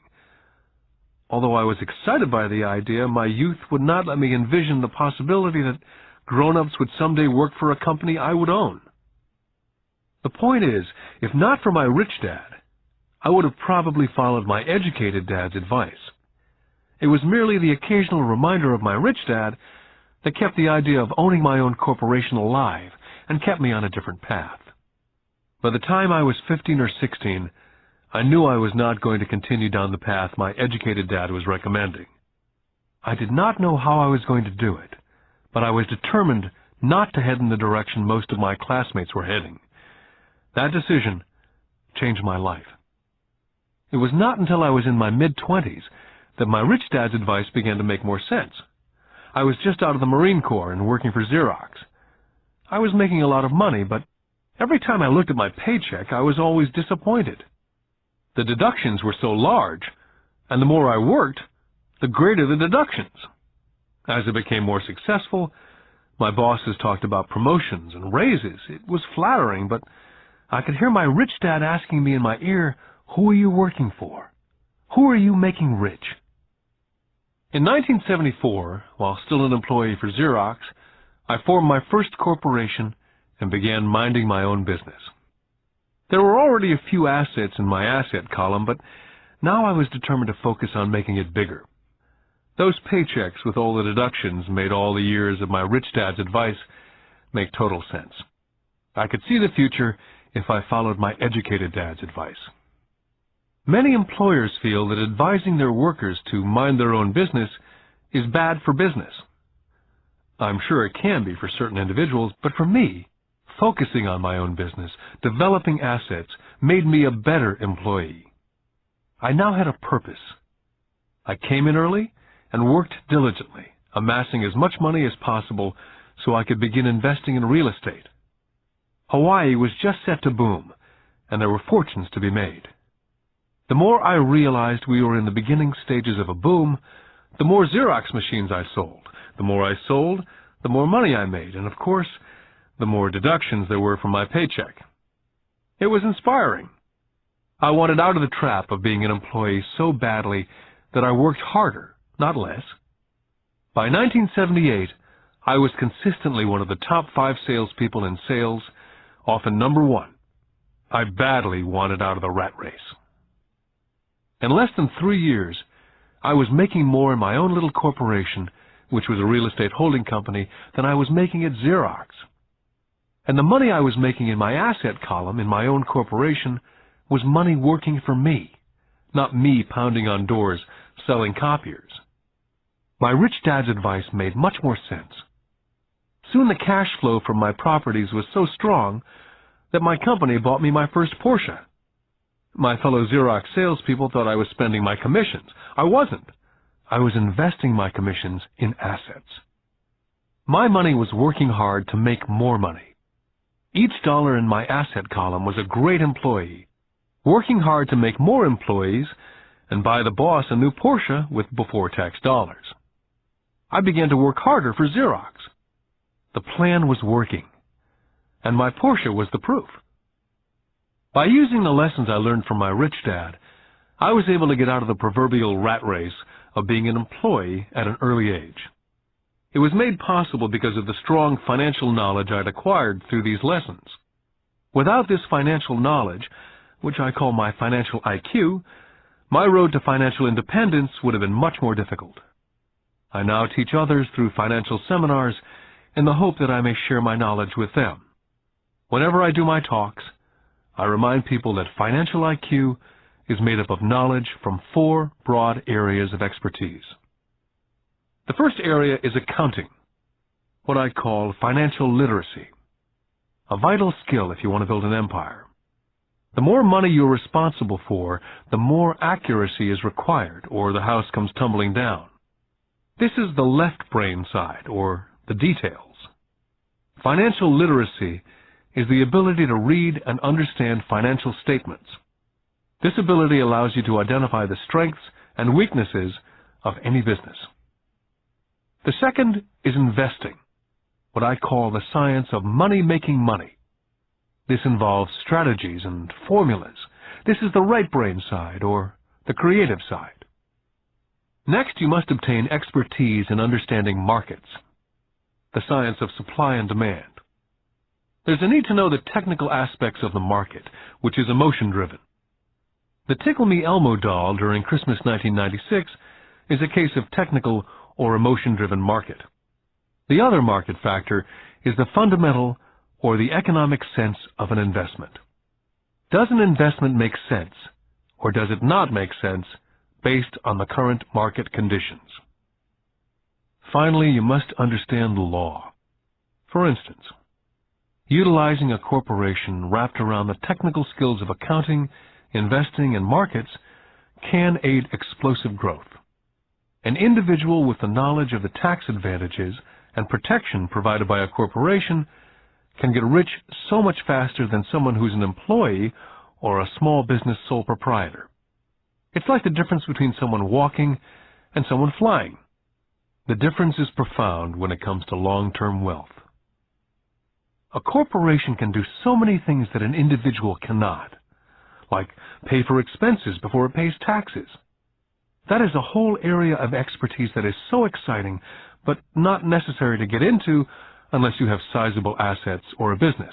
Although I was excited by the idea, my youth would not let me envision the possibility that grown-ups would someday work for a company I would own. The point is, if not for my rich dad, I would have probably followed my educated dad's advice. It was merely the occasional reminder of my rich dad that kept the idea of owning my own corporation alive and kept me on a different path. By the time I was 15 or 16, I knew I was not going to continue down the path my educated dad was recommending. I did not know how I was going to do it, but I was determined not to head in the direction most of my classmates were heading. That decision changed my life. It was not until I was in my mid-20s that my rich dad's advice began to make more sense. I was just out of the Marine Corps and working for Xerox. I was making a lot of money, but every time I looked at my paycheck, I was always disappointed. The deductions were so large, and the more I worked, the greater the deductions. As I became more successful, my bosses talked about promotions and raises. It was flattering, but I could hear my rich dad asking me in my ear, "Who are you working for? Who are you making rich?" In 1974, while still an employee for Xerox, I formed my first corporation and began minding my own business. There were already a few assets in my asset column, but now I was determined to focus on making it bigger. Those paychecks with all the deductions made all the years of my rich dad's advice make total sense. I could see the future if I followed my educated dad's advice. Many employers feel that advising their workers to mind their own business is bad for business. I'm sure it can be for certain individuals, but for me, focusing on my own business, developing assets, made me a better employee. I now had a purpose. I came in early and worked diligently, amassing as much money as possible so I could begin investing in real estate. Hawaii was just set to boom, and there were fortunes to be made. The more I realized we were in the beginning stages of a boom, the more Xerox machines I sold. The more I sold, the more money I made, and of course, the more deductions there were from my paycheck. It was inspiring. I wanted out of the trap of being an employee so badly that I worked harder, not less. By 1978, I was consistently one of the top 5 salespeople in sales, often number 1. I badly wanted out of the rat race. In less than 3 years, I was making more in my own little corporation, which was a real estate holding company, than I was making at Xerox. And the money I was making in my asset column in my own corporation was money working for me, not me pounding on doors selling copiers. My rich dad's advice made much more sense. Soon the cash flow from my properties was so strong that my company bought me my first Porsche. My fellow Xerox salespeople thought I was spending my commissions. I wasn't. I was investing my commissions in assets. My money was working hard to make more money. Each dollar in my asset column was a great employee, working hard to make more employees and buy the boss a new Porsche with before-tax dollars. I began to work harder for Xerox. The plan was working, and my Porsche was the proof. By using the lessons I learned from my rich dad, I was able to get out of the proverbial rat race of being an employee at an early age. It was made possible because of the strong financial knowledge I'd acquired through these lessons. Without this financial knowledge, which I call my financial IQ, my road to financial independence would have been much more difficult. I now teach others through financial seminars in the hope that I may share my knowledge with them. Whenever I do my talks, I remind people that financial IQ is made up of knowledge from 4 broad areas of expertise. The first area is accounting, what I call financial literacy, a vital skill if you want to build an empire. The more money you're responsible for, the more accuracy is required, or the house comes tumbling down. This is the left brain side, or the details. Financial literacy is the ability to read and understand financial statements. This ability allows you to identify the strengths and weaknesses of any business. The second is investing, what I call the science of money-making money. This involves strategies and formulas. This is the right brain side, or the creative side. Next, you must obtain expertise in understanding markets, the science of supply and demand. There's a need to know the technical aspects of the market, which is emotion-driven. The Tickle Me Elmo doll during Christmas 1996 is a case of technical or emotion-driven market. The other market factor is the fundamental or the economic sense of an investment. Does an investment make sense, or does it not make sense based on the current market conditions? Finally, you must understand the law. For instance, utilizing a corporation wrapped around the technical skills of accounting, investing, and markets can aid explosive growth. An individual with the knowledge of the tax advantages and protection provided by a corporation can get rich so much faster than someone who's an employee or a small business sole proprietor. It's like the difference between someone walking and someone flying. The difference is profound when it comes to long-term wealth. A corporation can do so many things that an individual cannot, like pay for expenses before it pays taxes. That is a whole area of expertise that is so exciting, but not necessary to get into unless you have sizable assets or a business.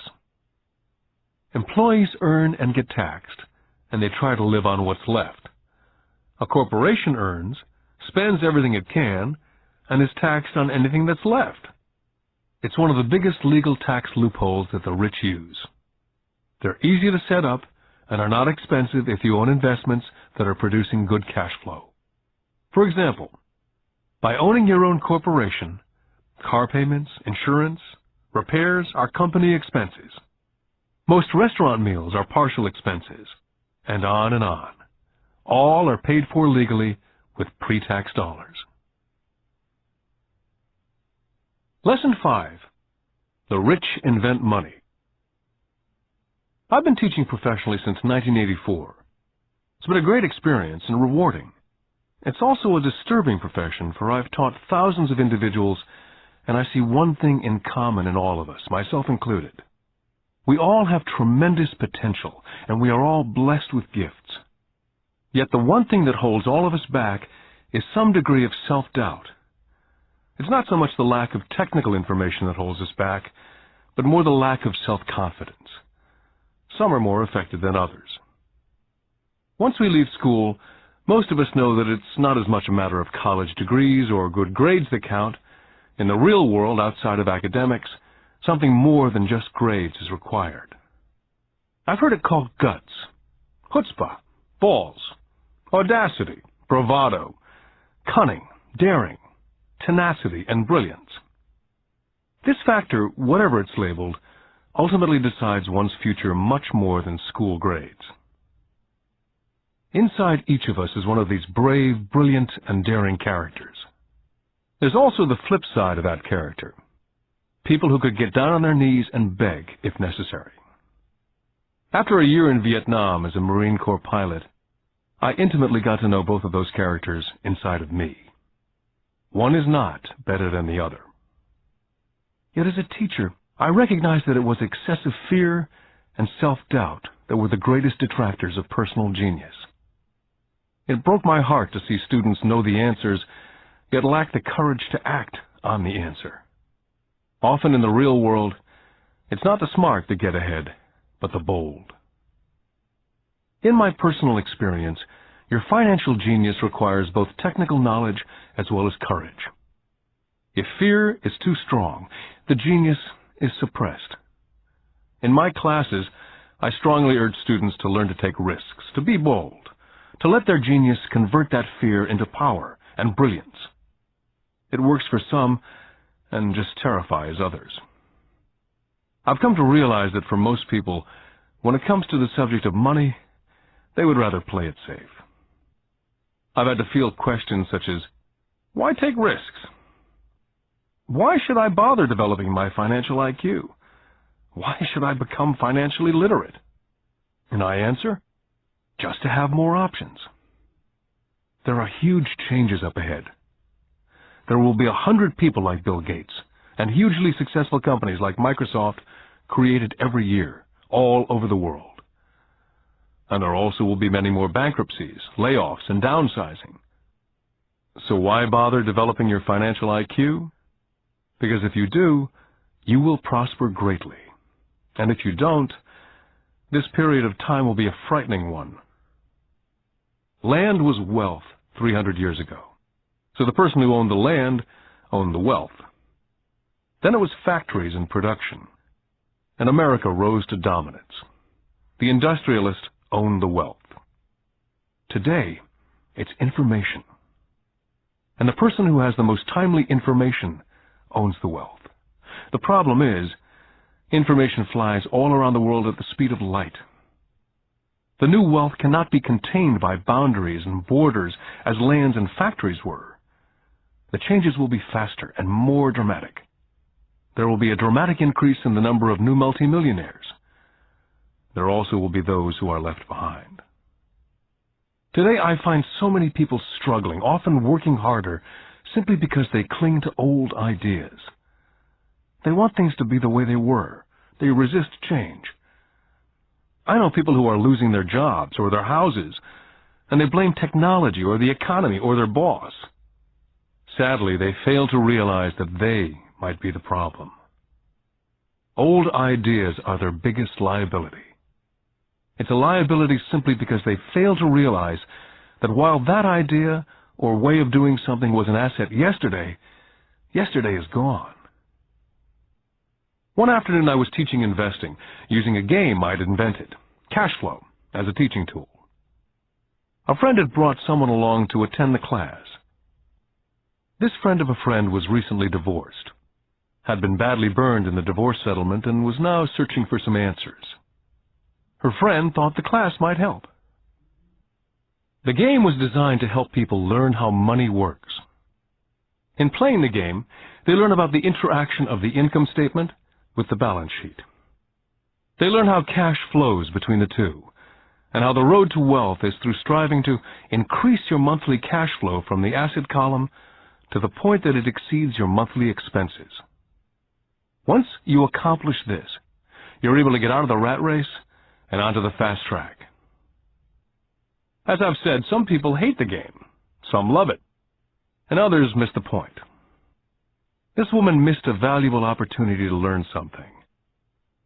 Employees earn and get taxed, and they try to live on what's left. A corporation earns, spends everything it can, and is taxed on anything that's left. It's one of the biggest legal tax loopholes that the rich use. They're easy to set up and are not expensive if you own investments that are producing good cash flow. For example, by owning your own corporation, car payments, insurance, repairs are company expenses. Most restaurant meals are partial expenses, and on and on. All are paid for legally with pre-tax dollars. Lesson 5. The Rich Invent Money. I've been teaching professionally since 1984. It's been a great experience and rewarding. It's also a disturbing profession, for I've taught thousands of individuals, and I see one thing in common in all of us, myself included. We all have tremendous potential, and we are all blessed with gifts. Yet the one thing that holds all of us back is some degree of self-doubt. It's not so much the lack of technical information that holds us back, but more the lack of self-confidence. Some are more affected than others. Once we leave school, most of us know that it's not as much a matter of college degrees or good grades that count. In the real world, outside of academics, something more than just grades is required. I've heard it called guts, chutzpah, balls, audacity, bravado, cunning, daring, tenacity, and brilliance. This factor, whatever it's labeled, ultimately decides one's future much more than school grades. Inside each of us is one of these brave, brilliant, and daring characters. There's also the flip side of that character, people who could get down on their knees and beg if necessary. After a year in Vietnam as a Marine Corps pilot, I intimately got to know both of those characters inside of me. One is not better than the other. Yet as a teacher, I recognized that it was excessive fear and self-doubt that were the greatest detractors of personal genius. It broke my heart to see students know the answers, yet lack the courage to act on the answer. Often in the real world, it's not the smart that get ahead, but the bold. In my personal experience, your financial genius requires both technical knowledge as well as courage. If fear is too strong, the genius is suppressed. In my classes, I strongly urge students to learn to take risks, to be bold, to let their genius convert that fear into power and brilliance. It works for some and just terrifies others. I've come to realize that for most people, when it comes to the subject of money, they would rather play it safe. I've had to field questions such as, why take risks? Why should I bother developing my financial IQ? Why should I become financially literate? And I answer, just to have more options. There are huge changes up ahead. There will be 100 people like Bill Gates and hugely successful companies like Microsoft created every year, all over the world. And there also will be many more bankruptcies, layoffs, and downsizing. So why bother developing your financial IQ? Because if you do, you will prosper greatly. And if you don't, this period of time will be a frightening one. Land was wealth 300 years ago. So the person who owned the land owned the wealth. Then it was factories and production. And America rose to dominance. The industrialist owned the wealth. Today, it's information. And the person who has the most timely information owns the wealth. The problem is, information flies all around the world at the speed of light. The new wealth cannot be contained by boundaries and borders as lands and factories were. The changes will be faster and more dramatic. There will be a dramatic increase in the number of new multimillionaires. There also will be those who are left behind. Today I find so many people struggling, often working harder, simply because they cling to old ideas. They want things to be the way they were. They resist change. I know people who are losing their jobs or their houses, and they blame technology or the economy or their boss. Sadly, they fail to realize that they might be the problem. Old ideas are their biggest liability. It's a liability simply because they fail to realize that while that idea or way of doing something was an asset yesterday, yesterday is gone. One afternoon I was teaching investing using a game I'd invented, cash flow, as a teaching tool. A friend had brought someone along to attend the class. This friend of a friend was recently divorced, had been badly burned in the divorce settlement, and was now searching for some answers. Her friend thought the class might help. The game was designed to help people learn how money works. In playing the game, they learn about the interaction of the income statement with the balance sheet. They learn how cash flows between the two, and how the road to wealth is through striving to increase your monthly cash flow from the asset column to the point that it exceeds your monthly expenses. Once you accomplish this, you're able to get out of the rat race and onto the fast track. As I've said, some people hate the game, some love it, and others miss the point. This woman missed a valuable opportunity to learn something.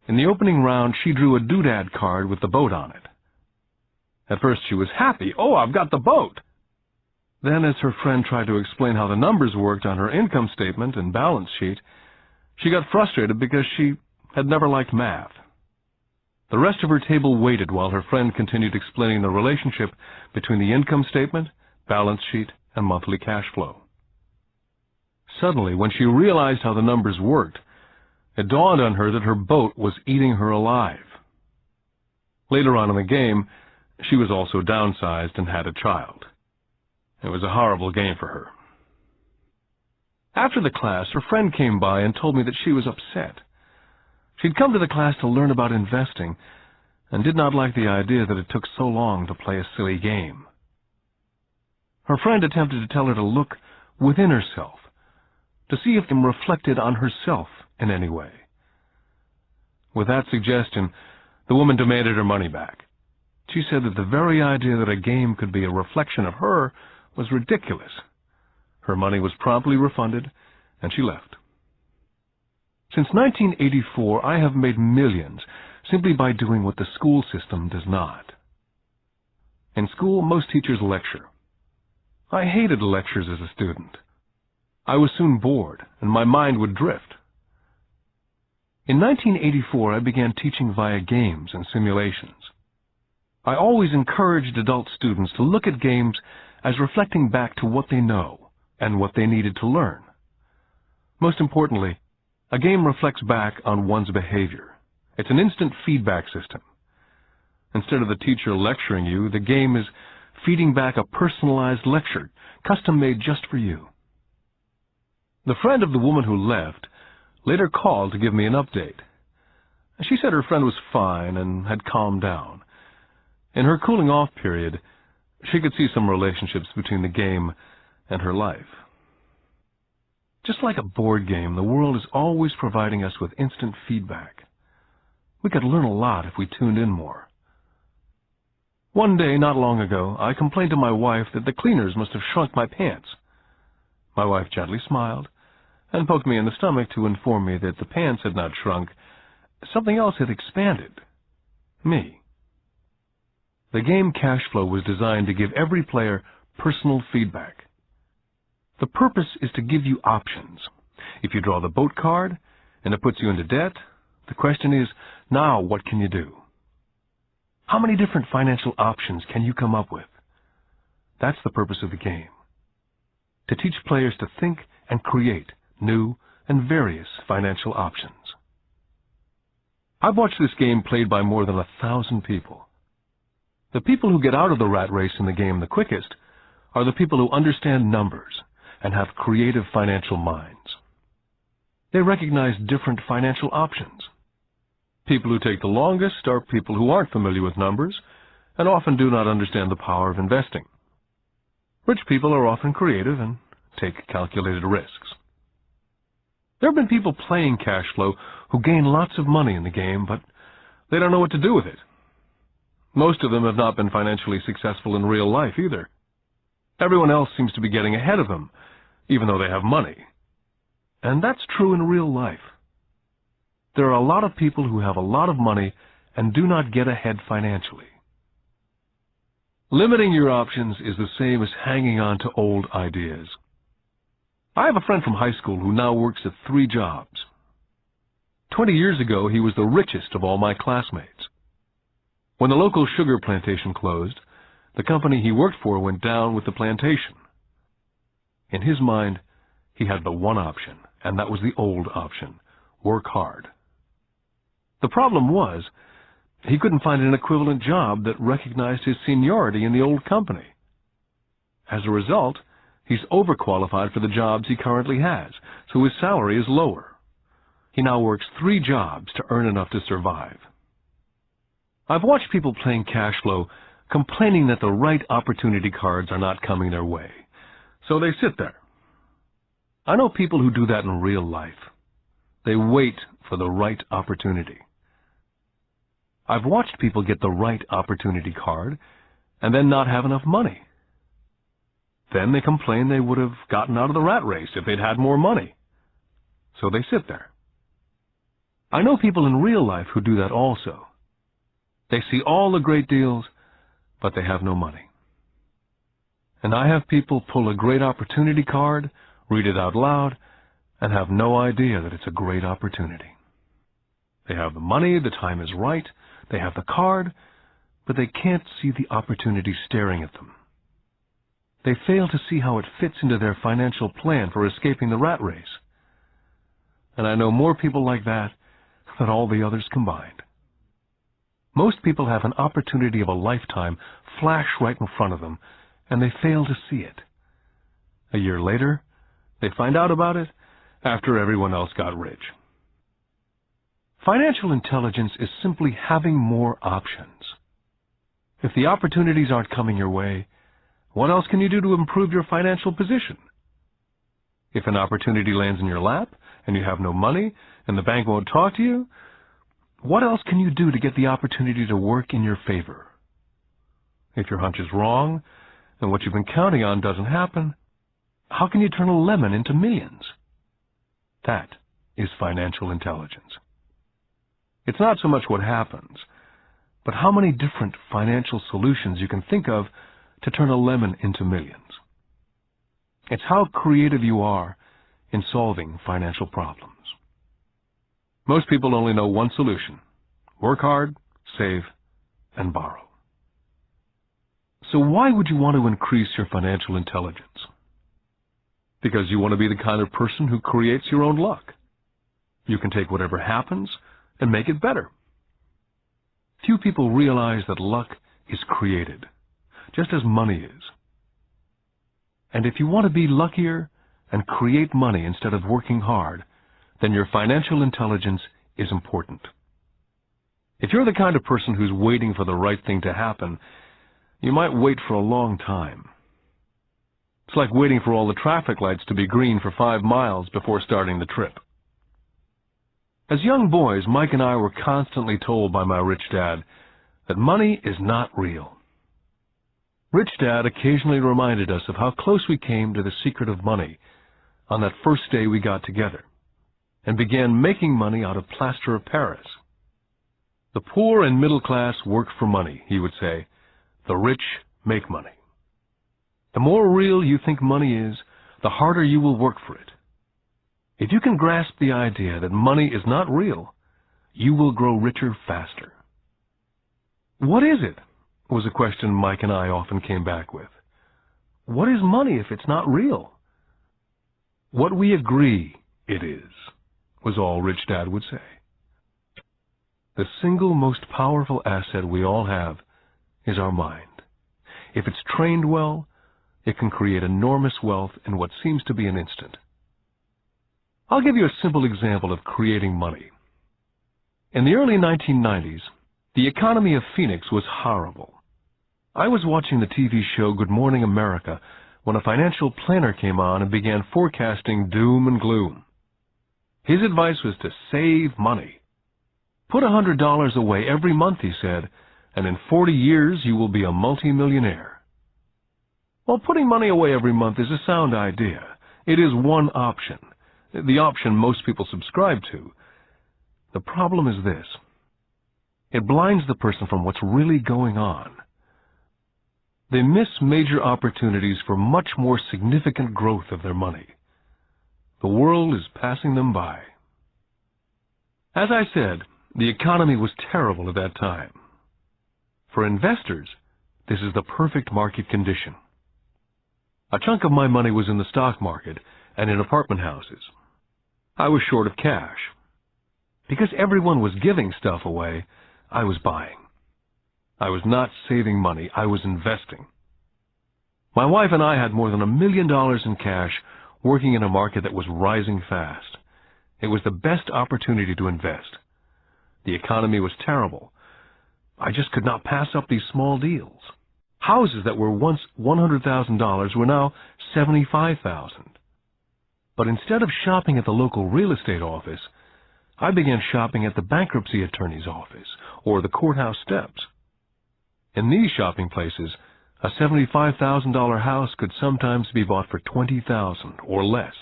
In the opening round, she drew a doodad card with the boat on it. At first she was happy. Oh, I've got the boat! Then, as her friend tried to explain how the numbers worked on her income statement and balance sheet, she got frustrated because she had never liked math. The rest of her table waited while her friend continued explaining the relationship between the income statement, balance sheet, and monthly cash flow. Suddenly, when she realized how the numbers worked, it dawned on her that her boat was eating her alive. Later on in the game, she was also downsized and had a child. It was a horrible game for her. After the class, her friend came by and told me that she was upset. She'd come to the class to learn about investing and did not like the idea that it took so long to play a silly game. Her friend attempted to tell her to look within herself, to see if it reflected on herself in any way. With that suggestion, the woman demanded her money back. She said that the very idea that a game could be a reflection of her was ridiculous. Her money was promptly refunded, and she left. Since 1984, I have made millions simply by doing what the school system does not. In school, most teachers lecture. I hated lectures as a student. I was soon bored, and my mind would drift. In 1984, I began teaching via games and simulations. I always encouraged adult students to look at games as reflecting back to what they know and what they needed to learn. Most importantly, a game reflects back on one's behavior. It's an instant feedback system. Instead of the teacher lecturing you, the game is feeding back a personalized lecture, custom-made just for you. The friend of the woman who left later called to give me an update. She said her friend was fine and had calmed down. In her cooling-off period, she could see some relationships between the game and her life. Just like a board game, the world is always providing us with instant feedback. We could learn a lot if we tuned in more. One day, not long ago, I complained to my wife that the cleaners must have shrunk my pants. My wife gently smiled and poked me in the stomach to inform me that the pants had not shrunk. Something else had expanded. Me. The game Cash Flow was designed to give every player personal feedback. The purpose is to give you options. If you draw the boat card and it puts you into debt, the question is, now what can you do? How many different financial options can you come up with? That's the purpose of the game. To teach players to think and create new and various financial options. I've watched this game played by more than 1,000 people. The people who get out of the rat race in the game the quickest are the people who understand numbers and have creative financial minds. They recognize different financial options. People who take the longest are people who aren't familiar with numbers and often do not understand the power of investing. Rich people are often creative and take calculated risks. There have been people playing Cash Flow who gain lots of money in the game, but they don't know what to do with it. Most of them have not been financially successful in real life either. Everyone else seems to be getting ahead of them, even though they have money. And that's true in real life. There are a lot of people who have a lot of money and do not get ahead financially. Limiting your options is the same as hanging on to old ideas. I have a friend from high school who now works at 3 jobs. 20 years ago, he was the richest of all my classmates. When the local sugar plantation closed, the company he worked for went down with the plantation. In his mind, he had the one option, and that was the old option: work hard. The problem was, he couldn't find an equivalent job that recognized his seniority in the old company. As a result, he's overqualified for the jobs he currently has, so his salary is lower. He now works 3 jobs to earn enough to survive. I've watched people playing Cash Flow complaining that the right opportunity cards are not coming their way, so they sit there. I know people who do that in real life. They wait for the right opportunity. I've watched people get the right opportunity card and then not have enough money. Then they complain they would have gotten out of the rat race if they'd had more money. So they sit there. I know people in real life who do that also. They see all the great deals, but they have no money. And I have people pull a great opportunity card, read it out loud, and have no idea that it's a great opportunity. They have the money, the time is right, they have the card, but they can't see the opportunity staring at them. They fail to see how it fits into their financial plan for escaping the rat race. And I know more people like that than all the others combined. Most people have an opportunity of a lifetime flash right in front of them, and they fail to see it. A year later, They find out about it after everyone else got rich. Financial intelligence is simply having more options. If the opportunities aren't coming your way, what else can you do to improve your financial position? If an opportunity lands in your lap and you have no money and the bank won't talk to you, what else can you do to get the opportunity to work in your favor? If your hunch is wrong and what you've been counting on doesn't happen, how can you turn a lemon into millions? That is financial intelligence. It's not so much what happens, but how many different financial solutions you can think of to turn a lemon into millions. It's how creative you are in solving financial problems. Most people only know one solution: work hard, save, and borrow. So why would you want to increase your financial intelligence? Because you want to be the kind of person who creates your own luck. You can take whatever happens and make it better. Few people realize that luck is created, just as money is. And if you want to be luckier and create money instead of working hard, then your financial intelligence is important. If you're the kind of person who's waiting for the right thing to happen, you might wait for a long time. It's like waiting for all the traffic lights to be green for 5 miles before starting the trip. As young boys, Mike and I were constantly told by my rich dad that money is not real. Rich Dad occasionally reminded us of how close we came to the secret of money on that first day we got together and began making money out of plaster of Paris. The poor and middle class work for money, he would say. The rich make money. The more real you think money is, the harder you will work for it. If you can grasp the idea that money is not real, you will grow richer faster. What is it? Was a question Mike and I often came back with. What is money if it's not real? What we agree it is, was all Rich Dad would say. The single most powerful asset we all have is our mind. If it's trained well, it can create enormous wealth in what seems to be an instant. I'll give you a simple example of creating money. In the early 1990s, the economy of Phoenix was horrible. I was watching the TV show Good Morning America when a financial planner came on and began forecasting doom and gloom. His advice was to save money. Put $100 away every month, he said, and in 40 years you will be a multimillionaire. Well, putting money away every month is a sound idea. It is one option, the option most people subscribe to. The problem is this: it blinds the person from what's really going on. They miss major opportunities for much more significant growth of their money. The world is passing them by. As I said, the economy was terrible at that time. For investors, this is the perfect market condition. A chunk of my money was in the stock market and in apartment houses. I was short of cash. Because everyone was giving stuff away, I was buying. I was not saving money, I was investing. My wife and I had more than $1 million in cash working in a market that was rising fast. It was the best opportunity to invest. The economy was terrible. I just could not pass up these small deals. Houses that were once $100,000 were now $75,000. But instead of shopping at the local real estate office, I began shopping at the bankruptcy attorney's office or the courthouse steps. In these shopping places, a $75,000 house could sometimes be bought for $20,000 or less.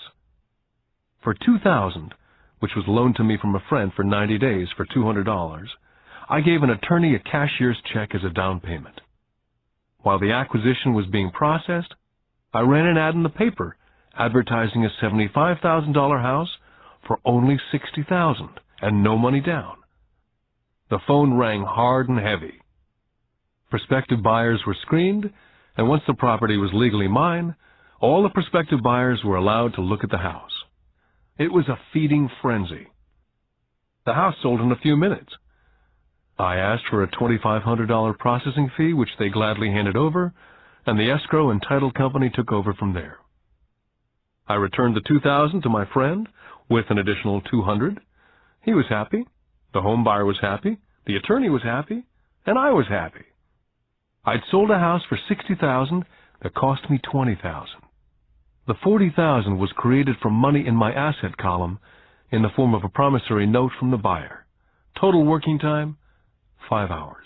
For $2,000, which was loaned to me from a friend for 90 days for $200, I gave an attorney a cashier's check as a down payment. While the acquisition was being processed, I ran an ad in the paper advertising a $75,000 house for only $60,000 and no money down. The phone rang hard and heavy. Prospective buyers were screened, and once the property was legally mine, all the prospective buyers were allowed to look at the house. It was a feeding frenzy. The house sold in a few minutes. I asked for a $2,500 processing fee, which they gladly handed over, and the escrow and title company took over from there. I returned the $2,000 to my friend with an additional $200. He was happy, the home buyer was happy, the attorney was happy, and I was happy. I'd sold a house for $60,000 that cost me $20,000. The $40,000 was created from money in my asset column in the form of a promissory note from the buyer. Total working time, 5 hours.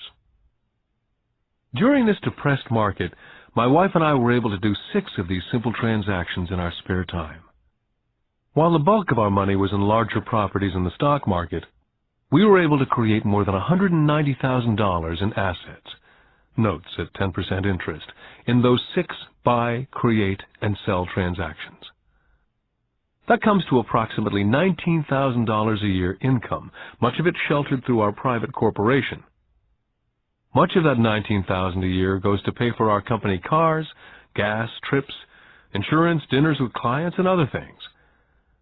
During this depressed market, my wife and I were able to do 6 of these simple transactions in our spare time. While the bulk of our money was in larger properties in the stock market, we were able to create more than $190,000 in assets, notes at 10% interest, in those 6 buy, create, and sell transactions. That comes to approximately $19,000 a year income, much of it sheltered through our private corporation. Much of that $19,000 a year goes to pay for our company cars, gas, trips, insurance, dinners with clients, and other things.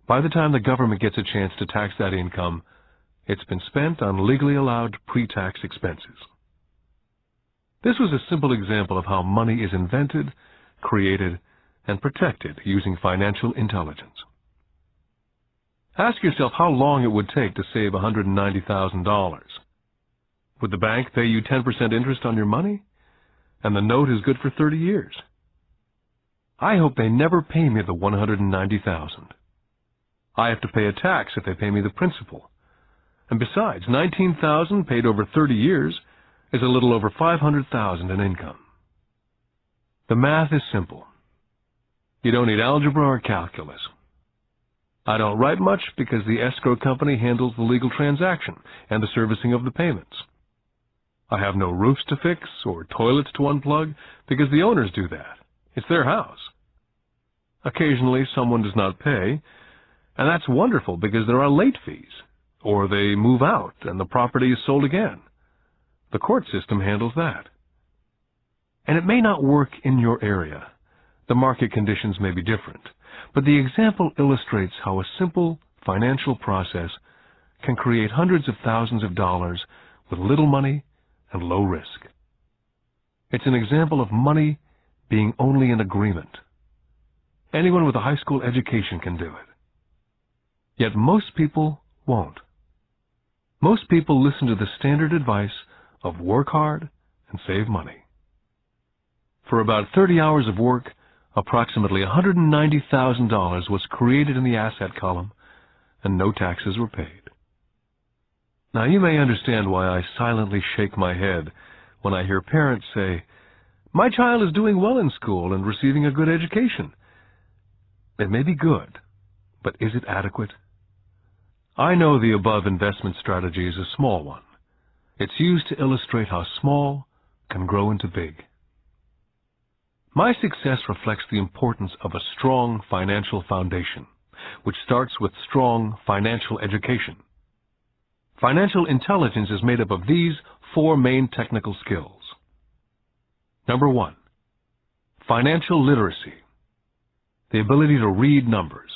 By the time the government gets a chance to tax that income, it's been spent on legally allowed pre-tax expenses. This was a simple example of how money is invented, created, and protected using financial intelligence. Ask yourself how long it would take to save $190,000. Would the bank pay you 10% interest on your money? And the note is good for 30 years. I hope they never pay me the $190,000. I have to pay a tax if they pay me the principal. And besides, $19,000 paid over 30 years is a little over $500,000 in income. The math is simple. You don't need algebra or calculus. I don't write much because the escrow company handles the legal transaction and the servicing of the payments. I have no roofs to fix or toilets to unplug because the owners do that. It's their house. Occasionally someone does not pay, and that's wonderful because there are late fees, or they move out and the property is sold again. The court system handles that. And it may not work in your area. The market conditions may be different, but the example illustrates how a simple financial process can create hundreds of thousands of dollars with little money and low risk. It's an example of money being only an agreement. Anyone with a high school education can do it. Yet most people won't. Most people listen to the standard advice of work hard and save money. For about 30 hours of work, approximately $190,000 was created in the asset column, and no taxes were paid. Now you may understand why I silently shake my head when I hear parents say, "My child is doing well in school and receiving a good education." It may be good, but is it adequate? I know the above investment strategy is a small one. It's used to illustrate how small can grow into big. My success reflects the importance of a strong financial foundation, which starts with strong financial education. Financial intelligence is made up of these 4 main technical skills. Number 1, financial literacy, the ability to read numbers.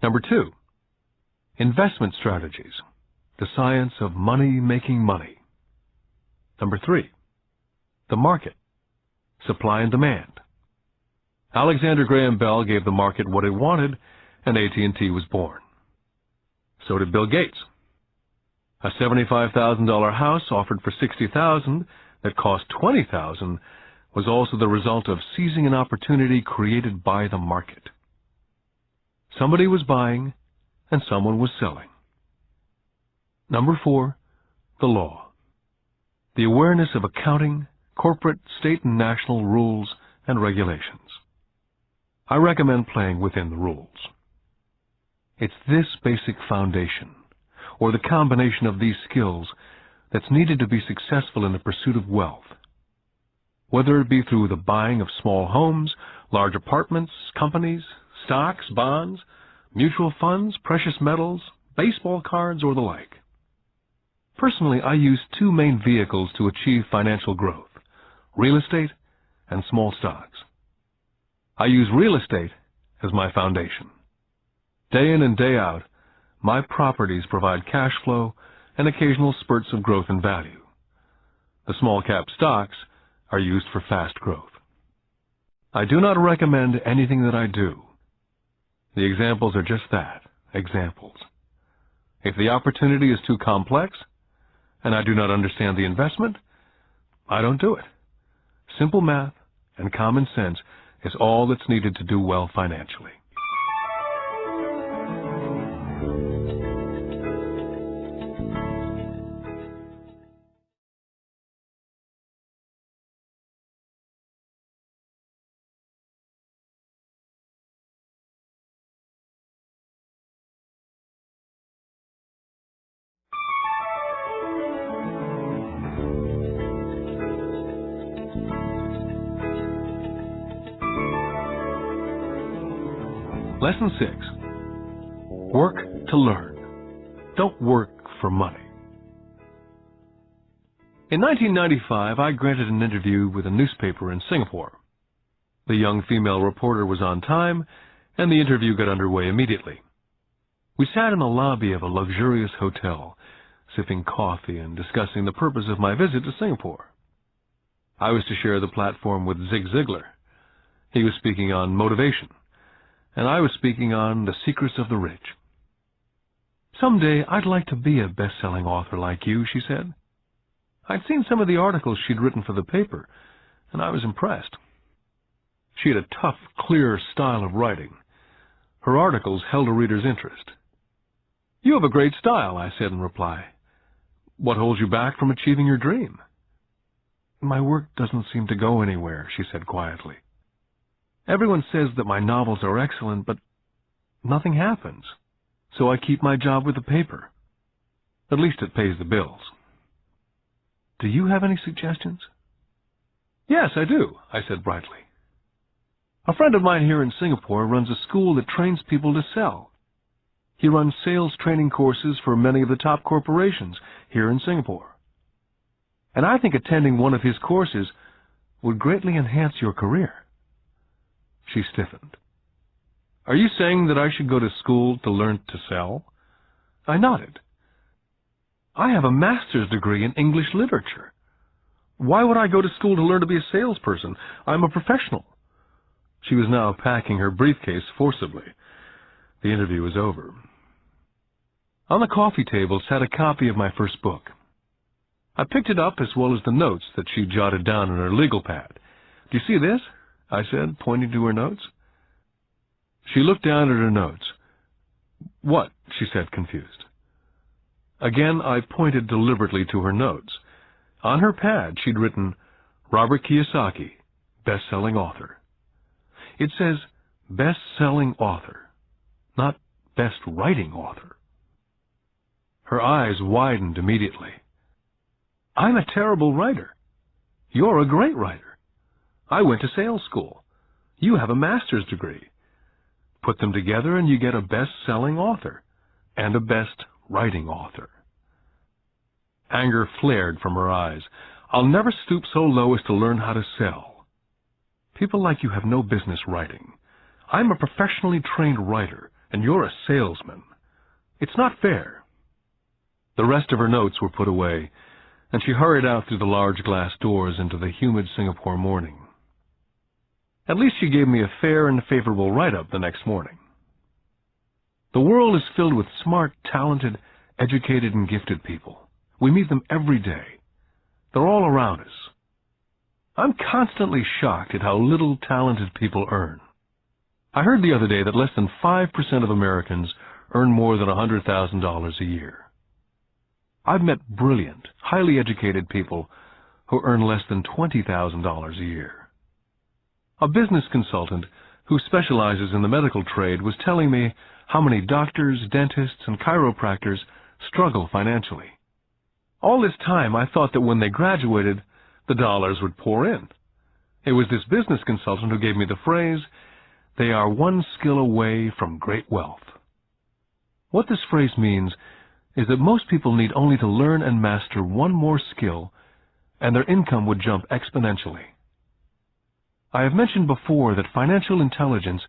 Number 2, investment strategies, the science of making money. Number 3, the market, supply and demand. Alexander Graham Bell gave the market what it wanted, and AT&T was born. So did Bill Gates. A $75,000 house offered for $60,000 that cost $20,000 was also the result of seizing an opportunity created by the market. Somebody was buying and someone was selling. Number 4, the law. The awareness of accounting, corporate, state, and national rules and regulations. I recommend playing within the rules. It's this basic foundation, or the combination of these skills, that's needed to be successful in the pursuit of wealth. Whether it be through the buying of small homes, large apartments, companies, stocks, bonds, mutual funds, precious metals, baseball cards, or the like. Personally, I use 2 main vehicles to achieve financial growth: real estate and small stocks. I use real estate as my foundation. Day in and day out, my properties provide cash flow and occasional spurts of growth in value. The small cap stocks are used for fast growth. I do not recommend anything that I do, The examples are just that, examples. If the opportunity is too complex, and I do not understand the investment, I don't do it. Simple math and common sense is all that's needed to do well financially. Lesson 6. Work to learn. Don't work for money. In 1995, I granted an interview with a newspaper in Singapore. The young female reporter was on time, and the interview got underway immediately. We sat in the lobby of a luxurious hotel, sipping coffee and discussing the purpose of my visit to Singapore. I was to share the platform with Zig Ziglar. He was speaking on motivation, and I was speaking on the secrets of the rich. Someday I'd like to be a best-selling author like you, she said. I'd seen some of the articles she'd written for the paper, and I was impressed. She had a tough, clear style of writing. Her articles held a reader's interest. You have a great style, I said in reply. What holds you back from achieving your dream? My work doesn't seem to go anywhere, she said quietly. Everyone says that my novels are excellent, but nothing happens. So I keep my job with the paper. At least it pays the bills. Do you have any suggestions? Yes, I do, I said brightly. A friend of mine here in Singapore runs a school that trains people to sell. He runs sales training courses for many of the top corporations here in Singapore. And I think attending one of his courses would greatly enhance your career. She stiffened. Are you saying that I should go to school to learn to sell? I nodded. I have a master's degree in English literature. Why would I go to school to learn to be a salesperson? I'm a professional. She was now packing her briefcase forcibly. The interview was over. On the coffee table sat a copy of my first book. I picked it up as well as the notes that she jotted down on her legal pad. Do you see this? I said, pointing to her notes. She looked down at her notes. What? She said, confused. Again, I pointed deliberately to her notes. On her pad, she'd written, Robert Kiyosaki, best-selling author. It says, best-selling author, not best-writing author. Her eyes widened immediately. I'm a terrible writer. You're a great writer. I went to sales school. You have a master's degree. Put them together and you get a best-selling author and a best-writing author. Anger flared from her eyes. I'll never stoop so low as to learn how to sell. People like you have no business writing. I'm a professionally trained writer, and you're a salesman. It's not fair. The rest of her notes were put away, and she hurried out through the large glass doors into the humid Singapore morning. At least she gave me a fair and favorable write-up the next morning. The world is filled with smart, talented, educated, and gifted people. We meet them every day. They're all around us. I'm constantly shocked at how little talented people earn. I heard the other day that less than 5% of Americans earn more than $100,000 a year. I've met brilliant, highly educated people who earn less than $20,000 a year. A business consultant who specializes in the medical trade was telling me how many doctors, dentists, and chiropractors struggle financially. All this time, I thought that when they graduated, the dollars would pour in. It was this business consultant who gave me the phrase, they are one skill away from great wealth. What this phrase means is that most people need only to learn and master one more skill, and their income would jump exponentially. I have mentioned before that financial intelligence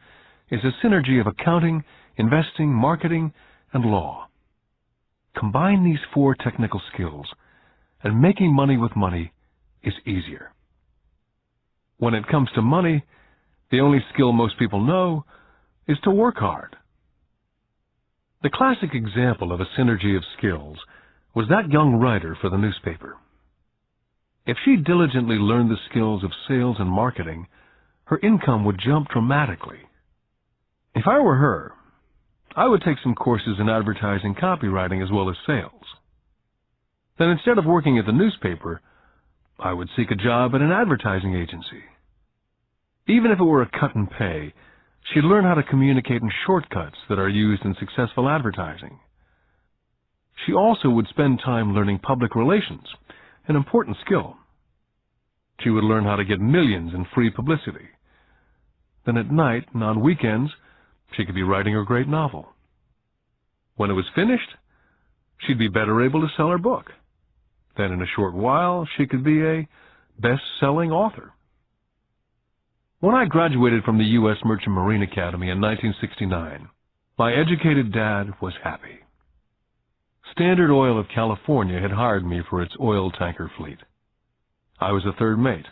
is a synergy of accounting, investing, marketing, and law. Combine these 4 technical skills, and making money with money is easier. When it comes to money, the only skill most people know is to work hard. The classic example of a synergy of skills was that young writer for the newspaper. If she diligently learned the skills of sales and marketing, her income would jump dramatically. If I were her, I would take some courses in advertising copywriting as well as sales. Then instead of working at the newspaper, I would seek a job at an advertising agency. Even if it were a cut in pay, she'd learn how to communicate in shortcuts that are used in successful advertising. She also would spend time learning public relations, an important skill. She would learn how to get millions in free publicity. Then at night and on weekends, she could be writing her great novel. When it was finished, she'd be better able to sell her book. Then in a short while, she could be a best-selling author. When I graduated from the U.S. Merchant Marine Academy in 1969, my educated dad was happy. Standard Oil of California had hired me for its oil tanker fleet. I was a third mate,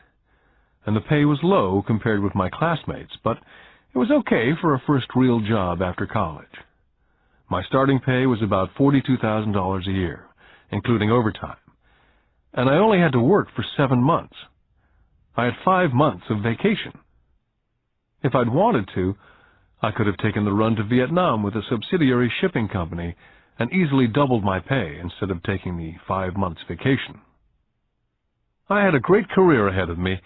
and the pay was low compared with my classmates, but it was okay for a first real job after college. My starting pay was about $42,000 a year, including overtime, and I only had to work for 7 months. I had 5 months of vacation. If I'd wanted to, I could have taken the run to Vietnam with a subsidiary shipping company and easily doubled my pay instead of taking the 5 months vacation. I had a great career ahead of me,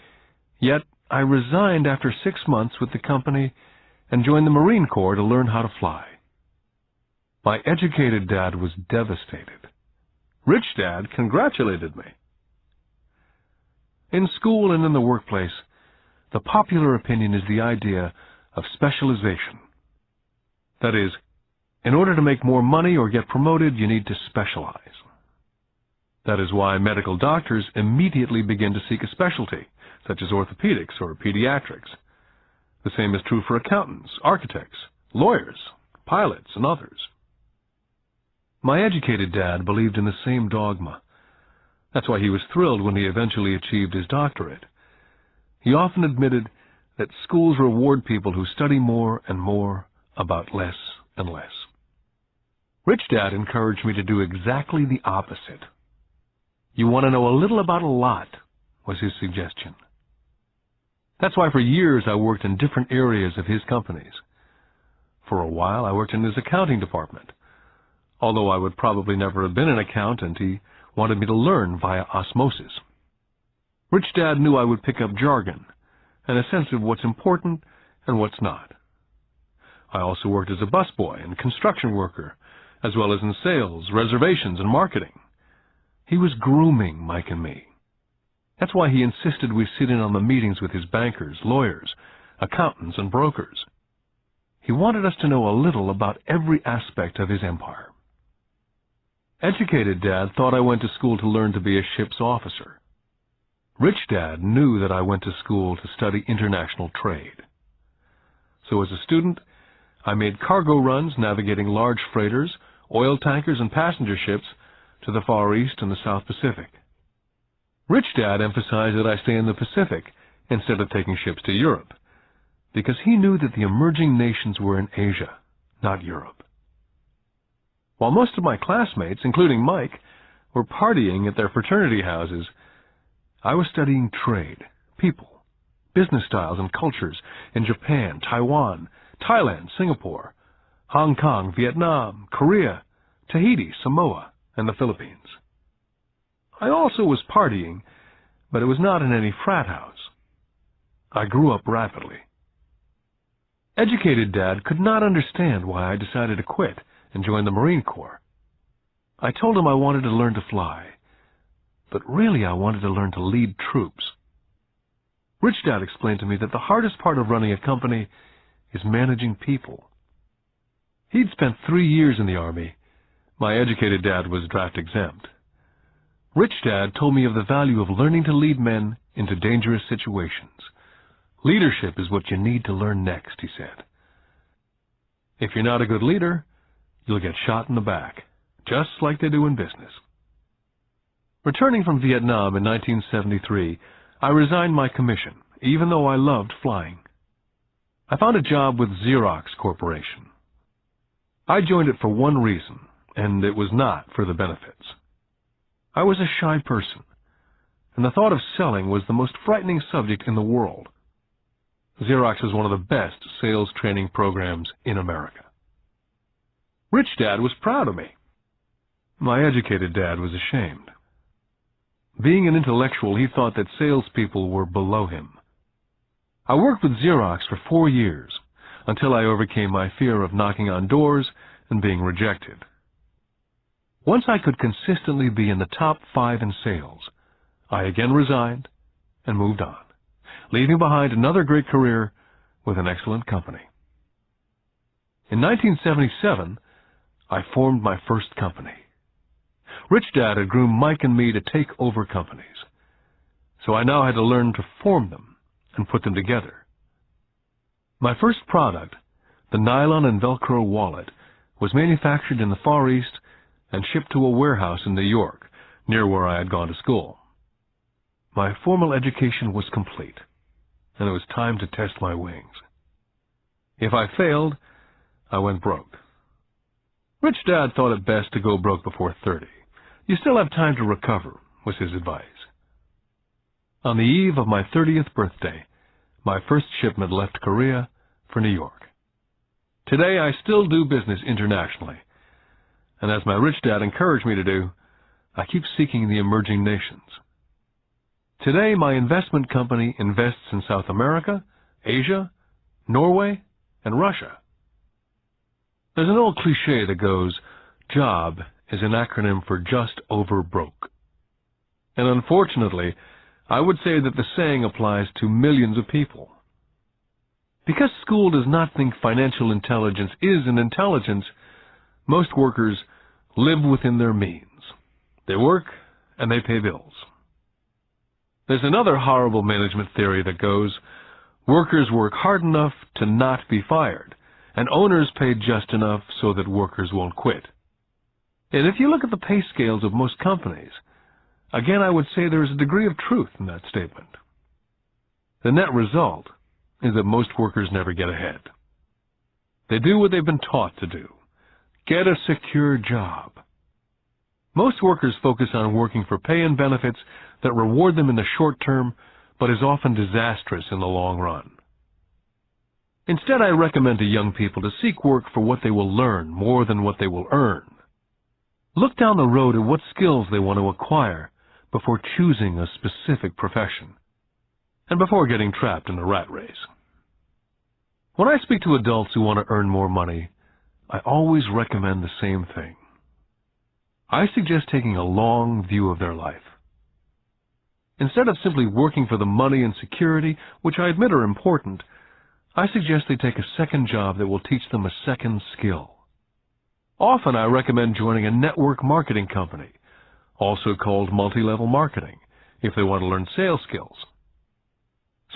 yet I resigned after 6 months with the company and joined the Marine Corps to learn how to fly. My educated dad was devastated. Rich Dad congratulated me. In school and in the workplace, the popular opinion is the idea of specialization. That is, in order to make more money or get promoted, you need to specialize. That is why medical doctors immediately begin to seek a specialty, such as orthopedics or pediatrics. The same is true for accountants, architects, lawyers, pilots, and others. My educated dad believed in the same dogma. That's why he was thrilled when he eventually achieved his doctorate. He often admitted that schools reward people who study more and more about less and less. Rich Dad encouraged me to do exactly the opposite. You want to know a little about a lot, was his suggestion. That's why for years I worked in different areas of his companies. For a while I worked in his accounting department. Although I would probably never have been an accountant, he wanted me to learn via osmosis. Rich Dad knew I would pick up jargon and a sense of what's important and what's not. I also worked as a busboy and construction worker, as well as in sales, reservations, and marketing. He was grooming Mike and me. That's why he insisted we sit in on the meetings with his bankers, lawyers, accountants, and brokers. He wanted us to know a little about every aspect of his empire. Educated Dad thought I went to school to learn to be a ship's officer. Rich Dad knew that I went to school to study international trade. So as a student, I made cargo runs navigating large freighters, oil tankers, and passenger ships to the Far East and the South Pacific. Rich Dad emphasized that I stay in the Pacific instead of taking ships to Europe, because he knew that the emerging nations were in Asia, not Europe. While most of my classmates, including Mike, were partying at their fraternity houses, I was studying trade, people, business styles and cultures in Japan, Taiwan, Thailand, Singapore, Hong Kong, Vietnam, Korea, Tahiti, Samoa, and the Philippines. I also was partying, but it was not in any frat house. I grew up rapidly. Educated Dad could not understand why I decided to quit and join the Marine Corps. I told him I wanted to learn to fly, but really I wanted to learn to lead troops. Rich Dad explained to me that the hardest part of running a company is managing people. He'd spent 3 years in the Army. My educated dad was draft exempt. Rich Dad told me of the value of learning to lead men into dangerous situations. Leadership is what you need to learn next, he said. If you're not a good leader, you'll get shot in the back, just like they do in business. Returning from Vietnam in 1973, I resigned my commission, even though I loved flying. I found a job with Xerox Corporation. I joined it for one reason, and it was not for the benefits. I was a shy person, and the thought of selling was the most frightening subject in the world. Xerox was one of the best sales training programs in America. Rich Dad was proud of me. My educated dad was ashamed. Being an intellectual, he thought that salespeople were below him. I worked with Xerox for 4 years, until I overcame my fear of knocking on doors and being rejected. Once I could consistently be in the top 5 in sales, I again resigned and moved on, leaving behind another great career with an excellent company. In 1977, I formed my first company. Rich Dad had groomed Mike and me to take over companies, so I now had to learn to form them and put them together. My first product, the nylon and Velcro wallet, was manufactured in the Far East and shipped to a warehouse in New York, near where I had gone to school. My formal education was complete, and it was time to test my wings. If I failed, I went broke. Rich Dad thought it best to go broke before 30. You still have time to recover, was his advice. On the eve of my 30th birthday, my first shipment left Korea for New York. Today, I still do business internationally, and as my rich dad encouraged me to do, I keep seeking the emerging nations. Today, my investment company invests in South America, Asia, Norway, and Russia. There's an old cliché that goes, JOB is an acronym for just over broke. And unfortunately, I would say that the saying applies to millions of people. Because school does not think financial intelligence is an intelligence, most workers live within their means. They work and they pay bills. There's another horrible management theory that goes, workers work hard enough to not be fired, and owners pay just enough so that workers won't quit. And if you look at the pay scales of most companies, again I would say there is a degree of truth in that statement. The net result is that most workers never get ahead. They do what they've been taught to do. Get a secure job. Most workers focus on working for pay and benefits that reward them in the short term, but is often disastrous in the long run. Instead, I recommend to young people to seek work for what they will learn more than what they will earn. Look down the road at what skills they want to acquire before choosing a specific profession, and before getting trapped in a rat race. When I speak to adults who want to earn more money, I always recommend the same thing. I suggest taking a long view of their life. Instead of simply working for the money and security, which I admit are important, I suggest they take a second job that will teach them a second skill. Often I recommend joining a network marketing company, also called multi-level marketing, if they want to learn sales skills.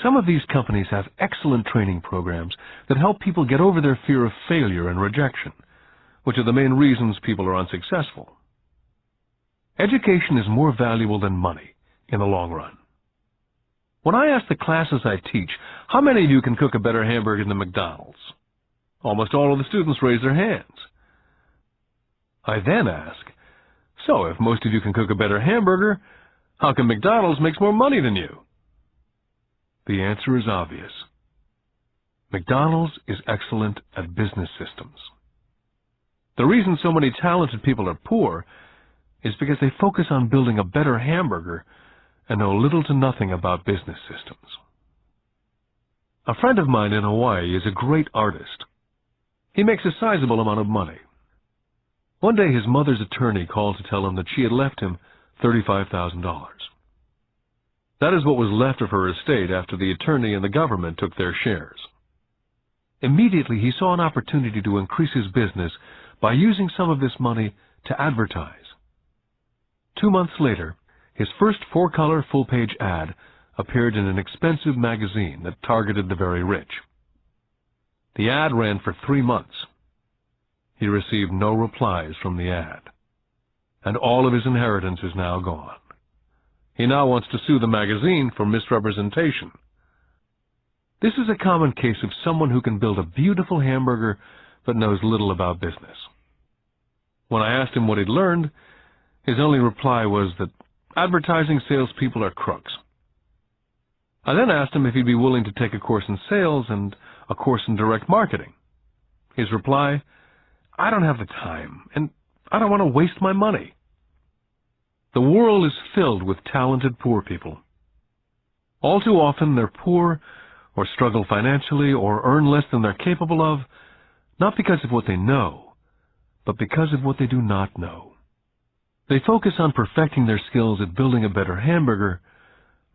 Some of these companies have excellent training programs that help people get over their fear of failure and rejection, which are the main reasons people are unsuccessful. Education is more valuable than money in the long run. When I ask the classes I teach, how many of you can cook a better hamburger than McDonald's? Almost all of the students raise their hands. I then ask, so if most of you can cook a better hamburger, how come McDonald's makes more money than you? The answer is obvious. McDonald's is excellent at business systems. The reason so many talented people are poor is because they focus on building a better hamburger and know little to nothing about business systems. A friend of mine in Hawaii is a great artist. He makes a sizable amount of money. One day his mother's attorney called to tell him that she had left him $35,000. That is what was left of her estate after the attorney and the government took their shares. Immediately he saw an opportunity to increase his business by using some of this money to advertise. 2 months later, his first 4-color full-page ad appeared in an expensive magazine that targeted the very rich. The ad ran for 3 months. He received no replies from the ad, and all of his inheritance is now gone. He now wants to sue the magazine for misrepresentation. This is a common case of someone who can build a beautiful hamburger but knows little about business. When I asked him what he'd learned, his only reply was that advertising salespeople are crooks. I then asked him if he'd be willing to take a course in sales and a course in direct marketing. His reply, "I don't have the time, and I don't want to waste my money." The world is filled with talented poor people. All too often they're poor or struggle financially or earn less than they're capable of, not because of what they know, but because of what they do not know. They focus on perfecting their skills at building a better hamburger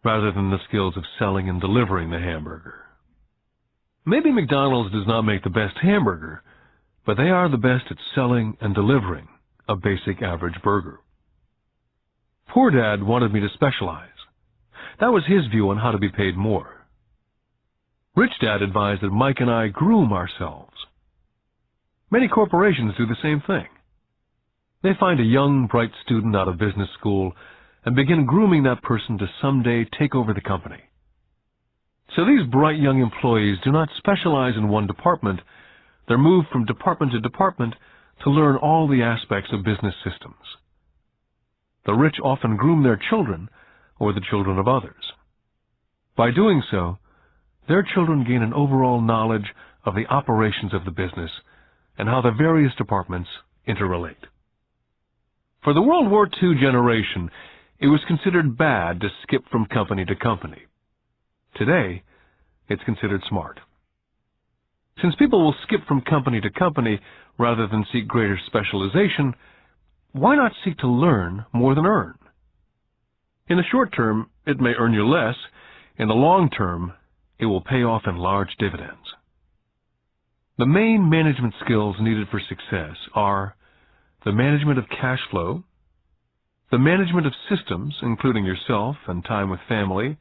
rather than the skills of selling and delivering the hamburger. Maybe McDonald's does not make the best hamburger, but they are the best at selling and delivering a basic average burger. Poor Dad wanted me to specialize. That was his view on how to be paid more. Rich Dad advised that Mike and I groom ourselves. Many corporations do the same thing. They find a young, bright student out of business school and begin grooming that person to someday take over the company. So these bright young employees do not specialize in one department. They're moved from department to department to learn all the aspects of business systems. The rich often groom their children or the children of others. By doing so, their children gain an overall knowledge of the operations of the business and how the various departments interrelate. For the World War II generation, it was considered bad to skip from company to company. Today, it's considered smart. Since people will skip from company to company rather than seek greater specialization, why not seek to learn more than earn? In the short term, it may earn you less. In the long term, it will pay off in large dividends. The main management skills needed for success are the management of cash flow, the management of systems, including yourself and time with family,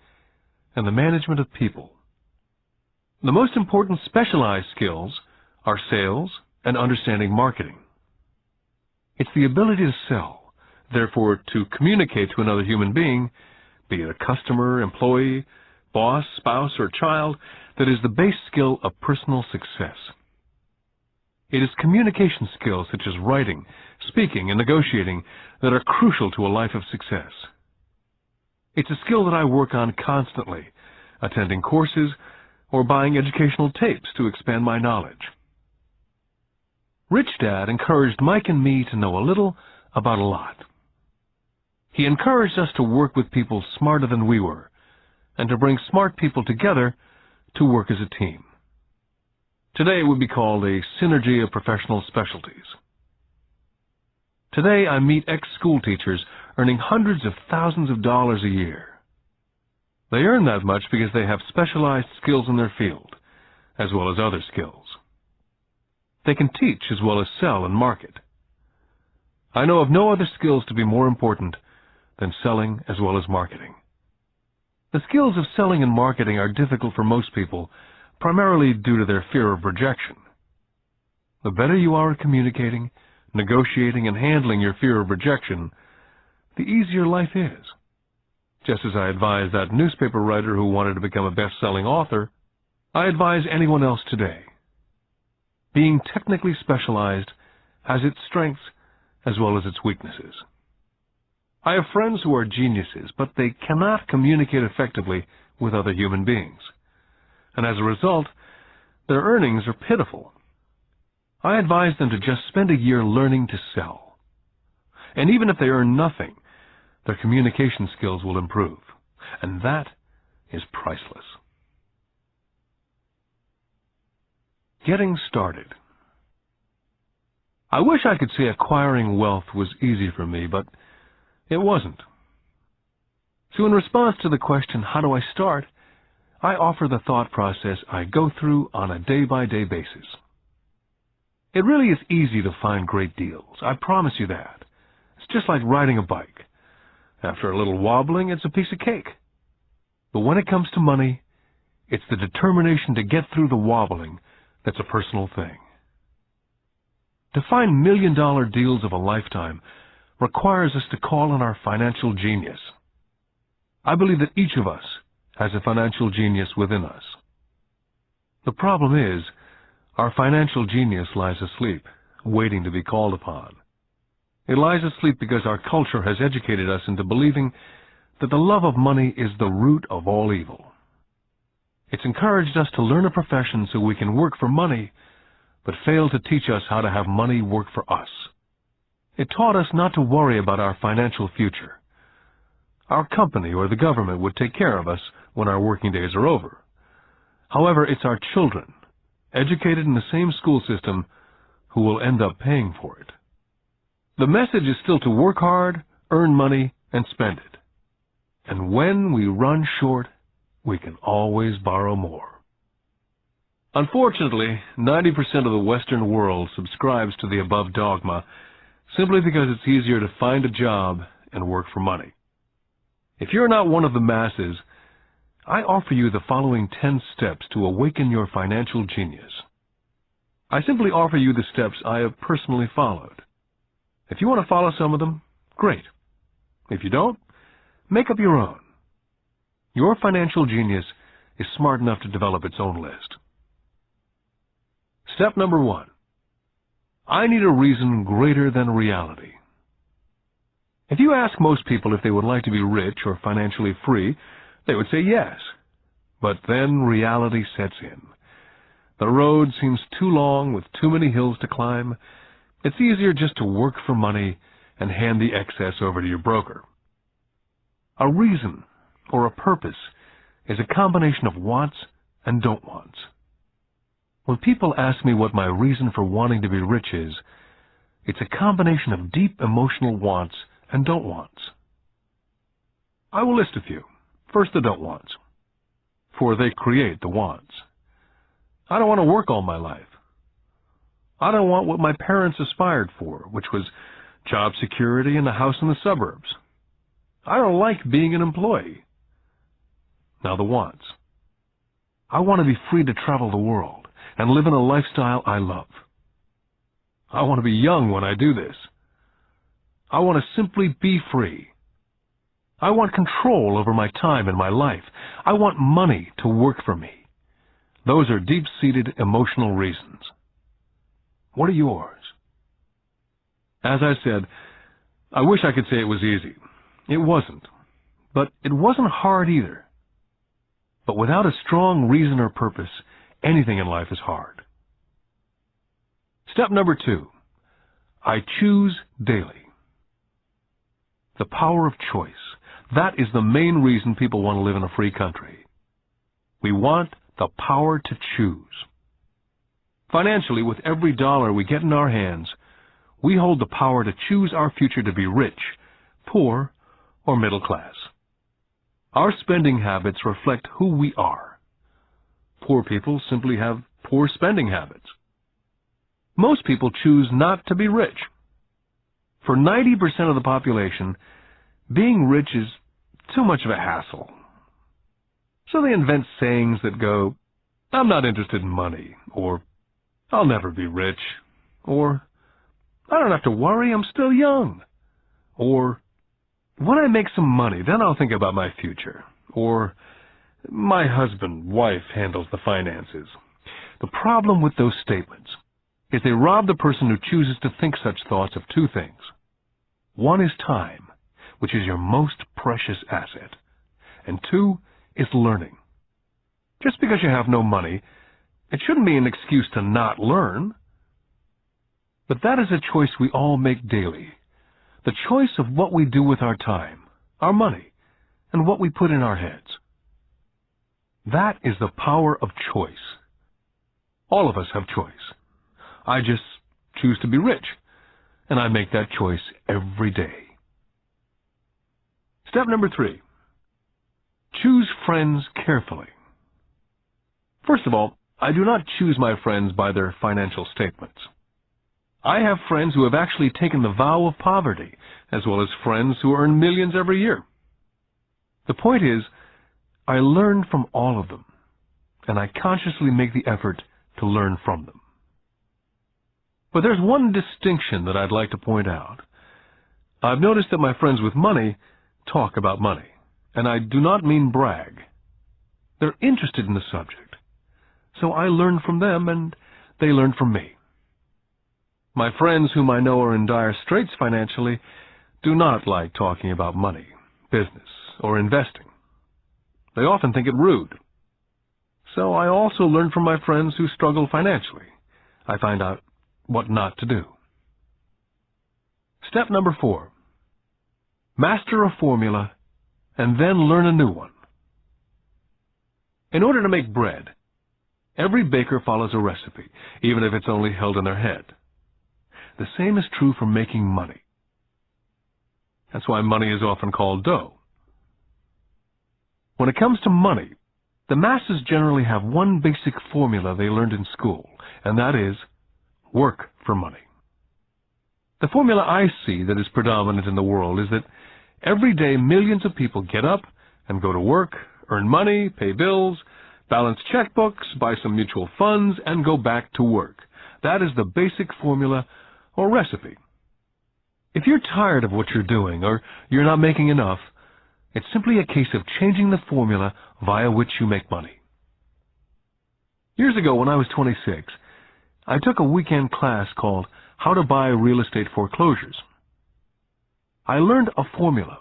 and the management of people. The most important specialized skills are sales and understanding marketing. It's the ability to sell, therefore to communicate to another human being, be it a customer, employee, boss, spouse, or child, that is the base skill of personal success. It is communication skills such as writing, speaking, and negotiating that are crucial to a life of success. It's a skill that I work on constantly, attending courses or buying educational tapes to expand my knowledge. Rich Dad encouraged Mike and me to know a little about a lot. He encouraged us to work with people smarter than we were, and to bring smart people together to work as a team. Today it would be called a synergy of professional specialties. Today I meet ex-school teachers earning hundreds of thousands of dollars a year. They earn that much because they have specialized skills in their field, as well as other skills. They can teach as well as sell and market. I know of no other skills to be more important than selling as well as marketing. The skills of selling and marketing are difficult for most people, primarily due to their fear of rejection. The better you are at communicating, negotiating, and handling your fear of rejection, the easier life is. Just as I advise that newspaper writer who wanted to become a best-selling author, I advise anyone else today. Being technically specialized has its strengths as well as its weaknesses. I have friends who are geniuses, but they cannot communicate effectively with other human beings. And as a result, their earnings are pitiful. I advise them to just spend a year learning to sell. And even if they earn nothing, their communication skills will improve. And that is priceless. Getting started. I wish I could say acquiring wealth was easy for me, but it wasn't. So in response to the question, how do I start, I offer the thought process I go through on a day-by-day basis. It really is easy to find great deals. I promise you that. It's just like riding a bike. After a little wobbling, it's a piece of cake. But when it comes to money, it's the determination to get through the wobbling that's a personal thing. To find million-dollar deals of a lifetime requires us to call on our financial genius. I believe that each of us has a financial genius within us. The problem is, our financial genius lies asleep, waiting to be called upon. It lies asleep because our culture has educated us into believing that the love of money is the root of all evil. It's encouraged us to learn a profession so we can work for money, but failed to teach us how to have money work for us. It taught us not to worry about our financial future. Our company or the government would take care of us when our working days are over. However, it's our children, educated in the same school system, who will end up paying for it. The message is still to work hard, earn money, and spend it. And when we run short, we can always borrow more. Unfortunately, 90% of the Western world subscribes to the above dogma simply because it's easier to find a job and work for money. If you're not one of the masses, I offer you the following 10 steps to awaken your financial genius. I simply offer you the steps I have personally followed. If you want to follow some of them, great. If you don't, make up your own. Your financial genius is smart enough to develop its own list. Step number 1. I need a reason greater than reality. If you ask most people if they would like to be rich or financially free, they would say yes. But then reality sets in. The road seems too long with too many hills to climb. It's easier just to work for money and hand the excess over to your broker. A reason or a purpose is a combination of wants and don't wants. When people ask me what my reason for wanting to be rich is, it's a combination of deep emotional wants and don't wants. I will list a few. First, the don't wants, for they create the wants. I don't want to work all my life. I don't want what my parents aspired for, which was job security and a house in the suburbs. I don't like being an employee. Now the wants. I want to be free to travel the world and live in a lifestyle I love. I want to be young when I do this. I want to simply be free. I want control over my time and my life. I want money to work for me. Those are deep-seated emotional reasons. What are yours? As I said, I wish I could say it was easy. It wasn't. But it wasn't hard either. But without a strong reason or purpose, anything in life is hard. Step number 2. I choose daily. The power of choice. That is the main reason people want to live in a free country. We want the power to choose. Financially, with every dollar we get in our hands, we hold the power to choose our future to be rich, poor, or middle class. Our spending habits reflect who we are. Poor people simply have poor spending habits. Most people choose not to be rich. For 90% of the population, being rich is too much of a hassle. So they invent sayings that go, I'm not interested in money, or I'll never be rich, or I don't have to worry, I'm still young, or when I make some money, then I'll think about my future, or my husband, wife handles the finances. The problem with those statements is they rob the person who chooses to think such thoughts of two things. One is time, which is your most precious asset, and 2 is learning. Just because you have no money, it shouldn't be an excuse to not learn. But that is a choice we all make daily. The choice of what we do with our time, our money, and what we put in our heads. That is the power of choice. All of us have choice. I just choose to be rich, and I make that choice every day. Step number 3. Choose friends carefully. First of all, I do not choose my friends by their financial statements. I have friends who have actually taken the vow of poverty, as well as friends who earn millions every year. The point is, I learn from all of them, and I consciously make the effort to learn from them. But there's one distinction that I'd like to point out. I've noticed that my friends with money talk about money, and I do not mean brag. They're interested in the subject. so I learned from them and they learned from me. My friends whom I know are in dire straits financially do not like talking about money, business, or investing. They often think it rude. So I also learn from my friends who struggle financially. I find out what not to do. Step number 4. Master a formula and then learn a new one. In order to make bread, every baker follows a recipe, even if it's only held in their head. The same is true for making money. That's why money is often called dough. When it comes to money, the masses generally have one basic formula they learned in school, and that is work for money. The formula I see that is predominant in the world is that every day millions of people get up and go to work, earn money, pay bills, balance checkbooks, buy some mutual funds, and go back to work. That is the basic formula or recipe. If you're tired of what you're doing or you're not making enough, it's simply a case of changing the formula via which you make money. Years ago, when I was 26, I took a weekend class called How to Buy Real Estate Foreclosures. I learned a formula.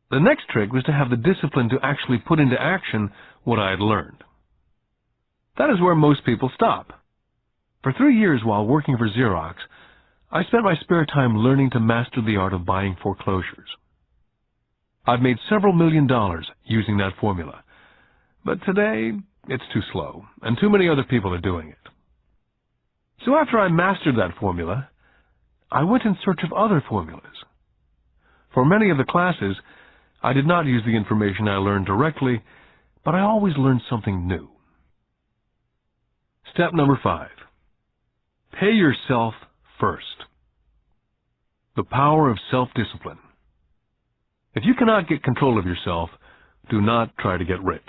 The next trick was to have the discipline to actually put into action what I had learned. That is where most people stop. For 3 years while working for Xerox, I spent my spare time learning to master the art of buying foreclosures. I've made several $1 million using that formula, but today it's too slow, and too many other people are doing it. So after I mastered that formula, I went in search of other formulas. For many of the classes, I did not use the information I learned directly, but I always learned something new. Step number 5. Pay yourself first. The power of self-discipline. If you cannot get control of yourself, do not try to get rich.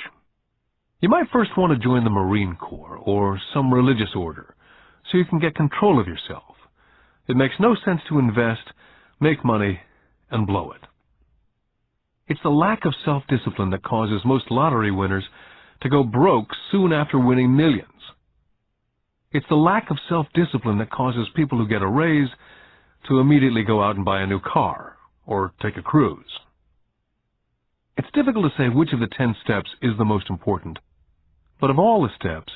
You might first want to join the Marine Corps or some religious order so you can get control of yourself. It makes no sense to invest, make money, and blow it. It's the lack of self-discipline that causes most lottery winners to go broke soon after winning millions. It's the lack of self-discipline that causes people who get a raise to immediately go out and buy a new car or take a cruise. It's difficult to say which of the 10 steps is the most important, but of all the steps,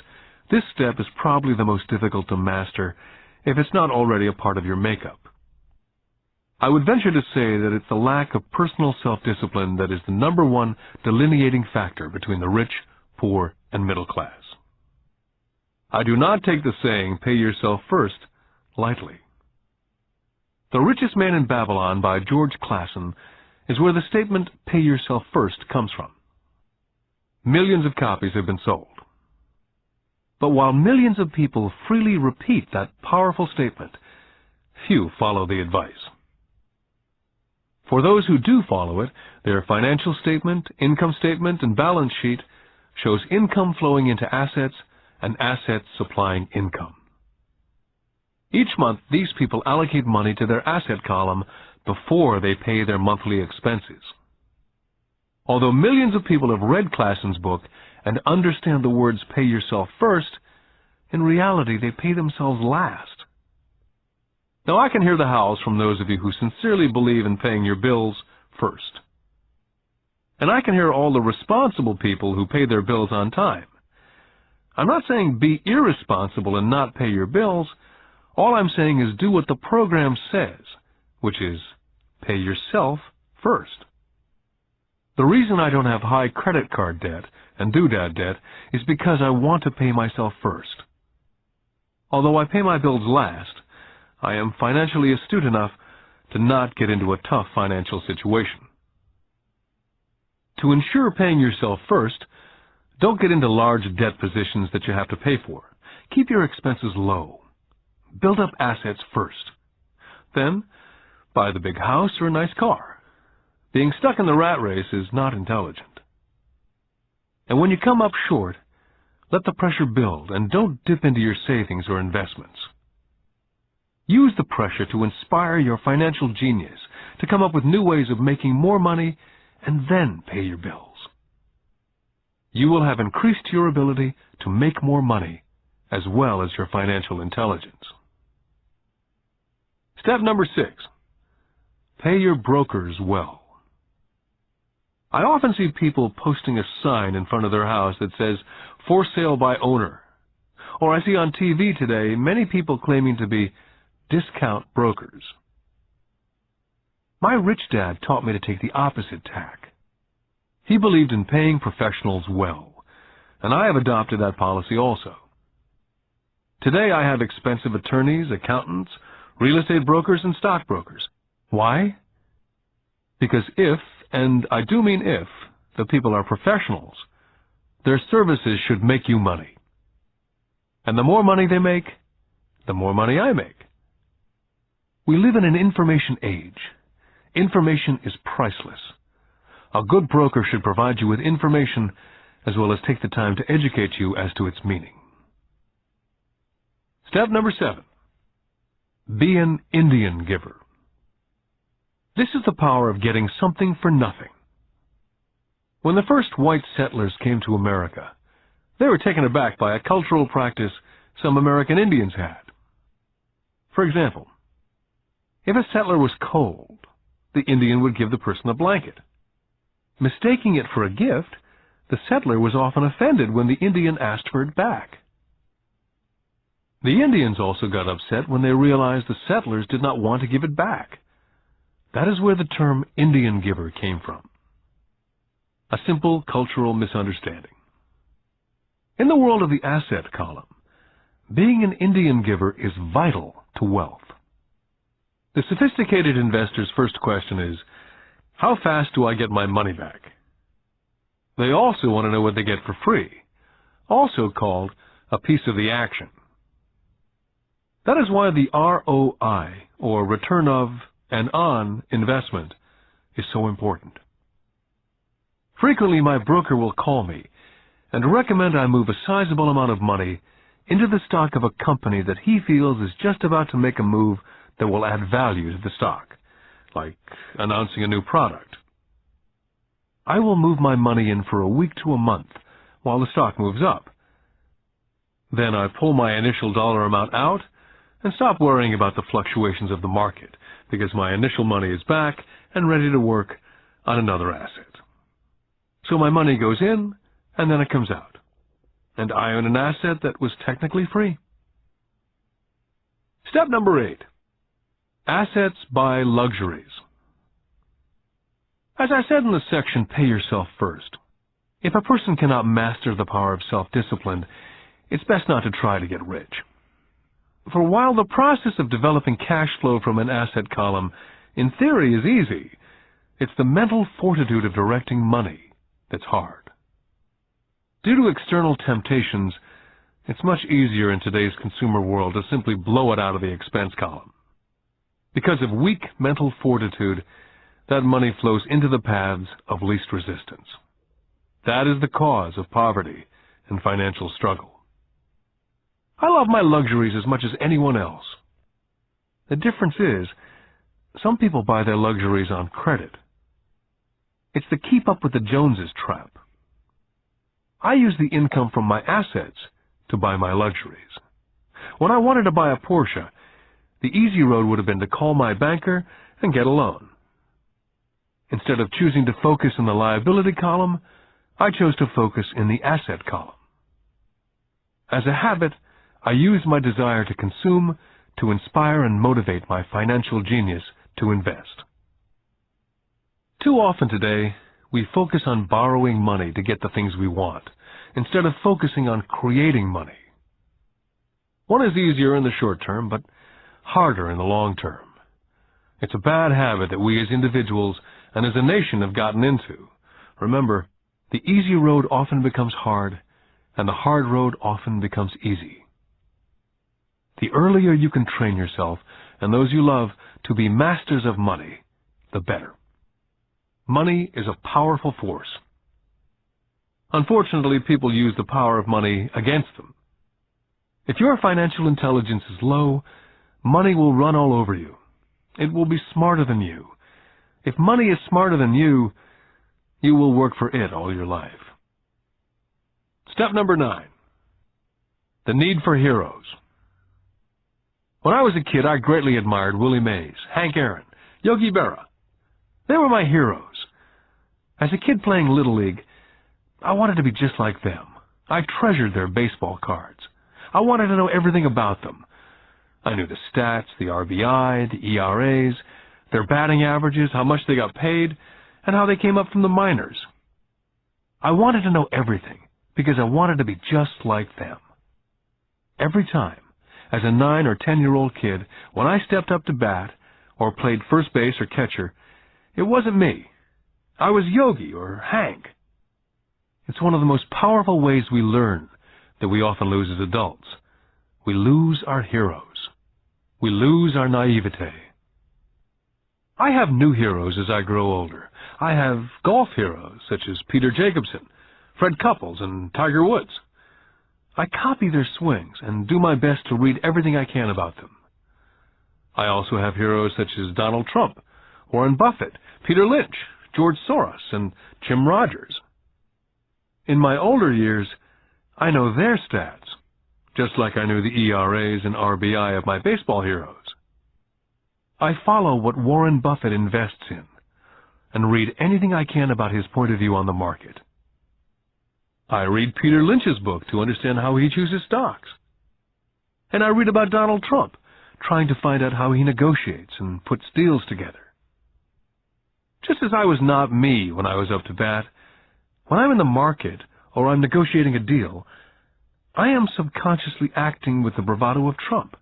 this step is probably the most difficult to master if it's not already a part of your makeup. I would venture to say that it's the lack of personal self-discipline that is the number one delineating factor between the rich, poor, and middle class. I do not take the saying, pay yourself first, lightly. The Richest Man in Babylon by George Clason is where the statement, pay yourself first, comes from. Millions of copies have been sold. But while millions of people freely repeat that powerful statement, few follow the advice. For those who do follow it, their financial statement, income statement, and balance sheet shows income flowing into assets and assets supplying income. Each month, these people allocate money to their asset column before they pay their monthly expenses. Although millions of people have read Clason's book and understand the words pay yourself first, in reality they pay themselves last. Now I can hear the howls from those of you who sincerely believe in paying your bills first. And I can hear all the responsible people who pay their bills on time. I'm not saying be irresponsible and not pay your bills. All I'm saying is do what the program says, which is pay yourself first. The reason I don't have high credit card debt and doodad debt is because I want to pay myself first. Although I pay my bills last, I am financially astute enough to not get into a tough financial situation. To ensure paying yourself first, don't get into large debt positions that you have to pay for. Keep your expenses low. Build up assets first. Then, buy the big house or a nice car. Being stuck in the rat race is not intelligent. And when you come up short, let the pressure build and don't dip into your savings or investments. Use the pressure to inspire your financial genius to come up with new ways of making more money and then pay your bills. you will have increased your ability to make more money as well as your financial intelligence. Step number 6. Pay your brokers well. I often see people posting a sign in front of their house that says, "For sale by owner." Or I see on TV today many people claiming to be discount brokers. My rich dad taught me to take the opposite tack. He believed in paying professionals well, and I have adopted that policy also. Today I have expensive attorneys, accountants, real estate brokers, and stockbrokers. Why? Because if, and I do mean if, the people are professionals, their services should make you money. And the more money they make, the more money I make. We live in an information age. Information is priceless. A good broker should provide you with information as well as take the time to educate you as to its meaning. Step number 7. Be an Indian giver. This is the power of getting something for nothing. When the first white settlers came to America, they were taken aback by a cultural practice some American Indians had. For example, if a settler was cold, the Indian would give the person a blanket. Mistaking it for a gift, the settler was often offended when the Indian asked for it back. The Indians also got upset when they realized the settlers did not want to give it back. That is where the term Indian giver came from. A simple cultural misunderstanding. In the world of the asset column, being an Indian giver is vital to wealth. The sophisticated investor's first question is, how fast do I get my money back? They also want to know what they get for free, also called a piece of the action. That is why the ROI, or return of and on investment, is so important. Frequently, my broker will call me and recommend I move a sizable amount of money into the stock of a company that he feels is just about to make a move that will add value to the stock, like announcing a new product. I will move my money in for a week to a month while the stock moves up. Then I pull my initial dollar amount out and stop worrying about the fluctuations of the market because my initial money is back and ready to work on another asset. So my money goes in and then it comes out, and I own an asset that was technically free. Step number 8. Assets buy luxuries. As I said in the section, pay yourself first. If a person cannot master the power of self-discipline, it's best not to try to get rich. For while the process of developing cash flow from an asset column in theory is easy, it's the mental fortitude of directing money that's hard. Due to external temptations, it's much easier in today's consumer world to simply blow it out of the expense column. Because of weak mental fortitude, that money flows into the paths of least resistance. That is the cause of poverty and financial struggle. I love my luxuries as much as anyone else. The difference is, some people buy their luxuries on credit. It's the keep up with the Joneses trap. I use the income from my assets to buy my luxuries. When I wanted to buy a Porsche, the easy road would have been to call my banker and get a loan. Instead of choosing to focus in the liability column, I chose to focus in the asset column. As a habit, I use my desire to consume to inspire and motivate my financial genius to invest. Too often today, we focus on borrowing money to get the things we want, instead of focusing on creating money. One is easier in the short term, but harder in the long term. It's a bad habit that we as individuals and as a nation have gotten into. Remember, the easy road often becomes hard, and the hard road often becomes easy. The earlier you can train yourself and those you love to be masters of money, the better. Money is a powerful force. Unfortunately, people use the power of money against them. If your financial intelligence is low, money will run all over you. It will be smarter than you. If money is smarter than you will work for it all your life. Step number 9. The need for heroes. When I was a kid, I greatly admired Willie Mays, Hank Aaron, Yogi Berra. They were my heroes. As a kid playing Little League, I wanted to be just like them. I treasured their baseball cards. I wanted to know everything about them. I knew the stats, the RBI, the ERAs, their batting averages, how much they got paid, and how they came up from the minors. I wanted to know everything because I wanted to be just like them. Every time, as a 9 or 10-year-old kid, when I stepped up to bat or played first base or catcher, it wasn't me. I was Yogi or Hank. It's one of the most powerful ways we learn that we often lose as adults. We lose our heroes. We lose our naivete. I have new heroes as I grow older. I have golf heroes such as Peter Jacobsen, Fred Couples, and Tiger Woods. I copy their swings and do my best to read everything I can about them. I also have heroes such as Donald Trump, Warren Buffett, Peter Lynch, George Soros, and Jim Rogers. In my older years, I know their stats, just like I knew the ERAs and RBI of my baseball heroes. I follow what Warren Buffett invests in and read anything I can about his point of view on the market. I read Peter Lynch's book to understand how he chooses stocks. And I read about Donald Trump, trying to find out how he negotiates and puts deals together. Just as I was not me when I was up to bat, when I'm in the market or I'm negotiating a deal, I am subconsciously acting with the bravado of Trump.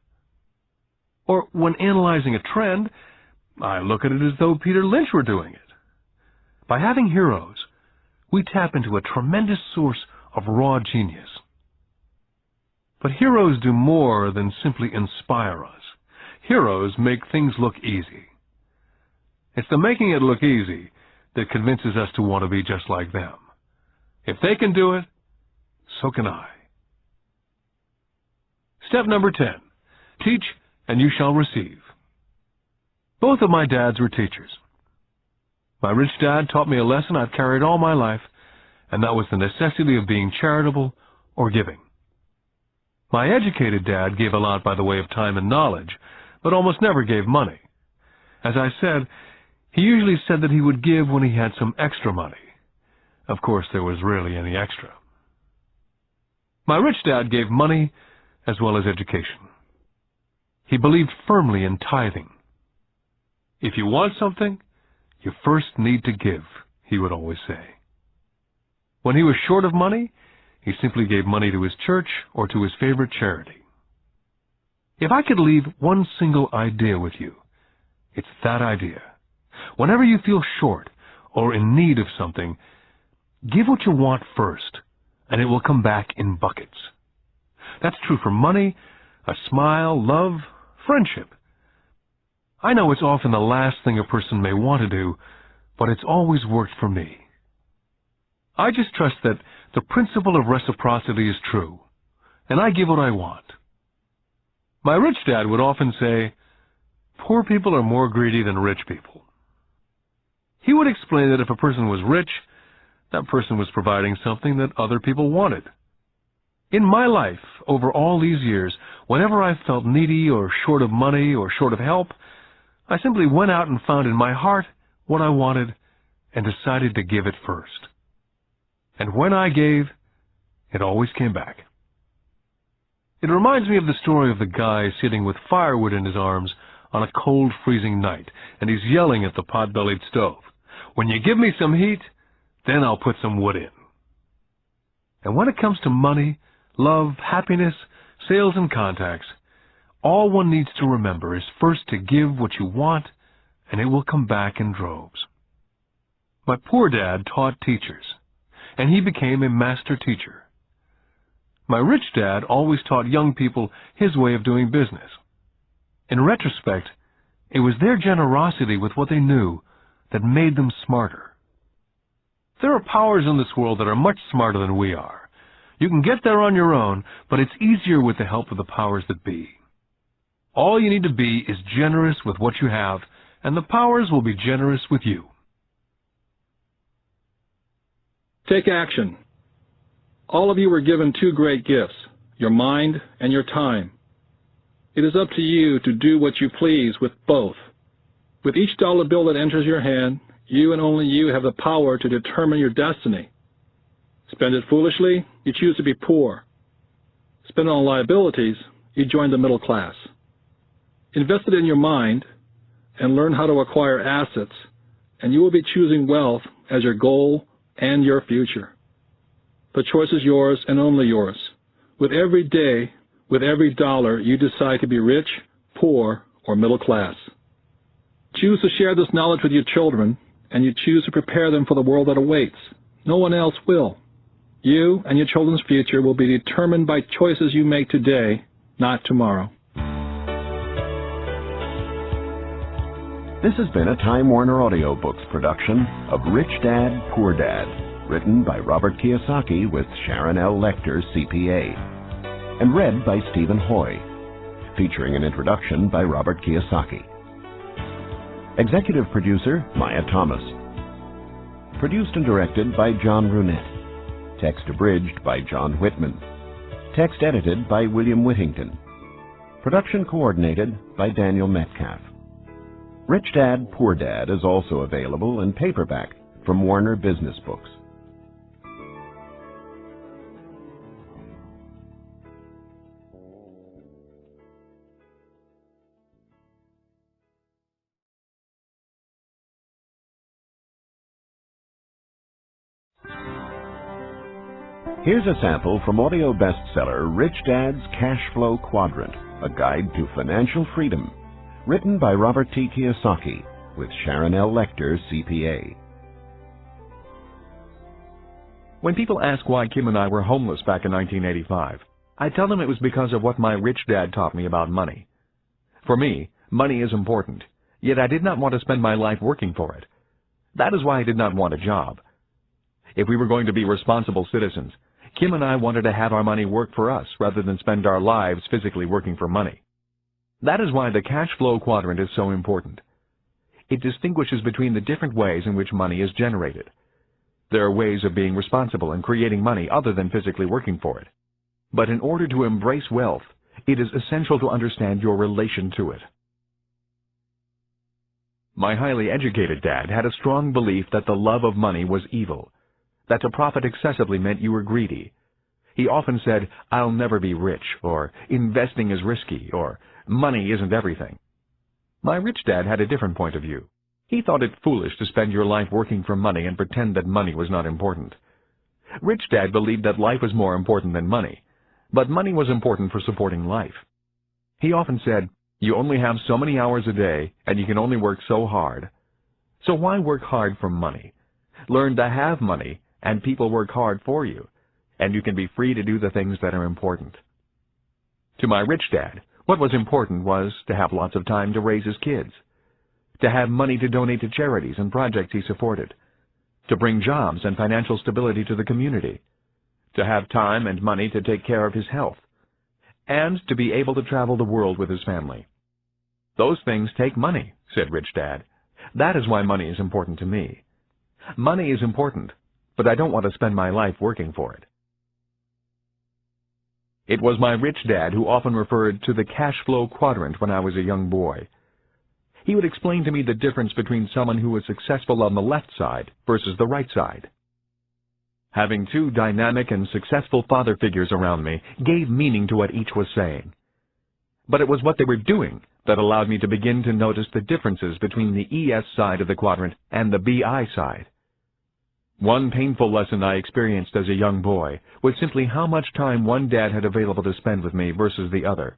Or when analyzing a trend, I look at it as though Peter Lynch were doing it. By having heroes, we tap into a tremendous source of raw genius. But heroes do more than simply inspire us. Heroes make things look easy. It's the making it look easy that convinces us to want to be just like them. If they can do it, so can I. Step number 10. Teach and you shall receive. Both of my dads were teachers. My rich dad taught me a lesson I've carried all my life, and that was the necessity of being charitable or giving. My educated dad gave a lot by the way of time and knowledge, but almost never gave money. As I said, he usually said that he would give when he had some extra money. Of course, there was rarely any extra. My rich dad gave money as well as education. He believed firmly in tithing. If you want something, you first need to give, he would always say. When he was short of money, he simply gave money to his church or to his favorite charity. If I could leave one single idea with you, it's that idea. Whenever you feel short or in need of something, give what you want first, and it will come back in buckets. That's true for money, a smile, love, friendship. I know it's often the last thing a person may want to do, but it's always worked for me. I just trust that the principle of reciprocity is true, and I give what I want. My rich dad would often say, poor people are more greedy than rich people. He would explain that if a person was rich, that person was providing something that other people wanted. In my life, over all these years, whenever I felt needy or short of money or short of help, I simply went out and found in my heart what I wanted and decided to give it first. And when I gave, it always came back. It reminds me of the story of the guy sitting with firewood in his arms on a cold, freezing night, and he's yelling at the pot-bellied stove, "When you give me some heat, then I'll put some wood in." And when it comes to money, love, happiness, sales, and contacts, all one needs to remember is first to give what you want, and it will come back in droves. My poor dad taught teachers, and he became a master teacher. My rich dad always taught young people his way of doing business. In retrospect, it was their generosity with what they knew that made them smarter. There are powers in this world that are much smarter than we are. You can get there on your own, but it's easier with the help of the powers that be. All you need to be is generous with what you have, and the powers will be generous with you. Take action. All of you were given two great gifts, your mind and your time. It is up to you to do what you please with both. With each dollar bill that enters your hand, you and only you have the power to determine your destiny. Spend it foolishly, you choose to be poor. Spend it on liabilities, you join the middle class. Invest it in your mind and learn how to acquire assets, and you will be choosing wealth as your goal and your future. The choice is yours and only yours. With every day, with every dollar, you decide to be rich, poor, or middle class. Choose to share this knowledge with your children, and you choose to prepare them for the world that awaits. No one else will. You and your children's future will be determined by choices you make today, not tomorrow. This has been a Time Warner Audiobooks production of Rich Dad, Poor Dad, written by Robert Kiyosaki with Sharon L. Lecter, CPA, and read by Stephen Hoy, featuring an introduction by Robert Kiyosaki. Executive producer, Maya Thomas. Produced and directed by John Brunette. Text abridged by John Whitman. Text edited by William Whittington. Production coordinated by Daniel Metcalf. Rich Dad, Poor Dad is also available in paperback from Warner Business Books. Here's a sample from audio bestseller Rich Dad's Cash Flow Quadrant, a guide to financial freedom, written by Robert T. Kiyosaki with Sharon L. Lecter, CPA. When people ask why Kim and I were homeless back in 1985, I tell them it was because of what my rich dad taught me about money. For me, money is important, yet I did not want to spend my life working for it. That is why I did not want a job. If we were going to be responsible citizens, Kim and I wanted to have our money work for us rather than spend our lives physically working for money. That is why the cash flow quadrant is so important. It distinguishes between the different ways in which money is generated. There are ways of being responsible and creating money other than physically working for it. But in order to embrace wealth, it is essential to understand your relation to it. My highly educated dad had a strong belief that the love of money was evil, that to profit excessively meant you were greedy. He often said, "I'll never be rich," or "investing is risky," or "money isn't everything." My rich dad had a different point of view. He thought it foolish to spend your life working for money and pretend that money was not important. Rich Dad believed that life was more important than money, but money was important for supporting life. He often said, "You only have so many hours a day, and you can only work so hard. So why work hard for money? Learn to have money, and people work hard for you, and you can be free to do the things that are important." To my rich dad, what was important was to have lots of time to raise his kids, to have money to donate to charities and projects he supported, to bring jobs and financial stability to the community, to have time and money to take care of his health, and to be able to travel the world with his family. "Those things take money," said Rich Dad. "That is why money is important to me. Money is important, but I don't want to spend my life working for it." It was my rich dad who often referred to the cash flow quadrant when I was a young boy. He would explain to me the difference between someone who was successful on the left side versus the right side. Having two dynamic and successful father figures around me gave meaning to what each was saying. But it was what they were doing that allowed me to begin to notice the differences between the ES side of the quadrant and the BI side. One painful lesson I experienced as a young boy was simply how much time one dad had available to spend with me versus the other.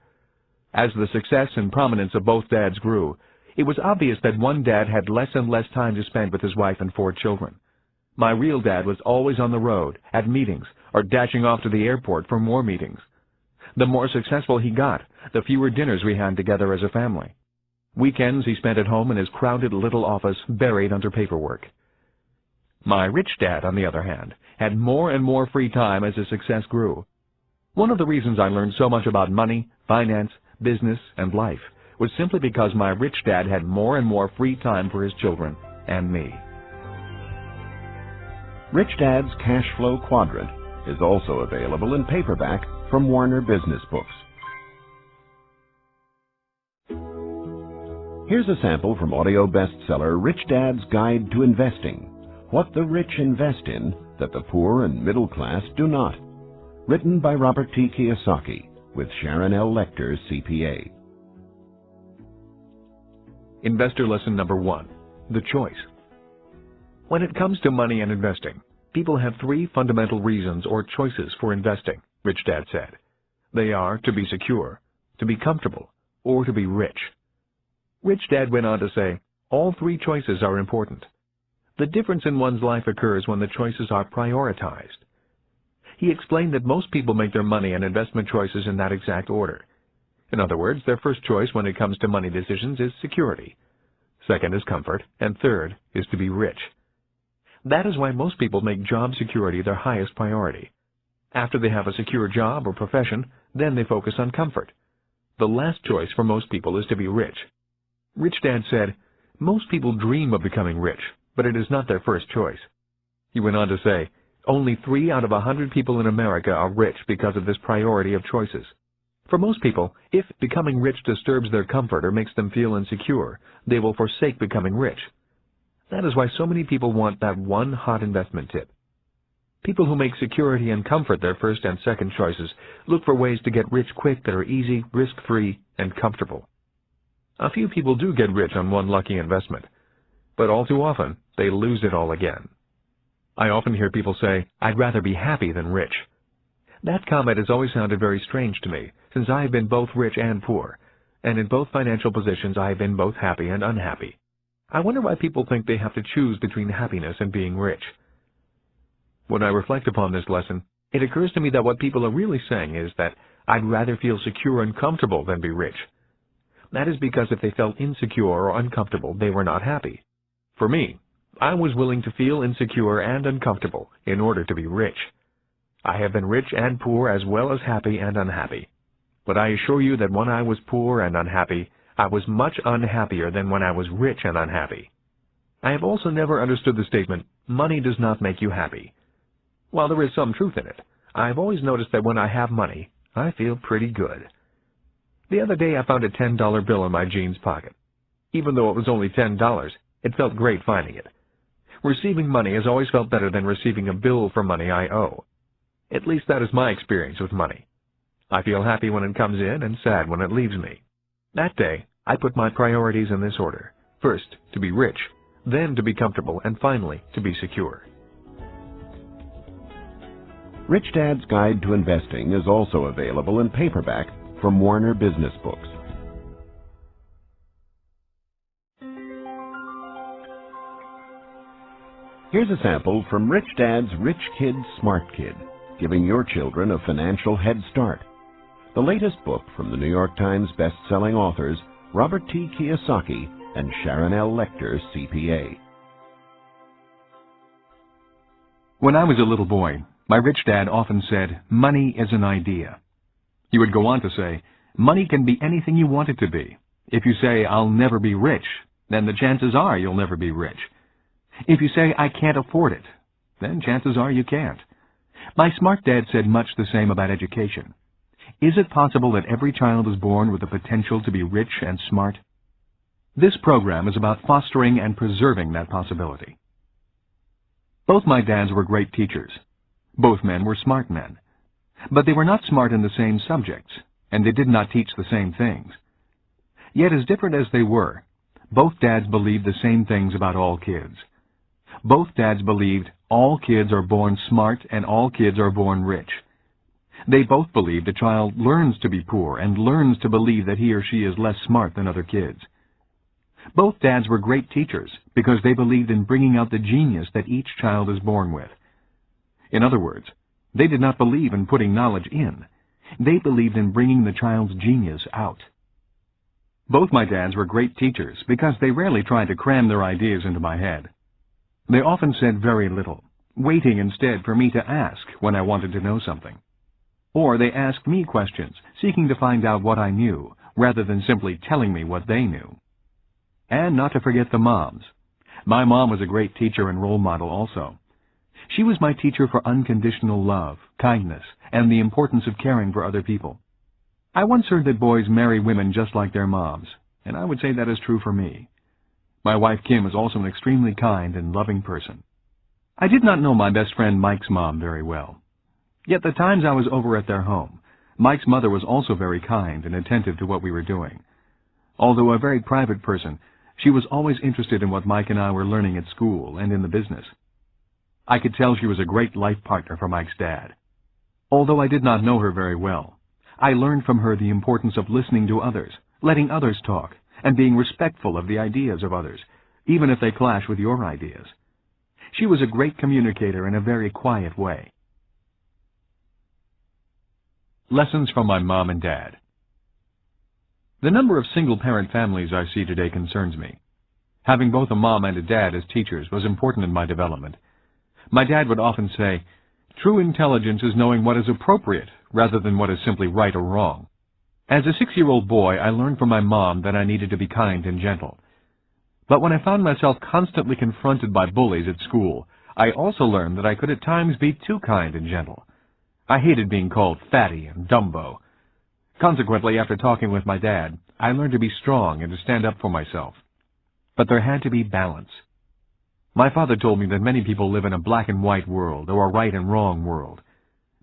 As the success and prominence of both dads grew, it was obvious that one dad had less and less time to spend with his wife and 4 children. My real dad was always on the road, at meetings, or dashing off to the airport for more meetings. The more successful he got, the fewer dinners we had together as a family. Weekends he spent at home in his crowded little office buried under paperwork. My rich dad, on the other hand, had more and more free time as his success grew. One of the reasons I learned so much about money, finance, business, and life was simply because my rich dad had more and more free time for his children and me. Rich Dad's Cash Flow Quadrant is also available in paperback from Warner Business Books. Here's a sample from audio bestseller Rich Dad's Guide to Investing: What the Rich Invest in That the Poor and Middle Class Do Not. Written by Robert T. Kiyosaki, with Sharon L. Lecter, CPA. Investor lesson number 1: the choice. When it comes to money and investing, people have 3 fundamental reasons or choices for investing, Rich Dad said. They are to be secure, to be comfortable, or to be rich. Rich Dad went on to say, all 3 choices are important. The difference in one's life occurs when the choices are prioritized. He explained that most people make their money and investment choices in that exact order. In other words, their first choice when it comes to money decisions is security. Second is comfort, and third is to be rich. That is why most people make job security their highest priority. After they have a secure job or profession, then they focus on comfort. The last choice for most people is to be rich. Rich Dad said, most people dream of becoming rich, but it is not their first choice. He went on to say, only 3 out of 100 people in America are rich because of this priority of choices. For most people, if becoming rich disturbs their comfort or makes them feel insecure, they will forsake becoming rich. That is why so many people want that one hot investment tip. People who make security and comfort their first and second choices look for ways to get rich quick that are easy, risk-free, and comfortable. A few people do get rich on one lucky investment, but all too often they lose it all again. I often hear people say, I'd rather be happy than rich. That comment has always sounded very strange to me, since I have been both rich and poor, and in both financial positions I have been both happy and unhappy. I wonder why people think they have to choose between happiness and being rich. When I reflect upon this lesson, it occurs to me that what people are really saying is that I'd rather feel secure and comfortable than be rich. That is because if they felt insecure or uncomfortable, they were not happy. For me, I was willing to feel insecure and uncomfortable in order to be rich. I have been rich and poor as well as happy and unhappy. But I assure you that when I was poor and unhappy, I was much unhappier than when I was rich and unhappy. I have also never understood the statement, money does not make you happy. While there is some truth in it, I have always noticed that when I have money, I feel pretty good. The other day I found a $10 bill in my jeans pocket. Even though it was only $10, it felt great finding it. Receiving money has always felt better than receiving a bill for money I owe. At least that is my experience with money. I feel happy when it comes in and sad when it leaves me. That day, I put my priorities in this order. First, to be rich, then to be comfortable, and finally, to be secure. Rich Dad's Guide to Investing is also available in paperback from Warner Business Books. Here's a sample from Rich Dad's Rich Kid, Smart Kid, giving your children a financial head start. The latest book from the New York Times best-selling authors Robert T. Kiyosaki and Sharon L. Lecter, CPA. When I was a little boy, my rich dad often said, money is an idea. He would go on to say, money can be anything you want it to be. If you say, I'll never be rich, then the chances are you'll never be rich. If you say, I can't afford it, then chances are you can't. My smart dad said much the same about education. Is it possible that every child is born with the potential to be rich and smart? This program is about fostering and preserving that possibility. Both my dads were great teachers. Both men were smart men. But they were not smart in the same subjects, and they did not teach the same things. Yet as different as they were, both dads believed the same things about all kids. Both dads believed all kids are born smart and all kids are born rich. They both believed a child learns to be poor and learns to believe that he or she is less smart than other kids. Both dads were great teachers because they believed in bringing out the genius that each child is born with. In other words, they did not believe in putting knowledge in. They believed in bringing the child's genius out. Both my dads were great teachers because they rarely tried to cram their ideas into my head. They often said very little, waiting instead for me to ask when I wanted to know something. Or they asked me questions, seeking to find out what I knew, rather than simply telling me what they knew. And not to forget the moms. My mom was a great teacher and role model also. She was my teacher for unconditional love, kindness, and the importance of caring for other people. I once heard that boys marry women just like their moms, and I would say that is true for me. My wife Kim is also an extremely kind and loving person. I did not know my best friend Mike's mom very well. Yet the times I was over at their home, Mike's mother was also very kind and attentive to what we were doing. Although a very private person, she was always interested in what Mike and I were learning at school and in the business. I could tell she was a great life partner for Mike's dad. Although I did not know her very well, I learned from her the importance of listening to others, letting others talk, and being respectful of the ideas of others, even if they clash with your ideas. She was a great communicator in a very quiet way. Lessons from my mom and dad. The number of single-parent families I see today concerns me. Having both a mom and a dad as teachers was important in my development. My dad would often say, "True intelligence is knowing what is appropriate rather than what is simply right or wrong." As a 6-year-old boy, I learned from my mom that I needed to be kind and gentle. But when I found myself constantly confronted by bullies at school, I also learned that I could at times be too kind and gentle. I hated being called fatty and Dumbo. Consequently, after talking with my dad, I learned to be strong and to stand up for myself. But there had to be balance. My father told me that many people live in a black and white world or a right and wrong world.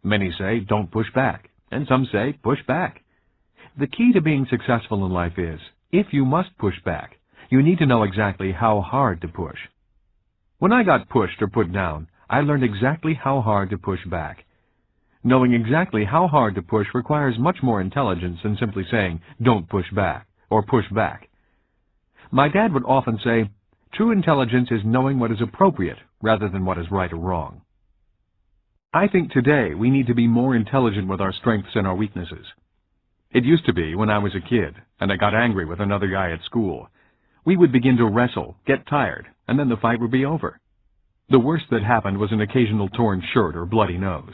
Many say, don't push back, and some say, push back. The key to being successful in life is, if you must push back, you need to know exactly how hard to push. When I got pushed or put down, I learned exactly how hard to push back. Knowing exactly how hard to push requires much more intelligence than simply saying, don't push back, or push back. My dad would often say, true intelligence is knowing what is appropriate rather than what is right or wrong. I think today we need to be more intelligent with our strengths and our weaknesses. It used to be when I was a kid, and I got angry with another guy at school. We would begin to wrestle, get tired, and then the fight would be over. The worst that happened was an occasional torn shirt or bloody nose.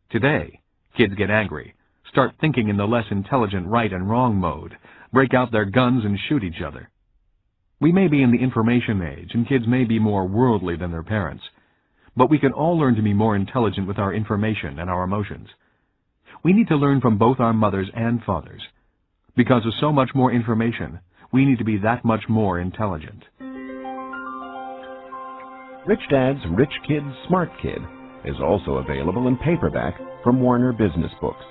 Today, kids get angry, start thinking in the less intelligent right and wrong mode, break out their guns and shoot each other. We may be in the information age, and kids may be more worldly than their parents, but we can all learn to be more intelligent with our information and our emotions. We need to learn from both our mothers and fathers. Because of so much more information, we need to be that much more intelligent. Rich Dad's Rich Kid, Smart Kid is also available in paperback from Warner Business Books.